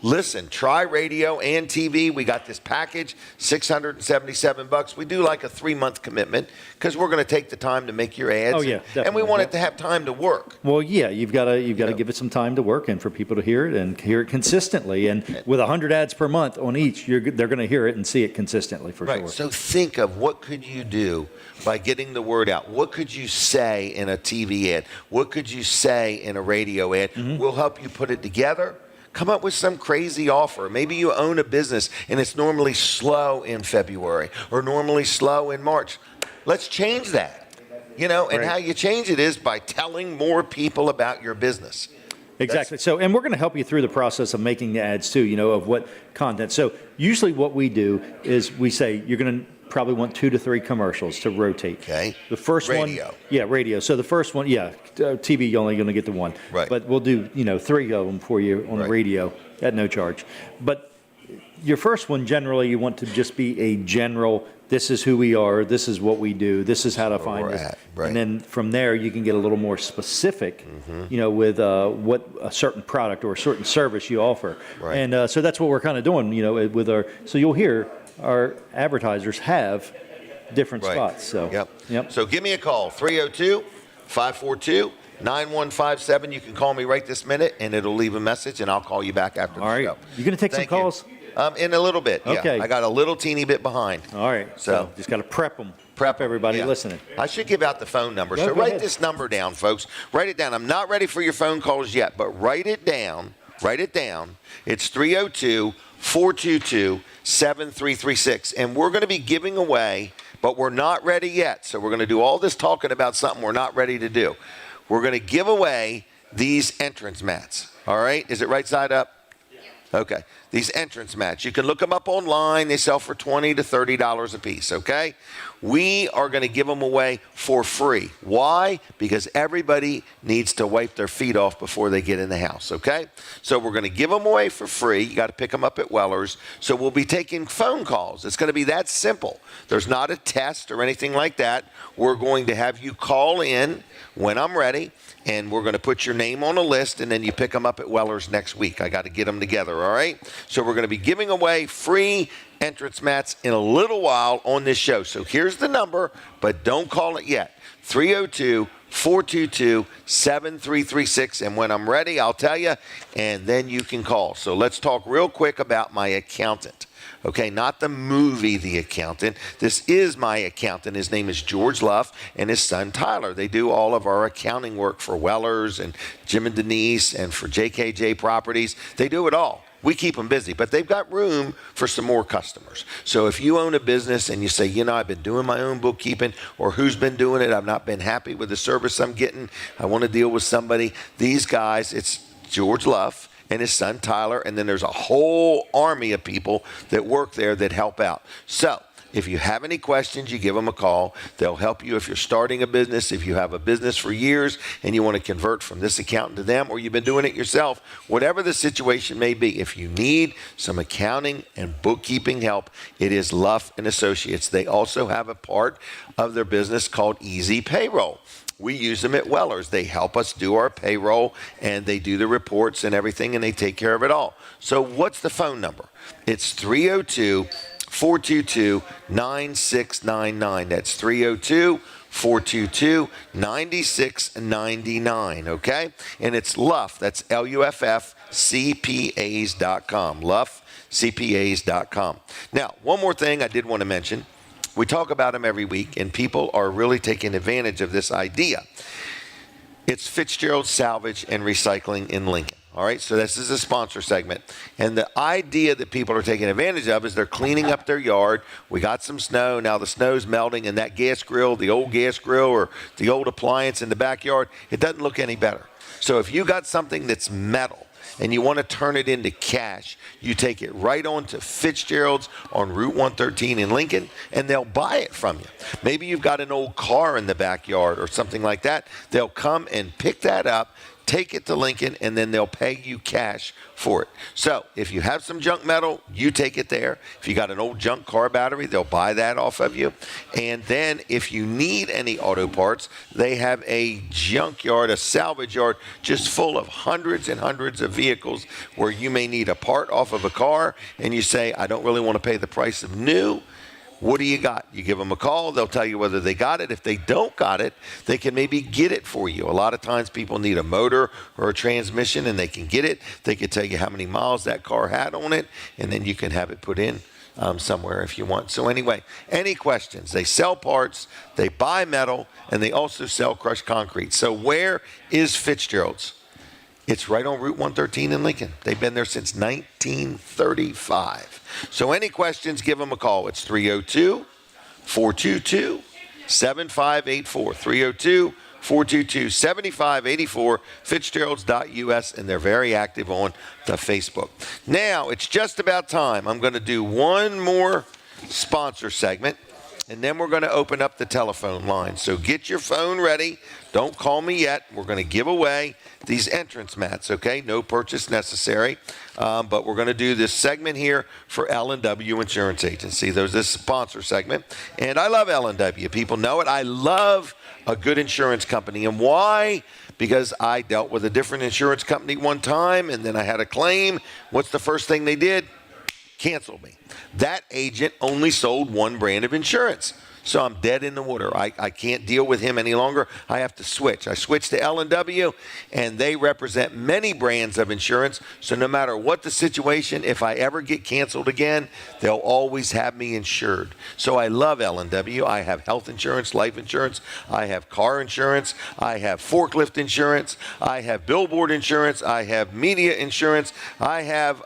listen, try radio and TV. We got this package, $677. We do like a 3-month commitment because we're going to take the time to make your ads. Oh, yeah, and we definitely, want yeah. it to have time to work. Well, yeah, you've got to give it some time to work and for people to hear it and hear it consistently. And with 100 ads per month on each, they're going to hear it and see it consistently for Right. sure. So think of what could you do by getting the word out. What could you say in a TV ad? What could you say in a radio ad? We'll help you put it together. Come up with some crazy offer. Maybe you own a business and it's normally slow in February or normally slow in March. Let's change that. And Right. how you change it is by telling more people about your business. Exactly. So, and we're going to help you through the process of making the ads too, of what content. So usually what we do is we say you're going to probably want 2 to 3 commercials to rotate. Okay. The first Radio. one. Yeah, radio. So the first one, TV, you're only going to get the one. Right. But we'll do, 3 of them for you on Right. radio at no charge. But your first one, generally, you want to just be a general, this is who we are, this is what we do, this is how to find we're us. at, right. And then from there, you can get a little more specific, with what a certain product or a certain service you offer. Right. And so that's what we're kind of doing, with our, so you'll hear our advertisers have different Right. spots. So, Yep. So give me a call, 302-542-9157. You can call me right this minute, and it'll leave a message, and I'll call you back after the all right. show. You going to take Thank some calls? In a little bit, yeah. Okay. I got a little teeny bit behind. All right. So just got to prep them. Prep everybody yeah. listening. I should give out the phone number. Yeah, So go write ahead. this number down, folks. Write it down. I'm not ready for your phone calls yet, but write it down. Write it down. It's 302-422-7336. And we're going to be giving away, but we're not ready yet. So we're going to do all this talking about something we're not ready to do. We're going to give away these entrance mats. All right? Is it right side up? Okay. These entrance mats. You can look them up online. They sell for $20 to $30 a piece, okay? We are going to give them away for free. Why? Because everybody needs to wipe their feet off before they get in the house, okay? So we're going to give them away for free. You got to pick them up at Weller's. So we'll be taking phone calls. It's going to be that simple. There's not a test or anything like that. We're going to have you call in when I'm ready, and we're going to put your name on a list, and then you pick them up at Weller's next week. I got to get them together, all right? So we're going to be giving away free entrance mats in a little while on this show. So here's the number, but don't call it yet. 302-422-7336. And when I'm ready, I'll tell you, and then you can call. So let's talk real quick about my accountant. Okay, not the movie The Accountant. This is my accountant. His name is George Luff and his son Tyler. They do all of our accounting work for Weller's and Jim and Denise and for JKJ Properties. They do it all. We keep them busy, but they've got room for some more customers. So if you own a business and you say, I've been doing my own bookkeeping, or who's been doing it, I've not been happy with the service I'm getting, I want to deal with somebody. These guys, it's George Luff and his son Tyler, and then there's a whole army of people that work there that help out. So if you have any questions, you give them a call. They'll help you if you're starting a business, if you have a business for years and you want to convert from this accountant to them, or you've been doing it yourself, whatever the situation may be. If you need some accounting and bookkeeping help, it is Luff and Associates. They also have a part of their business called Easy Payroll. We use them at Weller's. They help us do our payroll, and they do the reports and everything, and they take care of it all. So what's the phone number? It's 302-422-9699. That's 302-422-9699, okay? And it's Luff. That's Luff CPAs.com. Luff CPAs.com. Now, one more thing I did want to mention. We talk about them every week, and people are really taking advantage of this idea. It's Fitzgerald Salvage and Recycling in Lincoln. All right, so this is a sponsor segment. And the idea that people are taking advantage of is they're cleaning up their yard. We got some snow. Now the snow's melting, and that gas grill, the old gas grill or the old appliance in the backyard, it doesn't look any better. So if you got something that's metal and you want to turn it into cash, you take it right on to Fitzgerald's on Route 113 in Lincoln, and they'll buy it from you. Maybe you've got an old car in the backyard or something like that. They'll come and pick that up, take it to Lincoln, and then they'll pay you cash for it. So if you have some junk metal, you take it there. If you got an old junk car battery, they'll buy that off of you. And then if you need any auto parts, they have a junkyard, a salvage yard, just full of hundreds and hundreds of vehicles where you may need a part off of a car, and you say, I don't really want to pay the price of new. What do you got? You give them a call. They'll tell you whether they got it. If they don't got it, they can maybe get it for you. A lot of times people need a motor or a transmission, and they can get it. They can tell you how many miles that car had on it, and then you can have it put in somewhere if you want. So anyway, any questions? They sell parts, they buy metal, and they also sell crushed concrete. So where is Fitzgerald's? It's right on Route 113 in Lincoln. They've been there since 1935. So any questions, give them a call. It's 302-422-7584. 302-422-7584, Fitzgeralds.us, and they're very active on the Facebook. Now, it's just about time. I'm going to do one more sponsor segment, and then we're going to open up the telephone line. So get your phone ready. Don't call me yet. We're going to give away these entrance mats, okay? No purchase necessary. But we're going to do this segment here for L&W Insurance Agency. There's this sponsor segment. And I love L&W. People know it. I love a good insurance company. And why? Because I dealt with a different insurance company one time, and then I had a claim. What's the first thing they did? Canceled me. That agent only sold one brand of insurance. So I'm dead in the water. I can't deal with him any longer. I have to switch. I switched to L&W, and they represent many brands of insurance. So no matter what the situation, if I ever get canceled again, they'll always have me insured. So I love L&W. I have health insurance, life insurance. I have car insurance. I have forklift insurance. I have billboard insurance. I have media insurance. I have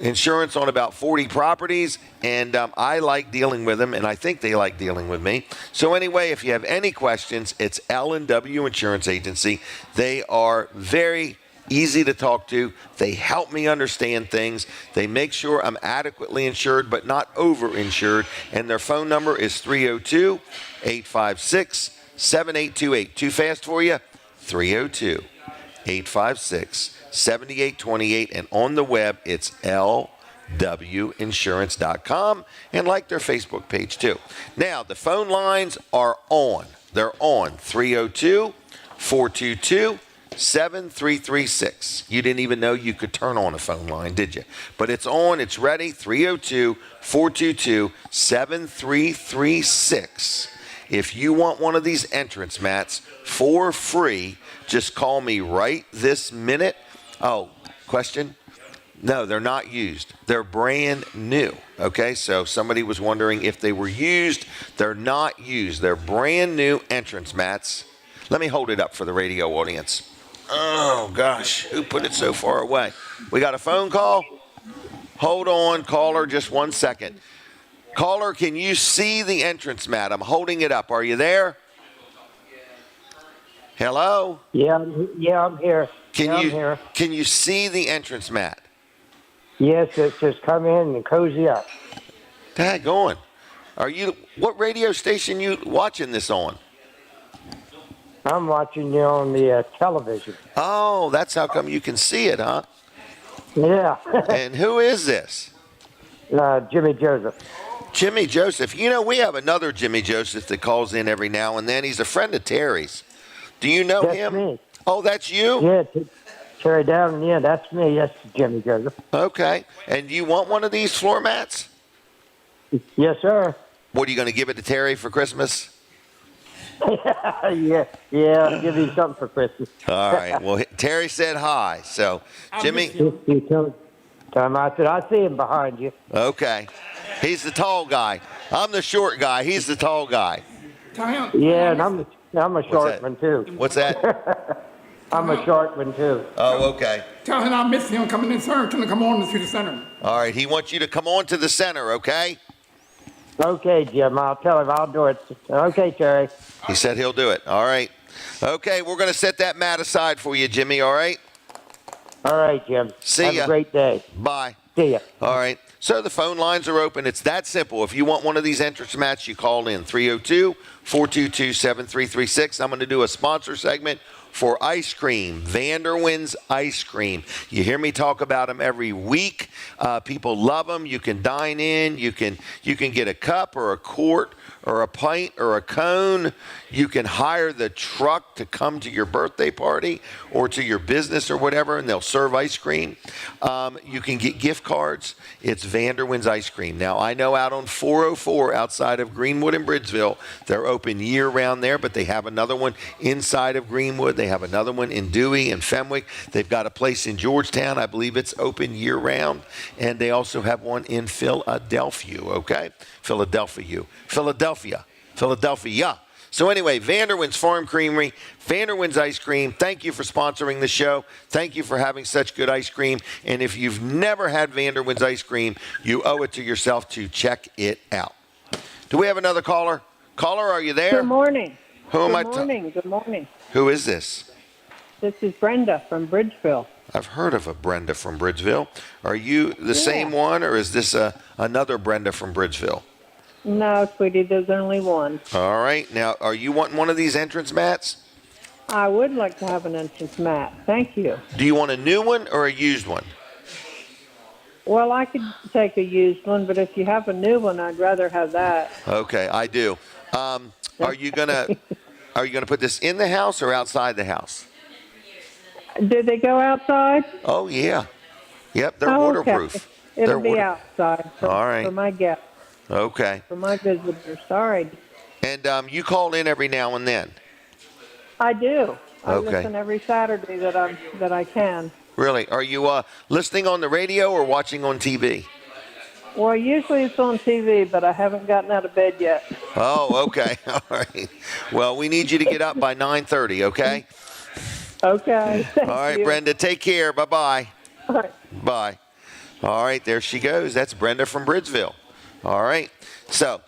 insurance on about 40 properties, and I like dealing with them, and I think they like dealing with me. So anyway, if you have any questions, it's L&W Insurance Agency. They are very easy to talk to. They help me understand things. They make sure I'm adequately insured but not over-insured, and their phone number is 302-856-7828. Too fast for you? 302-856-7828, and on the web, it's lwinsurance.com, and like their Facebook page, too. Now, the phone lines are on. They're on 302-422-7336. You didn't even know you could turn on a phone line, did you? But it's on. It's ready. 302-422-7336. If you want one of these entrance mats for free, just call me right this minute. Oh, question? No, they're not used. They're brand new. Okay, so somebody was wondering if they were used. They're not used. They're brand new entrance mats. Let me hold it up for the radio audience. Oh, gosh, who put it so far away? We got a phone call? Hold on, caller, just 1 second. Caller, can you see the entrance mat? I'm holding it up. Are you there? Hello? Yeah, I'm here. I'm here. Can you see the entrance mat? Yes, it's just come in and cozy up. Daggone. What radio station you watching this on? I'm watching you on the television. Oh, that's how come you can see it, huh? Yeah. And who is this? Jimmy Joseph. Jimmy Joseph. You know, we have another Jimmy Joseph that calls in every now and then. He's a friend of Terry's. Do you know him? That's me. Oh, that's you? Yeah, Terry Down. Yeah, that's me. Yes, Jimmy Joseph. Okay. And you want one of these floor mats? Yes, sir. What, are you going to give it to Terry for Christmas? yeah, I'll give you something for Christmas. All right. Well, Terry said hi. So, Jimmy. You tell him I see him behind you. Okay. He's the tall guy. I'm the short guy. He's the tall guy. Yeah, and I'm a short one, too. What's that? I'm a short one, too. Oh, okay. Tell him I miss him coming in center. Tell him to come on to the center. All right. He wants you to come on to the center, okay? Okay, Jim. I'll tell him I'll do it. Okay, Terry. He said he'll do it. All right. Okay, we're going to set that mat aside for you, Jimmy, all right? All right, Jim. See Have ya. a great day. Bye. See ya. All right. So the phone lines are open. It's that simple. If you want one of these entrance mats, you call in 302-422-7336. I'm going to do a sponsor segment for ice cream, Vanderwin's Ice Cream. You hear me talk about them every week. People love them. You can dine in. You can get a cup or a quart or a pint or a cone. You can hire the truck to come to your birthday party or to your business or whatever, and they'll serve ice cream. You can get gift cards. It's Vanderwin's Ice Cream. Now, I know out on 404 outside of Greenwood and Bridgeville, they're open year-round there, but they have another one inside of Greenwood. They have another one in Dewey and Fenwick. They've got a place in Georgetown. I believe it's open year-round. And they also have one in Philadelphia, okay? Philadelphia. So anyway, Vanderwin's Farm Creamery, Vanderwin's Ice Cream, thank you for sponsoring the show. Thank you for having such good ice cream. And if you've never had Vanderwin's Ice Cream, you owe it to yourself to check it out. Do we have another caller? Caller, are you there? Good morning. Good morning. Who is this? This is Brenda from Bridgeville. I've heard of a Brenda from Bridgeville. Are you the same one, or is this another Brenda from Bridgeville? No, sweetie, there's only one. All right. Now, are you wanting one of these entrance mats? I would like to have an entrance mat. Thank you. Do you want a new one or a used one? Well, I could take a used one, but if you have a new one, I'd rather have that. Okay, I do. Are you gonna put this in the house or outside the house? Do they go outside? Oh yeah. Yep, they're waterproof. Okay. It'll be outside for, all right. for my guests. Okay. For my visitors. Sorry. And you call in every now and then. I do. I Okay. listen every Saturday that I can. Really? Are you listening on the radio or watching on TV? Well, usually it's on TV, but I haven't gotten out of bed yet. Oh, okay. All right. Well, we need you to get up by 9:30, okay? Okay. All right, Brenda, take care. Bye-bye. All right. Bye. All right, there she goes. That's Brenda from Bridgeville. All right. So,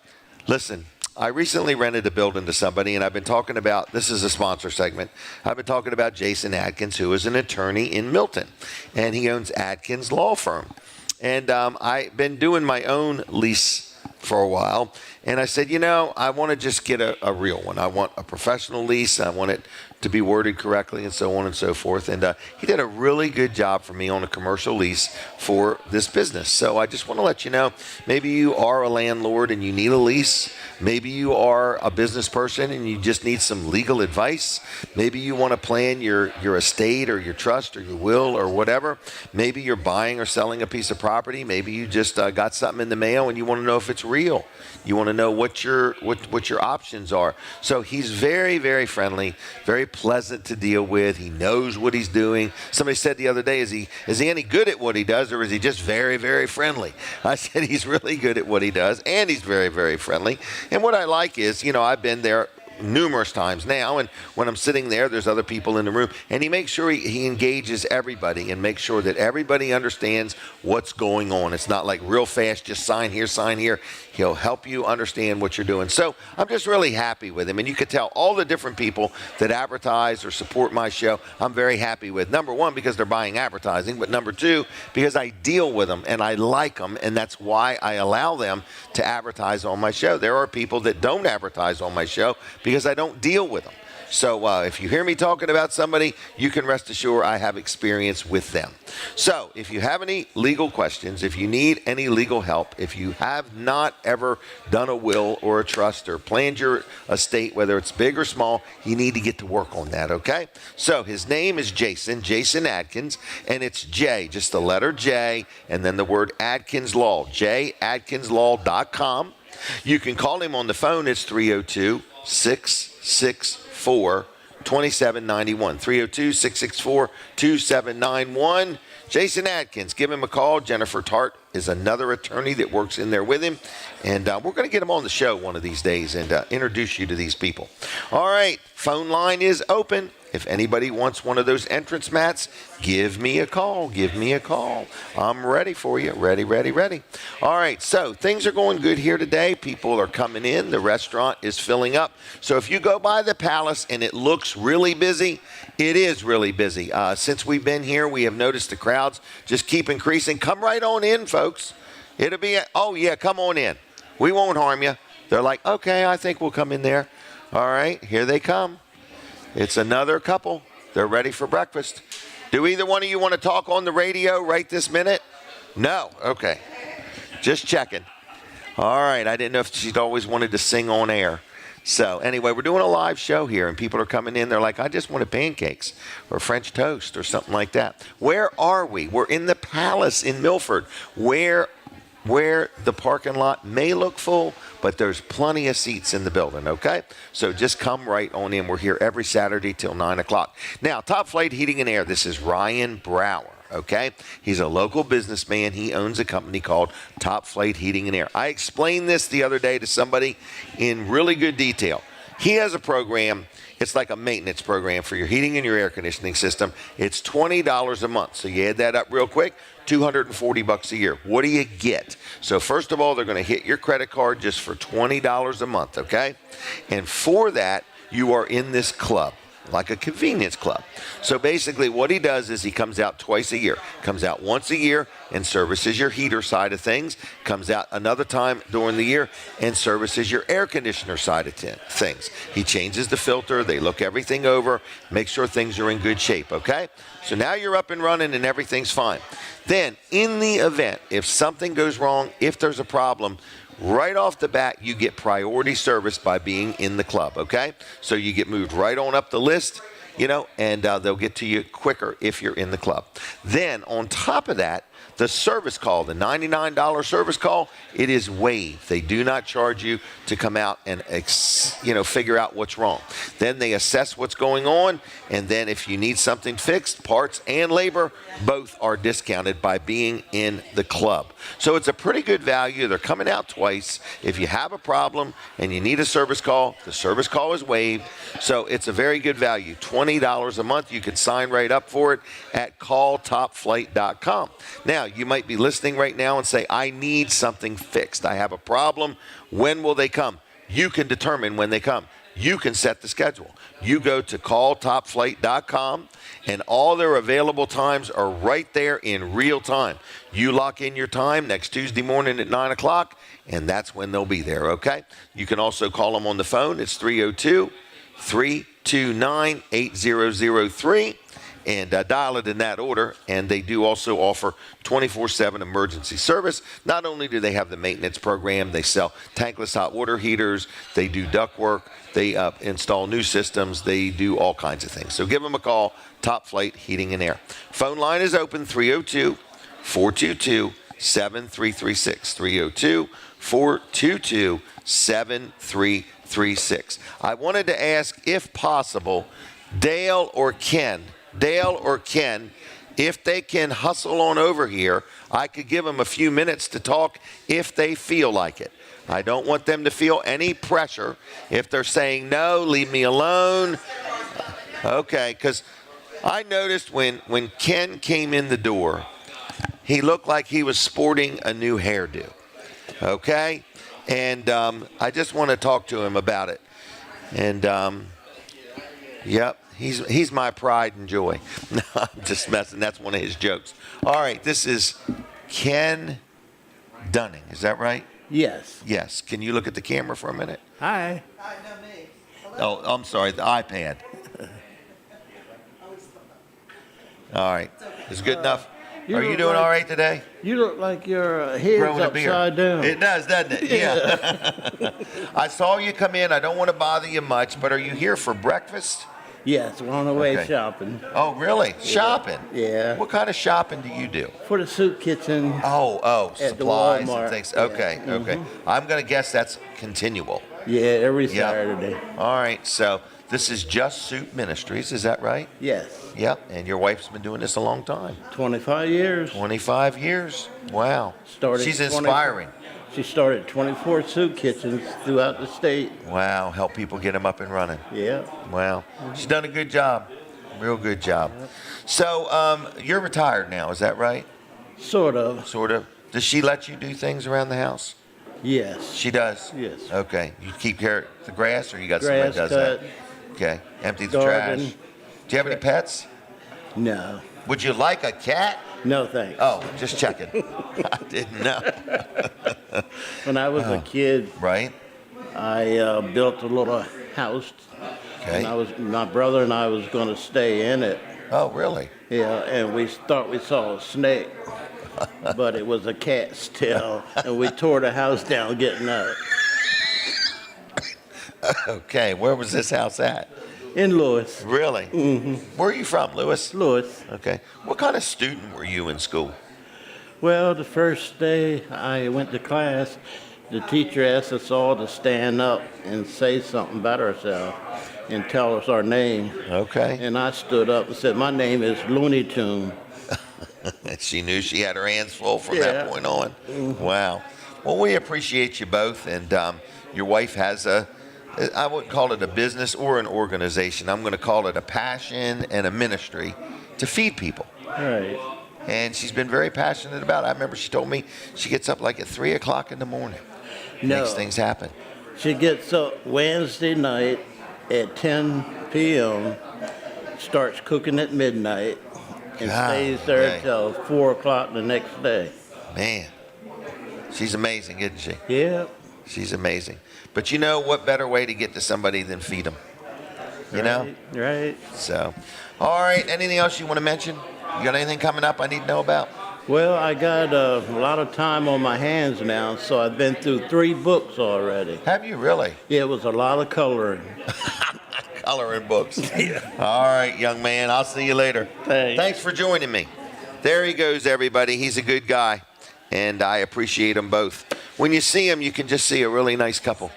listen, I recently rented a building to somebody, and I've been talking about, this is a sponsor segment, I've been talking about Jason Adkins, who is an attorney in Milton, and he owns Adkins Law Firm. And I've been doing my own lease for a while, and I said, I want to just get a real one. I want a professional lease. I want it to be worded correctly and so on and so forth. And he did a really good job for me on a commercial lease for this business. So I just want to let you know, maybe you are a landlord and you need a lease. Maybe you are a business person and you just need some legal advice. Maybe you want to plan your estate or your trust or your will or whatever. Maybe you're buying or selling a piece of property. Maybe you just got something in the mail and you want to know if it's real. You want to know what your options are. So he's very, very friendly, very pleasant to deal with. He knows what he's doing. Somebody said the other day, is he any good at what he does, or is he just very, very friendly? I said he's really good at what he does, and he's very, very friendly. And what I like is, I've been there numerous times now, and when I'm sitting there, there's other people in the room, and he makes sure he engages everybody and makes sure that everybody understands what's going on. It's not like real fast, just sign here, sign here. He'll help you understand what you're doing. So I'm just really happy with him, and you can tell all the different people that advertise or support my show, I'm very happy with. Number one, because they're buying advertising, but number two, because I deal with them and I like them, and that's why I allow them to advertise on my show. There are people that don't advertise on my show because I don't deal with them. So if you hear me talking about somebody, you can rest assured I have experience with them. So if you have any legal questions, if you need any legal help, if you have not ever done a will or a trust or planned your estate, whether it's big or small, you need to get to work on that, okay? So his name is Jason Adkins, and it's J, just the letter J, and then the word Adkins Law, jadkinslaw.com. You can call him on the phone. It's 302-664-2424. 2791. 302-664-2791. Jason Adkins, give him a call. Jennifer Tart is another attorney that works in there with him. And we're going to get him on the show one of these days and introduce you to these people. All right, phone line is open. If anybody wants one of those entrance mats, give me a call. Give me a call. I'm ready for you. Ready, ready, ready. All right, so things are going good here today. People are coming in. The restaurant is filling up. So if you go by the Palace and it looks really busy, it is really busy. Since we've been here, we have noticed the crowds just keep increasing. Come right on in, folks. It'll be, oh, yeah, come on in. We won't harm you. They're like, okay, I think we'll come in there. All right, here they come. It's another couple. They're ready for breakfast. Do either one of you want to talk on the radio right this minute? No? Okay. Just checking. All right. I didn't know if she'd always wanted to sing on air. So anyway, we're doing a live show here, and people are coming in. They're like, I just wanted pancakes or French toast or something like that. Where are we? We're in the Palace in Milford, where the parking lot may look full, but there's plenty of seats in the building, okay? So just come right on in. We're here every Saturday till 9 o'clock. Now, Top Flight Heating and Air, this is Ryan Brower, okay? He's a local businessman. He owns a company called Top Flight Heating and Air. I explained this the other day to somebody in really good detail. He has a program. It's like a maintenance program for your heating and your air conditioning system. It's $20 a month. So you add that up real quick, $240 a year. What do you get? So first of all, they're going to hit your credit card just for $20 a month, okay? And for that, you are in this club, like a convenience club. So basically what he does is he comes out twice a year. Comes out once a year and services your heater side of things. Comes out another time during the year and services your air conditioner side of things. He changes the filter. They look everything over, make sure things are in good shape, okay? So now you're up and running and everything's fine. Then in the event, if something goes wrong, if there's a problem, right off the bat, you get priority service by being in the club, okay? So you get moved right on up the list, and they'll get to you quicker if you're in the club. Then on top of that, the service call, the $99 service call, it is waived. They do not charge you to come out and figure out what's wrong. Then they assess what's going on, and then if you need something fixed, parts and labor, both are discounted by being in the club. So it's a pretty good value. They're coming out twice. If you have a problem and you need a service call, the service call is waived. So it's a very good value, $20 a month. You can sign right up for it at calltopflight.com. Now, you might be listening right now and say, I need something fixed. I have a problem. When will they come? You can determine when they come. You can set the schedule. You go to calltopflight.com, and all their available times are right there in real time. You lock in your time next Tuesday morning at 9 o'clock, and that's when they'll be there, okay? You can also call them on the phone. It's 302-329-8003. And dial it in that order. And they do also offer 24/7 emergency service. Not only do they have the maintenance program, they sell tankless hot water heaters, they do duct work, they install new systems, they do all kinds of things. So give them a call, Top Flight Heating and Air. Phone line is open, 302-422-7336. 302-422-7336. I wanted to ask, if possible, Dale or Ken, if they can hustle on over here, I could give them a few minutes to talk if they feel like it. I don't want them to feel any pressure. If they're saying, no, leave me alone. Okay, because I noticed when Ken came in the door, he looked like he was sporting a new hairdo. Okay? And I just want to talk to him about it. And, yep. He's my pride and joy. No, I'm just messing. That's one of his jokes. All right, this is Ken Dunning. Is that right? Yes. Yes. Can you look at the camera for a minute? Hi. Hi, no me. Oh, I'm sorry, the iPad. All right. Is it good enough? Are you doing all right today? You look like your head's upside down. It does, doesn't it? Yeah. I saw you come in. I don't want to bother you much, but are you here for breakfast? Yes, we're on the way shopping. Oh, really? Yeah. Shopping? Yeah. What kind of shopping do you do? For the soup kitchen. Oh, at supplies the Walmart. and things. Yeah. Okay, okay. I'm going to guess that's continual. Yeah, every Saturday. All right, so this is Jusst Sooup Ministries, is that right? Yes. Yep, and your wife's been doing this a long time. 25 years. 25 years. Wow. She's 24 inspiring. She started 24 soup kitchens throughout the state. Wow, help people get them up and running. Yeah. Wow. She's done a good job. Real good job. So you're retired now, is that right? Sort of. Sort of. Does she let you do things around the house? Yes. She does? Yes. Okay. You keep care of the grass, or you got Grass somebody that does cut. that? Okay. Empty the Garden. trash. Do you have any pets? No. Would you like a cat? No, thanks. Oh, just checking. I didn't know. When I was a kid, right? I built a little house. Okay. And my brother and I was going to stay in it. Oh, really? Yeah, and we thought we saw a snake, but it was a cat still, and we tore the house down getting out. Okay, where was this house at? In Lewis. Really? Mm-hmm. Where are you from, Lewis? Lewis. Okay. What kind of student were you in school? Well, the first day I went to class, the teacher asked us all to stand up and say something about ourselves and tell us our name. Okay. And I stood up and said, my name is Looney Tune. She knew she had her hands full from Yeah. that point on. Mhm. Wow. Well, we appreciate you both, and your wife has I wouldn't call it a business or an organization. I'm going to call it a passion and a ministry to feed people. Right. And she's been very passionate about it. I remember she told me she gets up like at 3 o'clock in the morning. No. Makes things happen. She gets up Wednesday night at 10 p.m., starts cooking at midnight, and stays there dang. till 4 o'clock the next day. Man, she's amazing, isn't she? Yeah. She's amazing. But you know, what better way to get to somebody than feed them? You know? Right. So, all right, anything else you want to mention? You got anything coming up I need to know about? Well, I got a lot of time on my hands now, so I've been through 3 books already. Have you really? Yeah, it was a lot of coloring. Coloring books. All right, young man. I'll see you later. Thanks for joining me. There he goes, everybody. He's a good guy, and I appreciate them both. When you see him, you can just see a really nice couple.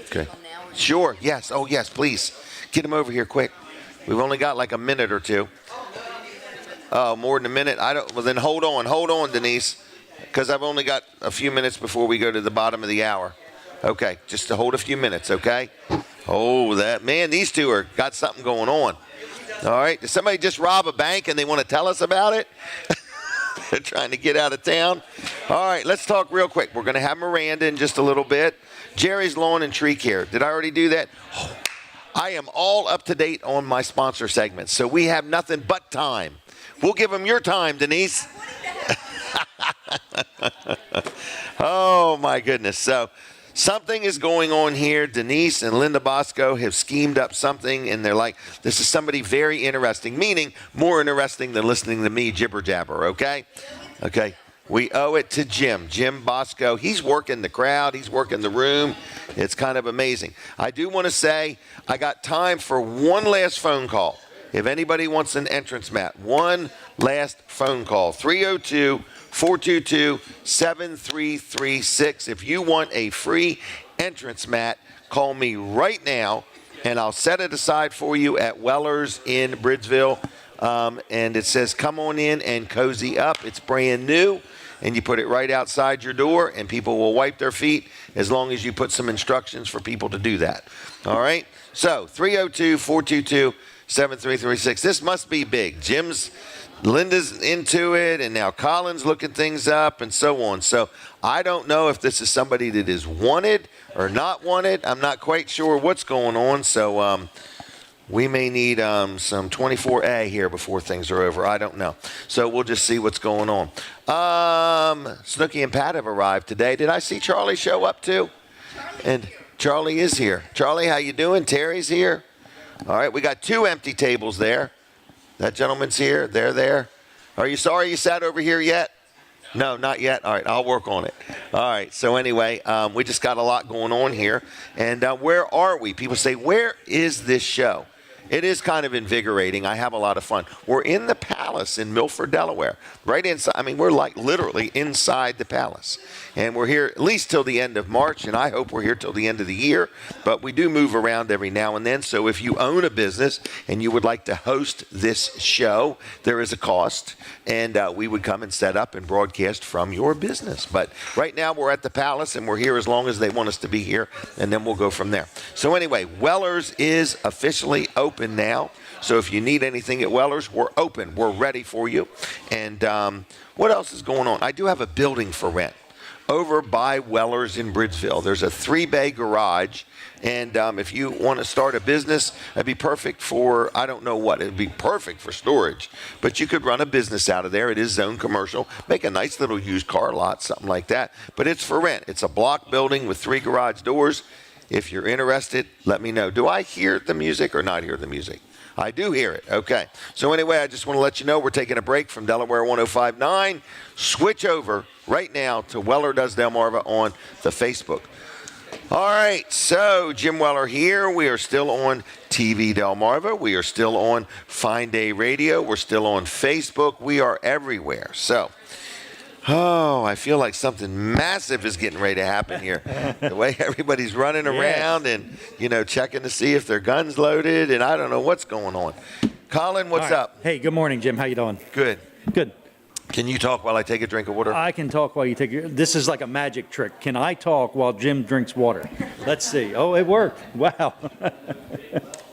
Okay. Sure. Yes. Oh, yes, please. Get him over here quick. We've only got like a minute or two. Oh, more than a minute? Well, then hold on, Denise, because I've only got a few minutes before we go to the bottom of the hour. Okay, just to hold a few minutes, okay? Oh, these two got something going on. All right, did somebody just rob a bank and they want to tell us about it? They're trying to get out of town. All right, let's talk real quick. We're going to have Miranda in just a little bit. Jerry's Lawn and Tree Care. Did I already do that? Oh, I am all up to date on my sponsor segments, so we have nothing but time. We'll give them your time, Denise. Oh, my goodness. So something is going on here. Denise and Linda Bosco have schemed up something, and they're like, this is somebody very interesting, meaning more interesting than listening to me jibber jabber, okay? Okay. We owe it to Jim Bosco. He's working the crowd. He's working the room. It's kind of amazing. I do want to say I got time for one last phone call. If anybody wants an entrance mat, one last phone call, 302-422-7336. If you want a free entrance mat, call me right now, and I'll set it aside for you at Weller's in Bridgeville. And it says, come on in and cozy up. It's brand new, and you put it right outside your door, and people will wipe their feet as long as you put some instructions for people to do that. All right? So 302-422-7336. This must be big. Linda's into it, and now Colin's looking things up, and so on. So I don't know if this is somebody that is wanted or not wanted. I'm not quite sure what's going on. So we may need some 24A here before things are over. I don't know. So we'll just see what's going on. Snooki and Pat have arrived today. Did I see Charlie show up too? And Charlie is here. Charlie, how you doing? Terry's here. All right, we got 2 empty tables there. That gentleman's here. They're there. Are you sorry you sat over here yet? No, not yet. All right, I'll work on it. All right, so anyway, we just got a lot going on here. And where are we? People say, where is this show? It is kind of invigorating. I have a lot of fun. We're in the Palace in Milford, Delaware, right inside. I mean, we're like literally inside the Palace. And we're here at least till the end of March, and I hope we're here till the end of the year. But we do move around every now and then. So if you own a business and you would like to host this show, there is a cost. And we would come and set up and broadcast from your business. But right now we're at the Palace, and we're here as long as they want us to be here, and then we'll go from there. So anyway, Weller's is officially open now. So if you need anything at Weller's, we're open. We're ready for you. And what else is going on? I do have a building for rent over by Weller's in Bridgeville. There's a 3-bay garage. And if you want to start a business, it'd be perfect for, I don't know what, it'd be perfect for storage. But you could run a business out of there. It is zone commercial. Make a nice little used car lot, something like that. But it's for rent. It's a block building with 3 garage doors. If you're interested, let me know. Do I hear the music or not hear the music? I do hear it. Okay. So anyway, I just want to let you know we're taking a break from Delaware 105.9. Switch over right now to Weller Does Delmarva on the Facebook. All right, so Jim Weller here. We are still on TV Delmarva. We are still on Fine Day Radio. We're still on Facebook. We are everywhere. So, I feel like something massive is getting ready to happen here. The way everybody's running around and, checking to see if their gun's loaded, and I don't know what's going on. Colin, what's up? Hey, good morning, Jim. How you doing? Good. Good. Can you talk while I take a drink of water? I can talk while you take your... This is like a magic trick. Can I talk while Jim drinks water? Let's see. Oh, it worked. Wow.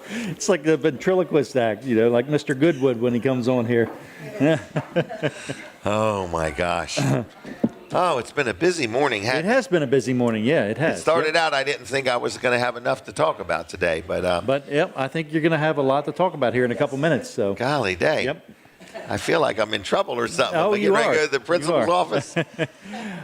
It's like the ventriloquist act, like Mr. Goodwood when he comes on here. Oh, my gosh. Oh, it's been a busy morning, hasn't it? It has been a busy morning, yeah, it has. It started out, I didn't think I was going to have enough to talk about today, but... But, yep, I think you're going to have a lot to talk about here in a couple minutes, so... Golly day. Yep. I feel like I'm in trouble or something. Oh, you are. Ready to go to the principal's office. All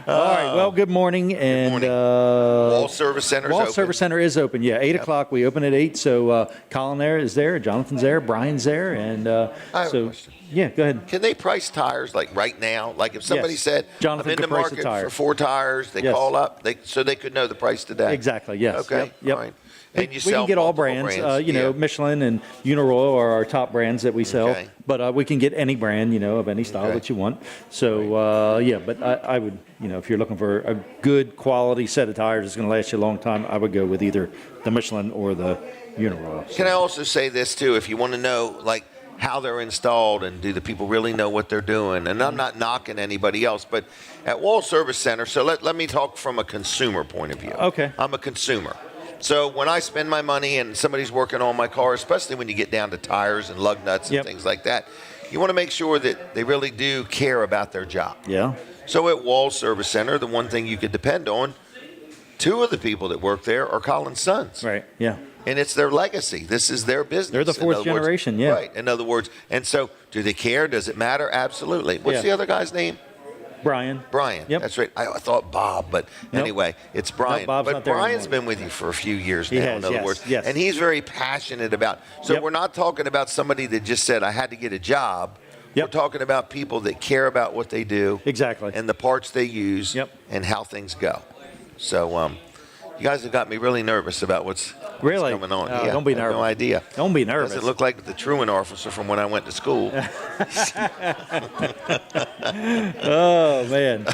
right. Well, good morning. And good morning. Wall Service Center is open. Wall Service Center is open. Yeah, 8 o'clock. We open at 8. So Colin is there. Jonathan's there. Brian's there. And I have a question. Yeah, go ahead. Can they price tires like right now? Like if somebody said, Jonathan I'm in the could price market a tire. for 4 tires, they call up, so they could know the price today. Exactly. Yes. Okay. Yep. All right. And you we sell can get all multiple brands. Michelin and Uniroyal are our top brands that we sell. Okay. But we can get any brand, of any style that you want. So, but I would, if you're looking for a good quality set of tires that's going to last you a long time, I would go with either the Michelin or the Uniroyal. Can I also say this, too? If you want to know, like, how they're installed and do the people really know what they're doing, and I'm not knocking anybody else, but at Wall Service Center, so let me talk from a consumer point of view. Okay. I'm a consumer. So when I spend my money and somebody's working on my car, especially when you get down to tires and lug nuts and things like that, you want to make sure that they really do care about their job. Yeah. So at Wall Service Center, the one thing you could depend on, 2 of the people that work there are Colin's sons. Right, yeah. And it's their legacy. This is their business. They're the 4th generation, yeah. Right, in other words. And so do they care? Does it matter? Absolutely. What's the other guy's name? Brian. Yep. That's right. I thought Bob, but anyway, it's Brian. No, Bob's but not there Brian's anymore. been with you for a few years He now, has, in other words. yes. And he's very passionate about. So we're not talking about somebody that just said, I had to get a job. We're talking about people that care about what they do. Exactly. And the parts they use. And how things go. So you guys have got me really nervous about what's going on. Yeah, don't be nervous. I have no idea. Don't be nervous. Doesn't look like the truant officer from when I went to school. Oh, man.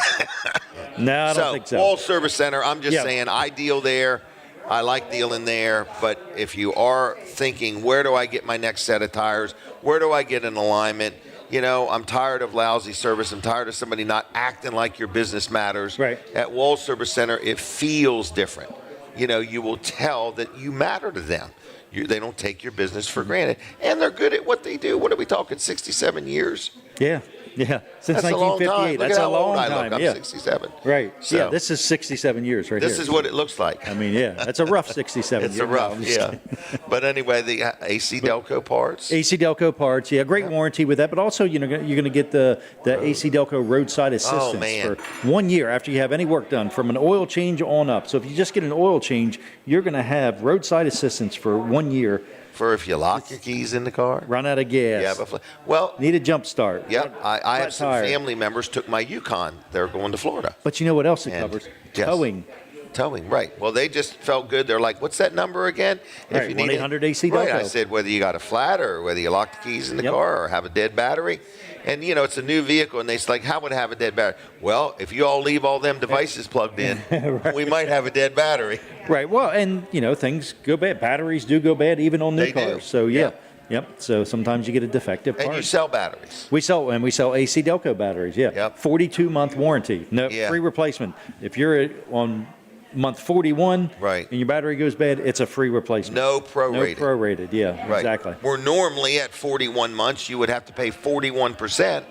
No, I don't think so. Wall Service Center, I'm just saying I deal there. I like dealing there. But if you are thinking, where do I get my next set of tires? Where do I get an alignment? I'm tired of lousy service. I'm tired of somebody not acting like your business matters. Right. At Wall Service Center, it feels different. You will tell that you matter to them. They don't take your business for granted. And they're good at what they do. What are we talking, 67 years? Yeah. Since That's a long 1958. time. Look That's at a how long old I time. look. I'm 67. Right. So, yeah, this is 67 years right here. This is what it looks like. I mean, that's a rough 67 It's years. a rough, But anyway, the AC Delco parts. AC Delco parts, great warranty with that. But also, you're going to get the AC Delco roadside assistance for 1 year after you have any work done, from an oil change on up. So if you just get an oil change, you're going to have roadside assistance for 1 year. For if you lock your keys in the car? Run out of gas. Well, need a jump start. Yep. I have some family members took my Yukon. They're going to Florida. But you know what else it covers? Towing. Towing, right. Well, they just felt good. They're like, what's that number again? Right, If you need 1-800 it. AC Right. Delco. I said, whether you got a flat or whether you lock the keys in the car or have a dead battery. And, you know, it's a new vehicle, and they're like, how would it have a dead battery? Well, if you all leave all them devices plugged in, Right. we might have a dead battery. Right. Well, and, you know, things go bad. Batteries do go bad even on new They do. cars. So, yeah. Yep. So sometimes you get a defective part. And you sell batteries. We sell AC Delco batteries, yeah. Yep. 42-month warranty, no free replacement. If you're on month 41 right. and your battery goes bad, it's a free replacement. No prorated. No prorated, yeah, Right. exactly. Where normally at 41 months, you would have to pay 41%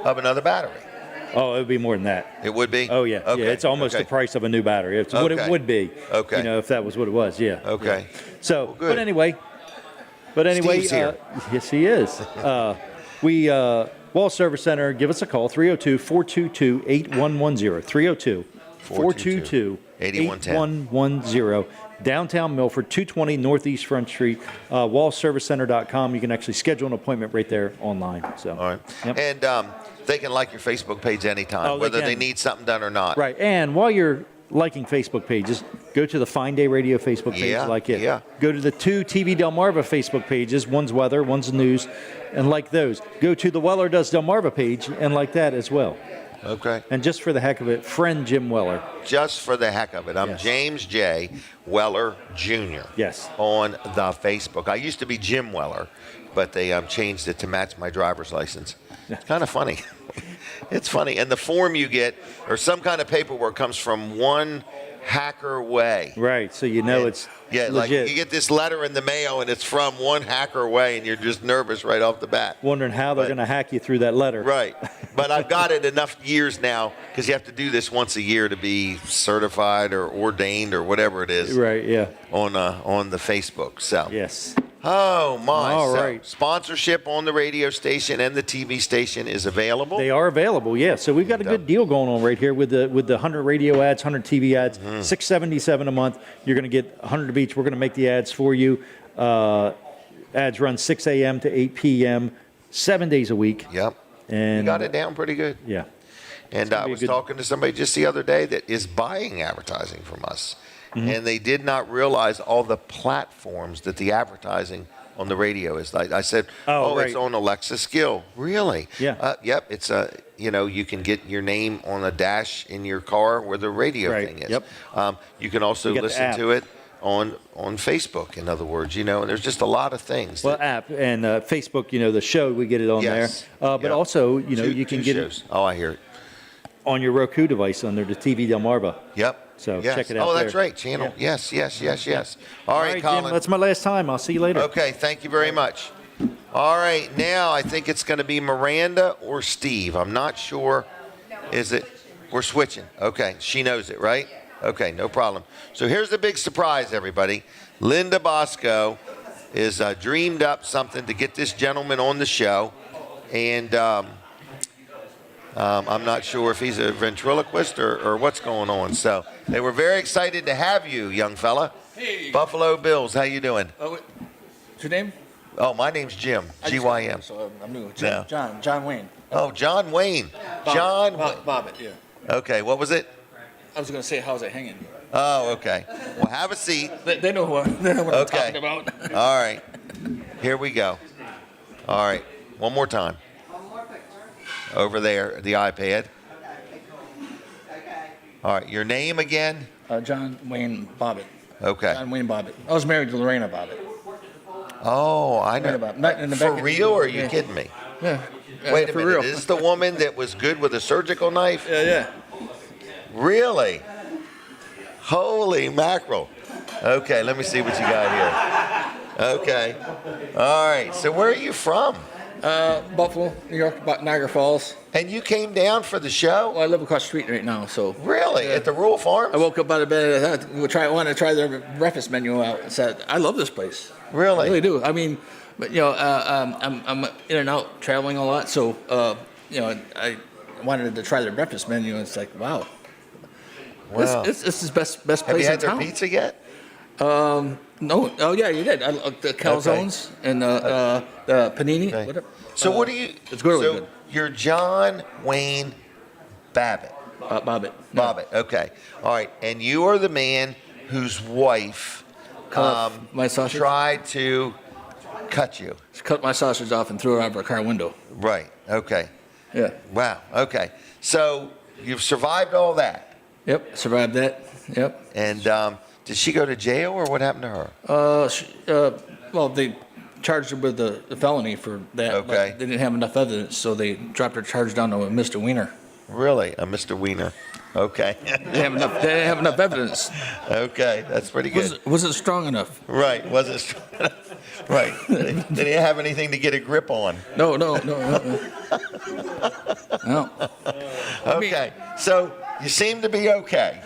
of another battery. Oh, it would be more than that. It would be? Oh, yeah. Okay. Yeah, it's almost the price of a new battery. It's what it Okay. would be. Okay. You know, if that was what it was, yeah. Okay. Yeah. So, Well, good. but anyway, Steve's here. yes, he is. Wall Service Center, give us a call, 302-422-8110, 302-422-8110, downtown Milford, 220 Northeast Front Street, wallservicecenter.com. You can actually schedule an appointment right there online. So, All right. Yep. And they can like your Facebook page anytime, whether they need something done or not. Right, and while you're liking Facebook pages, go to the Fine Day Radio Facebook page, like it. Yeah. Go to the two TV Delmarva Facebook pages, one's weather, one's news, and like those. Go to the Weller Does Delmarva page and like that as well. Okay. And just for the heck of it, friend Jim Weller. Just for the heck of it. I'm James J. Weller Jr. Yes. On the Facebook. I used to be Jim Weller, but they changed it to match my driver's license. It's kind of funny. It's funny. And the form you get, or some kind of paperwork, comes from one hacker way. Right, so you know it's Yeah, like legit. you get this letter in the mail, and it's from one hacker way, and you're just nervous right off the bat. Wondering how they're going to hack you through that letter. Right. But I've got it enough years now, because you have to do this once a year to be certified or ordained or whatever it is. Right, yeah. On the Facebook. So. Yes. Oh, my. All So right. Sponsorship on the radio station and the TV station is available. They are available, yeah. So we've got a good deal going on right here with the 100 radio ads, 100 TV ads, $677 a month. You're going to get 100 of each. We're going to make the ads for you. Ads run 6 a.m. to 8 p.m. 7 days a week. Yep. And You got it down pretty good. Yeah. And I was talking to somebody just the other day that is buying advertising from us. Mm-hmm. And they did not realize all the platforms that the advertising on the radio is. I said, right. It's on Alexa Skill. Really? Yeah. Yep. It's you can get your name on a dash in your car where the radio thing is. Yep. You can also You get the listen app. to it on Facebook, in other words, and there's just a lot of things. Well, app and Facebook, the show, we get it on Yes. there. But also, you can get shows. it Oh, I hear it. on your Roku device under the TV Delmarva. Yep. So Yes. check it out Oh, that's there. right. Channel. Yeah. Yes. All right, Jim, Colin. that's my last time. I'll see you later. Okay, thank you very much. All right, now I think it's going to be Miranda or Steve. I'm not sure. Is it? We're switching. Okay, she knows it, right? Okay, no problem. So here's the big surprise, everybody. Linda Bosco is dreamed up something to get this gentleman on the show, and I'm not sure if he's a ventriloquist or what's going on. So they were very excited to have you, young fella. Hey. Buffalo Bills, how you doing? What's your name? Oh, my name's Jim, G-Y-M. So I'm new. Yeah. John Wayne. Oh, John Wayne. Bobbitt, yeah. Okay, what was it? I was going to say, how's it hanging? Oh, okay. Well, have a seat. They know what I'm talking about. All right. Here we go. All right. One more time. Over there, the iPad. All right. Your name again? John Wayne Bobbitt. Okay. John Wayne Bobbitt. I was married to Lorena Bobbitt. Oh, I know. For real, or are you kidding me? Yeah. Wait a for minute. real. Is this the woman that was good with a surgical knife? Yeah. Really? Holy mackerel. Okay, let me see what you got here. Okay. All right. So where are you from? Buffalo, New York, about Niagara Falls. And you came down for the show? Well, I live across the street right now, so. Really? At the Rural Farms? I woke up out of bed. I wanted to try their breakfast menu out. And said, I love this place. Really? I really do. I mean, but I'm in and out traveling a lot, so I wanted to try their breakfast menu. And it's like, wow. Wow. This is best place in town. Have you had their pizza yet? No. Oh, yeah, you did. The calzones and the panini. Okay. Whatever. So what do you? It's really so good. You're John Wayne Bobbitt. Bobbitt. Bobbitt. Okay. All right. And you are the man whose wife my sausage? tried to cut you. She cut my sausage off and threw it out of her car window. Right. Okay. Yeah. Wow. Okay. So you've survived all that. Yep. Survived that. Yep. And did she go to jail or what happened to her? Well, they charged her with the felony for that. Okay. But they didn't have enough evidence, so they dropped her charge down to a misdemeanor. Really? A Mr. Wiener. Okay. They didn't have enough evidence. Okay. That's pretty good. Was it strong enough? Right. Was it strong enough? Right. They didn't have anything to get a grip on. No. Okay. So you seem to be okay.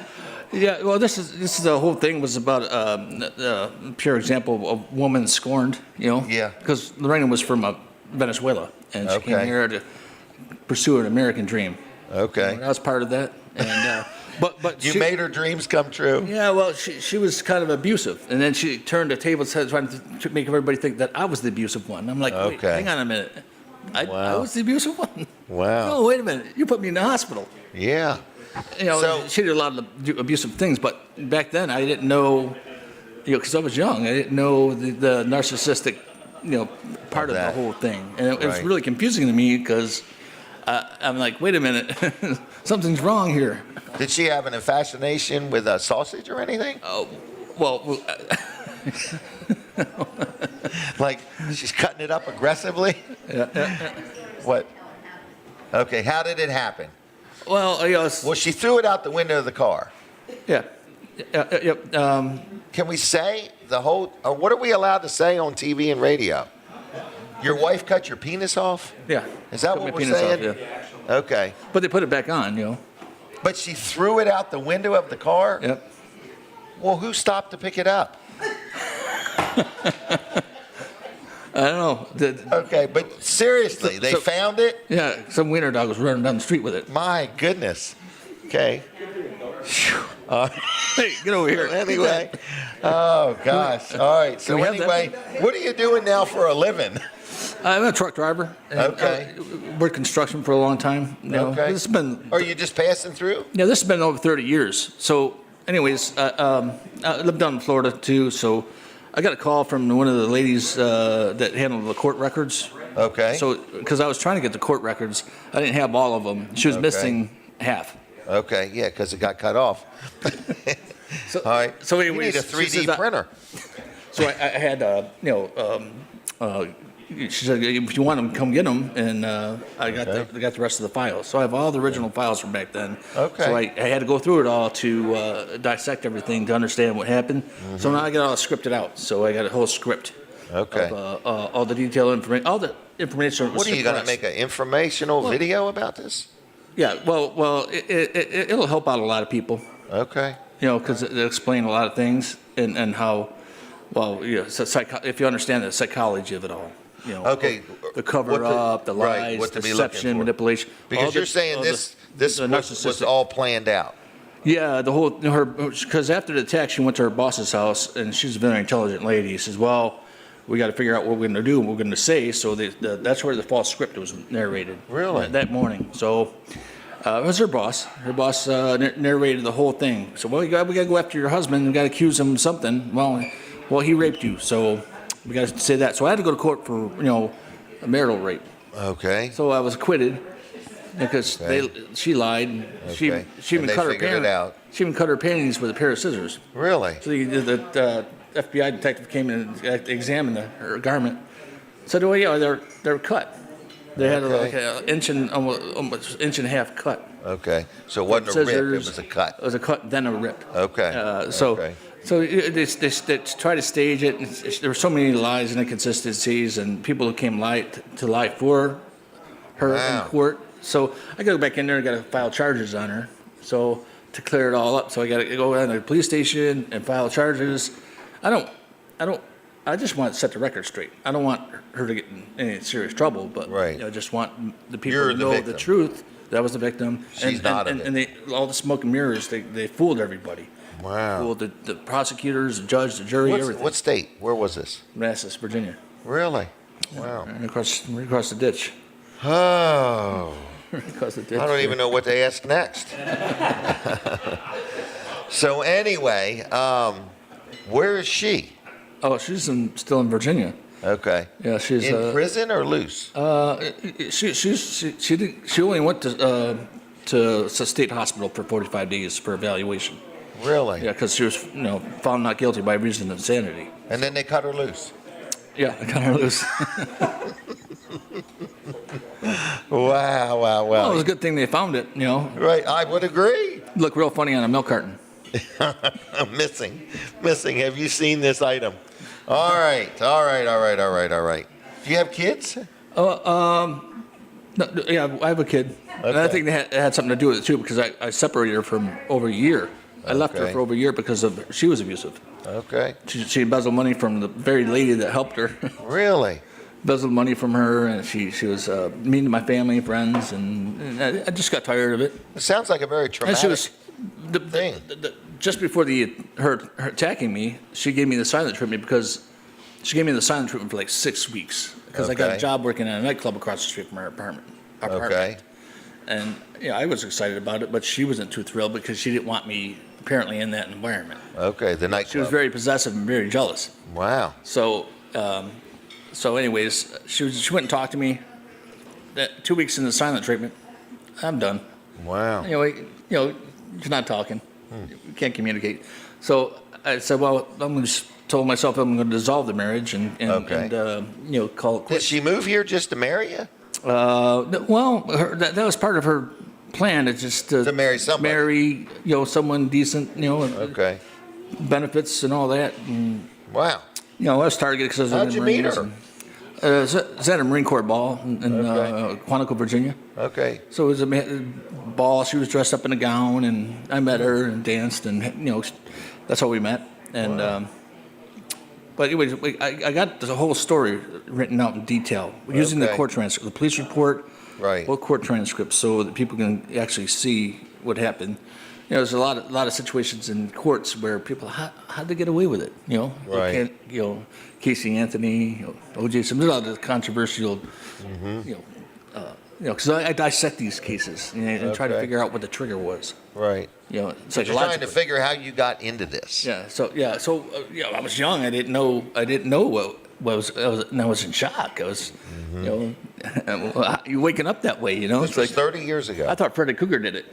Yeah, well, this is the whole thing was about a pure example of a woman scorned, Yeah. Because Lorena was from Venezuela, and she came here to pursue an American dream. Okay. I was part of that, and but you made her dreams come true. Yeah, well, she was kind of abusive, and then she turned the tables trying to make everybody think that I was the abusive one. I'm like, wait, hang on a minute, I was the abusive one. Wow. No, wait a minute, you put me in the hospital. Yeah. She did a lot of abusive things, but back then I didn't know, because I was young, I didn't know the narcissistic, part of the whole thing, and it was really confusing to me because I'm like, wait a minute, something's wrong here. Did she have an fascination with a sausage or anything? Oh, well. Like she's cutting it up aggressively? Yeah. What? Okay, how did it happen? Well, well, she threw it out the window of the car. Yeah. Yep. Can we say the whole? What are we allowed to say on TV and radio? Your wife cut your penis off? Yeah. Is that Cut what my we're penis saying? off, yeah. Okay. But they put it back on, But she threw it out the window of the car? Yep. Well, who stopped to pick it up? I don't know. Okay, but seriously, they found it? Yeah, some wiener dog was running down the street with it. My goodness. Okay. Hey, get over here. Anyway. Oh, gosh. All right. So anyway, what are you doing now for a living? I'm a truck driver. Okay. Worked construction for a long time. Okay. This has been, are you just passing through? Yeah, this has been over 30 years. So anyways, I live down in Florida too, so I got a call from one of the ladies that handled the court records. Okay. So, because I was trying to get the court records, I didn't have all of them. She was missing half. Okay, yeah, because it got cut off. All right. So you anyways, need a 3D printer. So I had, she said, if you want them, come get them, and I got the rest of the files. So I have all the original files from back then. Okay. So I had to go through it all to dissect everything to understand what happened. Mm-hmm. So now I got all scripted out. So I got a whole script. Okay. Of all the detailed information, all the information. What are you going to make an informational video about this? Yeah. Well, it'll help out a lot of people. Okay. Because it'll explain a lot of things and how, if you understand the psychology of it all. Okay. The cover up, the lies, what to be deception, manipulation. Because you're saying this was all planned out. Yeah, because after the attack, she went to her boss's house, and she's a very intelligent lady. He says, well, we got to figure out what we're going to do and what we're going to say. So that's where the false script was narrated. Really? That morning. So it was her boss. Her boss narrated the whole thing. So, we got to go after your husband. We got to accuse him of something. Well, he raped you. So we got to say that. So I had to go to court for, a marital rape. Okay. So I was acquitted because she lied. Okay. She even cut her figured it out. She even cut her panties with a pair of scissors. Really? So the FBI detective came in and examined her garment. Said, "Oh yeah, they're cut. They had like an inch and almost inch and a half cut." Okay. So it wasn't a rip; it was a cut. It was a cut, then a rip. Okay. So they tried to stage it. And there were so many lies and inconsistencies, and people who came to lie for her in court. So I got to go back in there and got to file charges on her. So to clear it all up, so I got to go down to the police station and file charges. I just want to set the record straight. I don't want her to get in any serious trouble, but I just want the people to know the truth. That I was the victim. She's not a victim. And all the smoke and mirrors, they fooled everybody. Wow. Fooled the prosecutors, the judge, the jury, everything. What state? Where was this? Manassas, Virginia. Really? Wow. Right across the ditch. Oh. because of ditch. I don't even know what to ask next. So anyway, where is she? Oh, she's still in Virginia. Okay. Yeah, she's in prison or loose. She only went to state hospital for 45 days for evaluation. Really? Yeah, because she was found not guilty by reason of insanity. And then they cut her loose. Yeah, they cut her loose. Wow. Well, it was a good thing they found it. Right, I would agree. Look real funny on a milk carton. Missing. Have you seen this item? All right. Do you have kids? No, yeah, I have a kid. Okay. And I think that had something to do with it too, because I separated her from over a year. I left her for over a year because she was abusive. Okay. She embezzled money from the very lady that helped her. Really? Embezzled money from her, and she was mean to my family and friends, and I just got tired of it. It sounds like a very traumatic thing. Just before her attacking me, she gave me the silent treatment because she gave me the silent treatment for like 6 weeks because I got a job working at a nightclub across the street from her apartment. Okay. And I was excited about it, but she wasn't too thrilled because she didn't want me apparently in that environment. Okay, the nightclub. She was very possessive and very jealous. Wow. So, anyways, she went and talked to me. 2 weeks in the silent treatment, I'm done. Wow. You're not talking. You can't communicate. So I said, well, told myself I'm going to dissolve the marriage and call it quits. Did she move here just to marry you? Well, that was part of her plan. It's just to marry somebody. Someone decent. Okay. Benefits and all that. And, wow. I was targeted because I was in the Marines. How'd you meet her? It was at a Marine Corps ball in Quantico, Virginia. Okay. So it was a ball. She was dressed up in a gown, and I met her and danced, and that's how we met. And but anyways, I got the whole story written out in detail using the court transcript, the police report, or court transcripts, so that people can actually see what happened. There's a lot of situations in courts where people how'd they get away with it? Right. Casey Anthony, O.J. Simpson. There's a lot of controversial, because I dissect these cases and try to figure out what the trigger was. Right. It's you're trying to figure how you got into this. Yeah. So I was young. I didn't know what was. I was in shock. I was, you waking up that way. This was 30 years ago. I thought Freddy Krueger did it.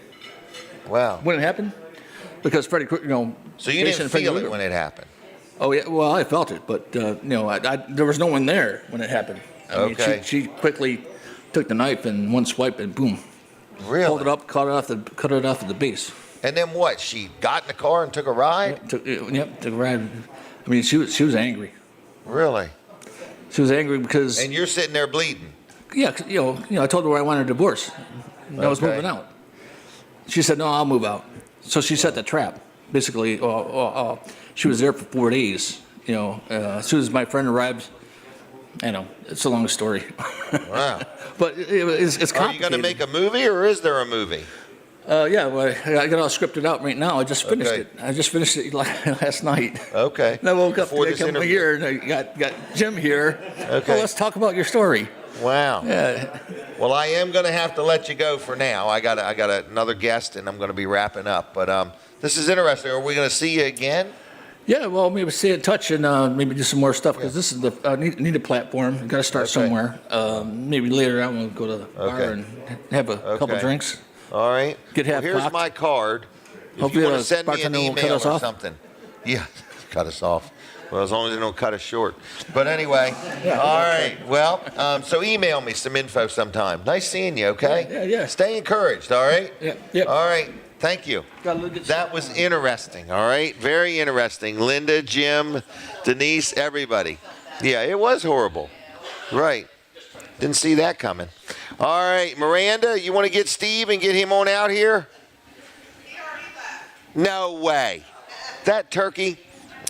Wow. When it happened, because Freddy Krueger, So you didn't feel it when it happened. Oh yeah. Well, I felt it, but there was no one there when it happened. I mean, she quickly took the knife and one swipe and boom. Really? Pulled it up, cut it off at the base. And then what? She got in the car and took a ride? Took a ride. I mean, she was angry. Really? She was angry because. And you're sitting there bleeding. Yeah, I told her I wanted a divorce. I was moving out. She said, "No, I'll move out." So she set the trap. Basically, she was there for 4 days. As soon as my friend arrived, it's a long story. Wow. But it's complicated. Are you going to make a movie, or is there a movie? Yeah, well, I got all scripted out right now. I just finished it. I just finished it last night. Okay. And I woke up today, come here, and I got Jim here. Okay. Well, let's talk about your story. Wow. Yeah. Well, I am going to have to let you go for now. I got another guest, and I'm going to be wrapping up. But this is interesting. Are we going to see you again? Yeah, well, maybe stay in touch and maybe do some more stuff because this is need a platform. Got to start somewhere. Maybe later on we'll go to the bar and have a couple drinks. All right. Get half here's cocked. my card. If Hopefully you want to send me an bartender will cut email us or off. something. Yeah, cut us off. Well, as long as they don't cut us short. But anyway, all right. Well, so email me some info sometime. Nice seeing you, okay? Yeah. Stay encouraged, all right? Yeah. All right. Thank you. That was interesting, all right? Very interesting. Linda, Jim, Denise, everybody. Yeah, it was horrible. Right. Didn't see that coming. All right, Miranda, you want to get Steve and get him on out here? No way. That turkey?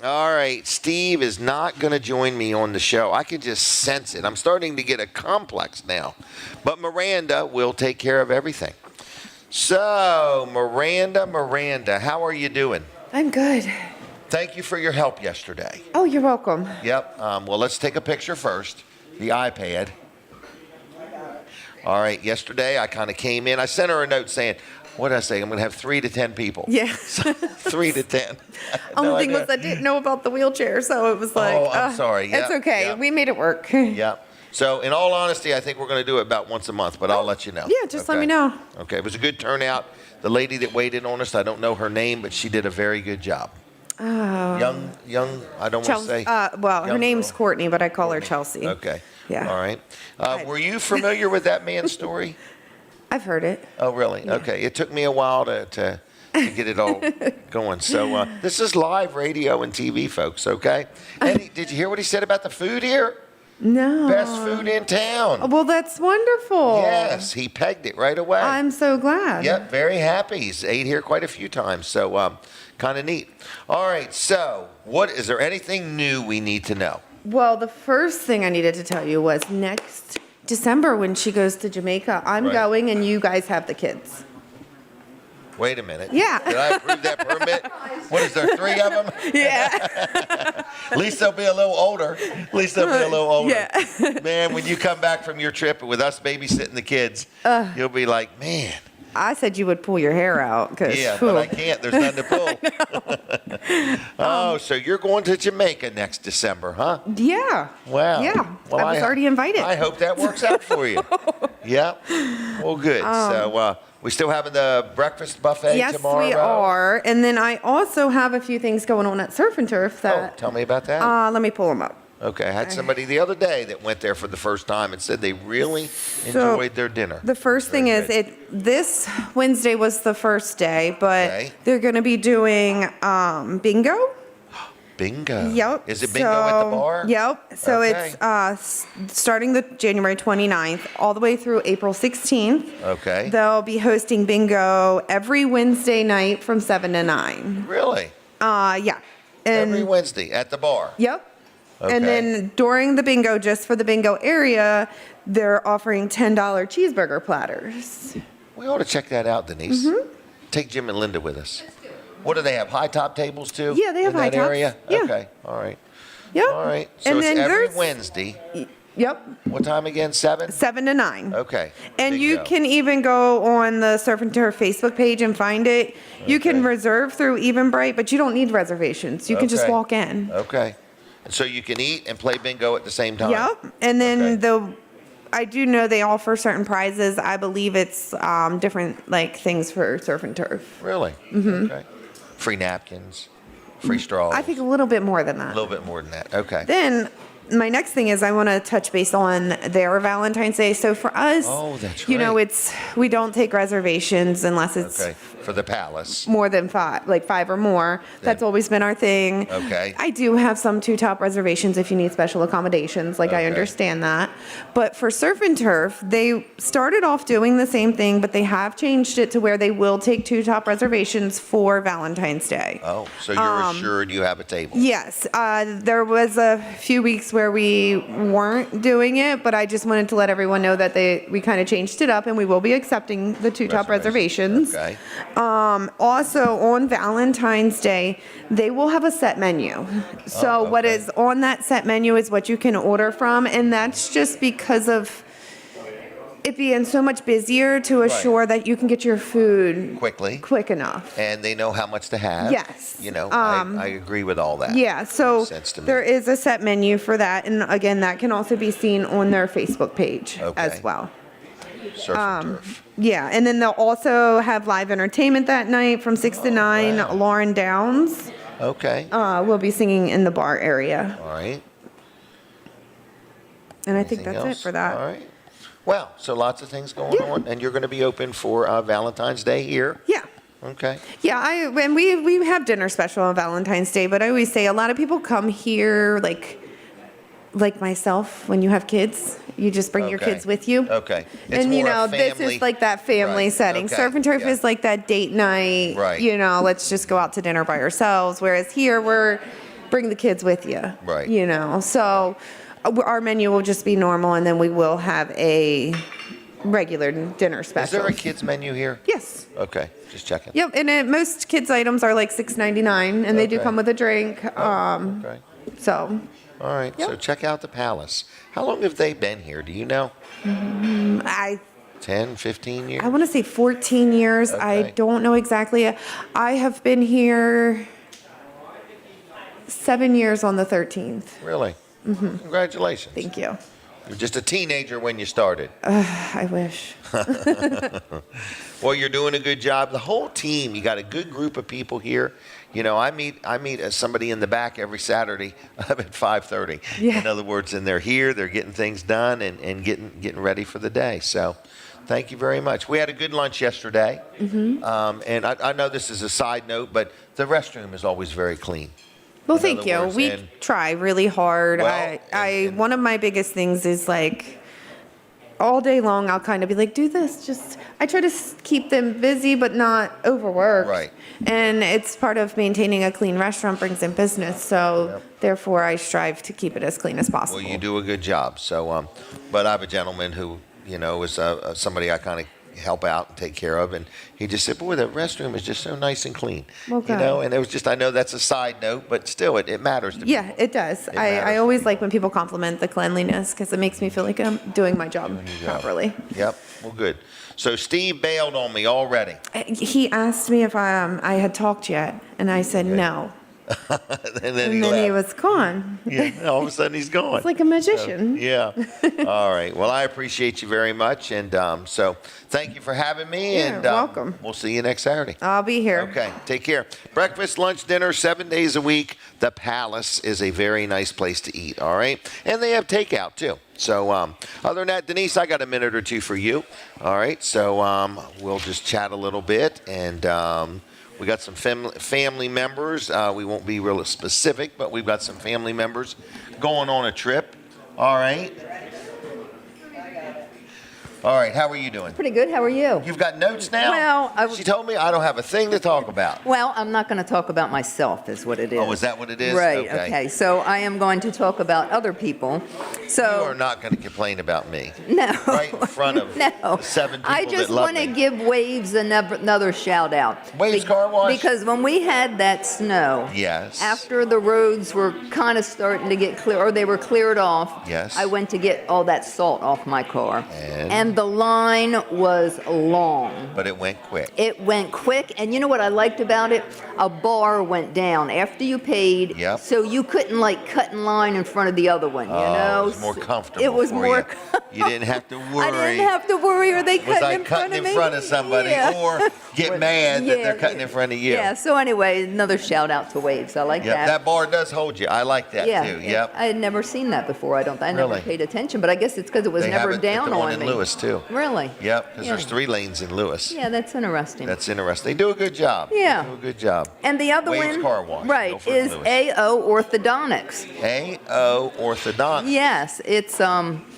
All right, Steve is not going to join me on the show. I can just sense it. I'm starting to get a complex now. But Miranda will take care of everything. So, Miranda, how are you doing? I'm good. Thank you for your help yesterday. Oh, you're welcome. Yep. Well, let's take a picture first. The iPad. All right, yesterday I kind of came in. I sent her a note saying, what did I say? I'm going to have 3 to 10 people. Yeah. 3 to 10. Only thing was I didn't know about the wheelchair, so it was like, I'm sorry. It's okay. We made it work. Yeah. So, in all honesty, I think we're going to do it about once a month, but I'll let you know. Yeah, just let me know. Okay. It was a good turnout. The lady that waited on us, I don't know her name, but she did a very good job. Oh. Young, I don't want to say. Her name's Courtney, but I call her Chelsea. Okay. Yeah. All right. Were you familiar with that man's story? I've heard it. Oh, really? Yeah. Okay. It took me a while to get it all going. So this is live radio and TV, folks, okay? And did you hear what he said about the food here? No. Best food in town. Well, that's wonderful. Yes, he pegged it right away. I'm so glad. Yep, very happy. He's ate here quite a few times, so kind of neat. All right, so is there anything new we need to know? Well, the first thing I needed to tell you was next December when she goes to Jamaica, I'm going and you guys have the kids. Wait a minute. Yeah. Did I approve that permit? What is there, 3 of them? Yeah. At least they'll be a little older. Yeah. Man, when you come back from your trip with us babysitting the kids, you'll be like, man. I said you would pull your hair out. But I can't. There's nothing to pull. So you're going to Jamaica next December, huh? Yeah. Wow. Yeah. Well, I was already invited. I hope that works out for you. Yeah. Well, good. So we still having the breakfast buffet tomorrow? Yes, we are. And then I also have a few things going on at Surf and Turf that. Tell me about that. Let me pull them up. Okay, I had somebody the other day that went there for the first time and said they really enjoyed their dinner. The first thing is this Wednesday was the first day, but they're going to be doing bingo. Bingo. Yep. Is it bingo at the bar? Yep. So it's starting the January 29th all the way through April 16th. Okay. They'll be hosting bingo every Wednesday night from 7 to 9. Really? Yeah. And every Wednesday at the bar? Yep. Okay. And then during the bingo, just for the bingo area, they're offering $10 cheeseburger platters. We ought to check that out, Denise. Mm-hmm. Take Jim and Linda with us. What do they have? High top tables too? Yeah, they have high tops. Area? Yeah. Okay. All right. Yep. All right. So and it's then every Wednesday. Yep. What time again? 7? 7 to 9. Okay. And Bingo. you can even go on the Surf and Turf Facebook page and find it. You can reserve through Eventbrite, but you don't need reservations. You can just walk in. Okay. And so you can eat and play bingo at the same time? Yep. And then I do know they offer certain prizes. I believe it's different things for Surf and Turf. Really? Mm-hmm. Okay. Free napkins, free straws. I think a little bit more than that. A little bit more than that. Okay. Then my next thing is I want to touch base on their Valentine's Day. So for us, we don't take reservations unless it's for the Palace. More than 5 or more. That's always been our thing. Okay. I do have some 2-top reservations if you need special accommodations. I understand that. But for Surf and Turf, they started off doing the same thing, but they have changed it to where they will take 2-top reservations for Valentine's Day. Oh, so you're assured you have a table? Yes. There was a few weeks where we weren't doing it, but I just wanted to let everyone know that we kind of changed it up and we will be accepting the 2-top reservations. Okay. Also on Valentine's Day, they will have a set menu. So what is on that set menu is what you can order from, and that's just because of it being so much busier to assure that you can get your food quick enough. And they know how much to have. Yes. I agree with all that. Yeah, so Makes sense to me. there is a set menu for that, and again, that can also be seen on their Facebook page as well. Surf and Turf. Yeah, and then they'll also have live entertainment that night from 6 to 9. Wow. Lauren Downs. Okay. Will be singing in the bar area. All right. And I think that's it for that. All right. Well, so lots of things going on, and you're going to be open for Valentine's Day here? Yeah. Okay. Yeah, and we have dinner special on Valentine's Day, but I always say a lot of people come here like myself, when you have kids, you just bring your kids with you. Okay. It's And more a this is like that family setting. Okay. Surf and Turf is like that date night. Right. Let's just go out to dinner by ourselves. Whereas here, we're bring the kids with you. Right. So our menu will just be normal, and then we will have a regular dinner special. Is there a kids menu here? Yes. Okay, just checking. Yep, and most kids items are like $6.99, and they do Okay. come with a drink. Okay. So. All right. So check out the Palace. How long have they been here? Do you know? 10, 15 years? I want to say 14 years. Okay. I don't know exactly. I have been here 7 years on the 13th. Really? Mm-hmm. Congratulations. Thank you. You were just a teenager when you started. I wish. Well, you're doing a good job. The whole team, you got a good group of people here. You know, I meet somebody in the back every Saturday at 5:30. Yeah. In other words, and they're here, they're getting things done and getting ready for the day. So thank you very much. We had a good lunch yesterday. Mm-hmm. And I know this is a side note, but the restroom is always very clean. Well, In thank other you. words, We and- try really hard. Well, One of my biggest things is like all day long, I'll kind of be like, do this. I try to keep them busy, but not overworked. Right. And it's part of maintaining a clean restaurant brings in business. So therefore, I strive to keep it as clean as possible. Well, you do a good job. So, but I have a gentleman who, is somebody I kind of help out and take care of, and he just said, "Boy, the restroom is just so nice and clean." Okay. And it was just, I know that's a side note, but still, it matters to Yeah, people. it does. It I matters. always like when people compliment the cleanliness because it makes me feel like I'm doing my job properly. Yep. Well, good. So Steve bailed on me already. He asked me if I had talked yet, and I said no. And then And then he left. was gone. Yeah, all of a sudden he's gone. It's like a magician. So, yeah. All right. Well, I appreciate you very much, and so thank you for having me. Yeah, and welcome. We'll see you next Saturday. I'll be here. Okay. Take care. Breakfast, lunch, dinner, 7 days a week. The Palace is a very nice place to eat. All right, and they have takeout too. So other than that, Denise, I got a minute or two for you. All right. So we'll just chat a little bit, and we got some family members. We won't be real specific, but we've got some family members going on a trip. All right. All right, how are you doing? Pretty good. How are you? You've got notes now? Well, she told me I don't have a thing to talk about. Well, I'm not going to talk about myself, is what it is. Oh, is that what it is? Right. Okay. Okay. So I am going to talk about other people. So You are not going to complain about me. No. Right in front of No. 7 people I just that love want to me. give Waves another shout out. Waves Car Wash? Because when we had that snow, Yes. after the roads were kind of starting to get clear, or they were cleared off, Yes. I went to get all that salt off my car. And the line was long. But it went quick. It went quick, and you know what I liked about it? A bar went down after you paid, Yep. so you couldn't like cut in line in front of the other one, you know? It was more comfortable. It was for more. You. You didn't have to worry. I didn't have to worry, or they Was cutting I in front cutting of in me? front of somebody Yeah. or get mad that they're cutting in front of you? Yeah. So anyway, another shout out to Waves. I like Yep, that. that bar does hold you. I like that yeah. too. Yep. I had never seen that before. I never Really? paid attention, but I guess it's because it was They never have it down at the one on in me. Lewis too. Really? Yep, because Yeah. there's 3 lanes in Lewis. Yeah, that's interesting. That's interesting. They do a good job. Yeah. They do a good job. And the other Waves one, Car Wash, right, Milford and is Lewis. AO Orthodontics. AO Orthodontics. Yes, it's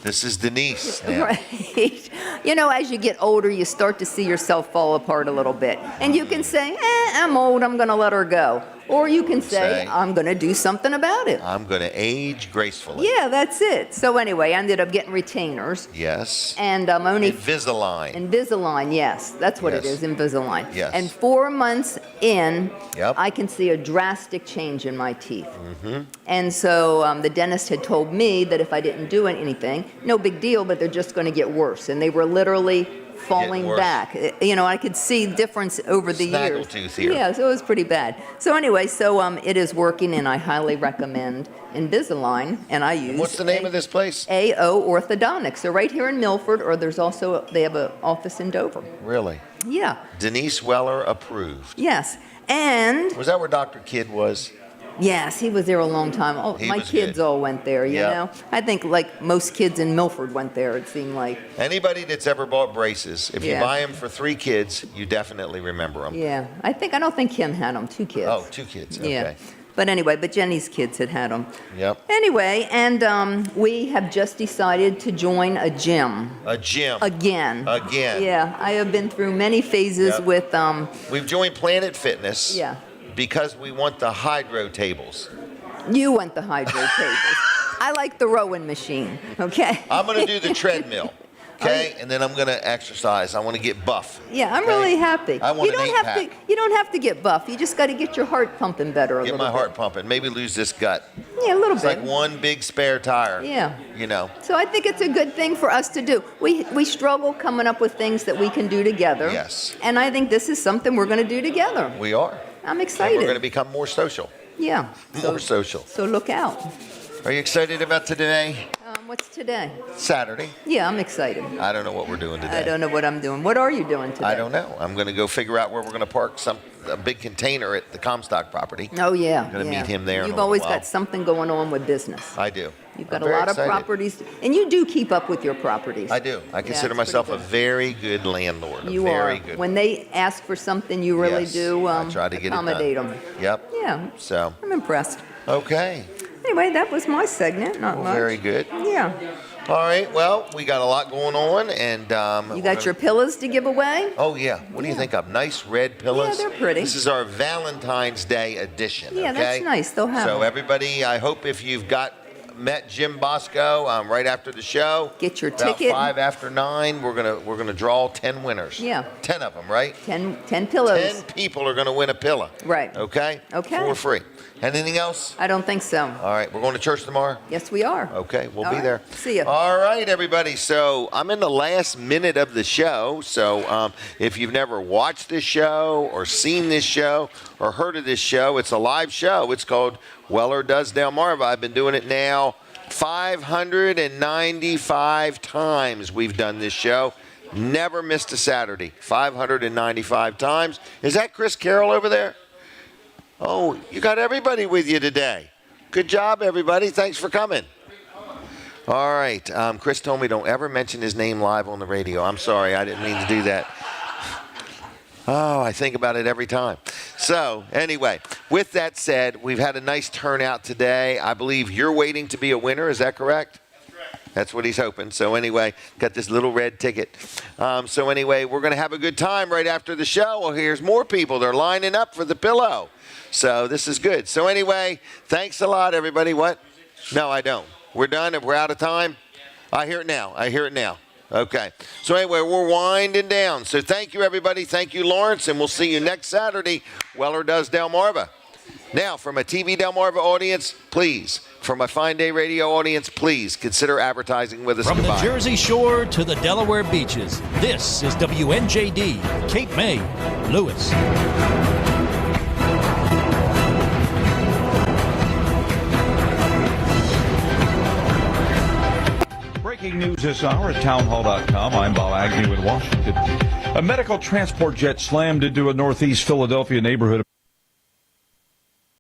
This is Denise now. right. You know, as you get older, you start to see yourself fall apart a little bit, and you can say, "I'm old. I'm going to let her go," or you can say, "I'm going to do something about it." I'm going to age gracefully. Yeah, that's it. So anyway, I ended up getting retainers, Yes. and only Invisalign. Invisalign, yes, that's what it Yes. is, Invisalign. Yes. And 4 months in, Yep. I can see a drastic change in my teeth. Mm-hmm. And so the dentist had told me that if I didn't do anything, no big deal, but they're just going to get worse. And they were literally falling worse. back. You know, I could see difference over the years. Snaggletooth here. Yeah, so it was pretty bad. So anyway, it is working, and I highly recommend Invisalign, and I use. What's the name of this place? AO Orthodontics. They're right here in Milford, or they have an office in Dover. Really? Yeah. Denise Weller approved. Yes. And Was that where Dr. Kidd was? yes, he was there a long time. Oh, He my was kids good. all went there, you Yeah. know. I think like most kids in Milford went there, it seemed like. Anybody that's ever bought braces, if you Yeah. buy them for 3 kids, you definitely remember them. Yeah. I don't think Kim had them, 2 kids. Oh, 2 kids. Okay. Yeah. But anyway, Jenny's kids had them. Yep. Anyway, and we have just decided to join a gym. A gym. Again. Again. Yeah, I have been through many phases Yep. with, We've joined Planet Fitness. yeah. Because we want the hydro tables. You want the hydro tables. I like the rowing machine, okay? I'm going to do the treadmill. Okay, and then I'm going to exercise. I want to get buff. Yeah, I'm really happy. I want you an don't have eight-pack. to. You don't have to get buff. You just got to get your heart pumping better a Get little my bit. heart pumping. Maybe lose this gut. Yeah, a little It's bit. like one big spare tire. Yeah. You know. So I think it's a good thing for us to do. We struggle coming up with things that we can do together. Yes. And I think this is something we're going to do together. We are. I'm And excited. we're going to become more social. Yeah. More social. So look out. Are you excited about today? What's today? Saturday. Yeah, I'm excited. I don't know what we're doing today. I don't know what I'm doing. What are you doing today? I don't know. I'm going to go figure out where we're going to park a big container at the Comstock property. Oh, yeah. I'm going to meet him there. You've always got something going on with business. I do. You've got I'm a very lot excited. of properties. And you do keep up with your properties. I do. I consider it's myself pretty a very good landlord. You very are. good. When they ask for something, you really Yes, do I try to get it done. accommodate them. Yep. Yeah. So. I'm impressed. Okay. Anyway, that was my segment. Not much. Very good. Yeah. All right. Well, we got a lot going on, and You got your pillows to give away? Oh yeah. What do you think of nice red pillows? Yeah, they're pretty. This is our Valentine's Day edition. Yeah, okay? that's nice. They'll have So them. everybody, I hope if you've met Jim Bosco right after the show, get your about ticket. 5 after 9, we're gonna draw 10 winners. Yeah. 10 of them, right? 10 pillows. 10 people are gonna win a pillow. Right. Okay. Okay. For free. Anything else? I don't think so. All right. We're going to church tomorrow. Yes, we are. Okay, we'll All be right. there. See ya. All right, everybody. So I'm in the last minute of the show. So if you've never watched this show or seen this show or heard of this show, it's a live show. It's called Weller Does Delmarva. I've been doing it now 595 times we've done this show. Never missed a Saturday. 595 times. Is that Chris Carroll over there? Oh, you got everybody with you today. Good job, everybody. Thanks for coming. All right. Chris told me don't ever mention his name live on the radio. I'm sorry. I didn't mean to do that. Oh, I think about it every time. So, anyway, with that said, we've had a nice turnout today. I believe you're waiting to be a winner. Is that correct? That's what he's hoping. So anyway, got this little red ticket. So anyway, we're going to have a good time right after the show. Well, here's more people. They're lining up for the pillow. So this is good. So anyway, thanks a lot, everybody. What? No, I don't. We're done. We're out of time. I hear it now. Okay. So anyway, we're winding down. So thank you, everybody. Thank you, Lawrence. And we'll see you next Saturday. Weller Does Delmarva. Now, from a TV Delmarva audience, please. From a Fine Day Radio audience, please consider advertising with us. From Goodbye. the Jersey Shore to the Delaware beaches, this is WNJD, Cape May, Lewis. Breaking news this hour at townhall.com. I'm Bob Agnew in Washington. A medical transport jet slammed into a northeast Philadelphia neighborhood.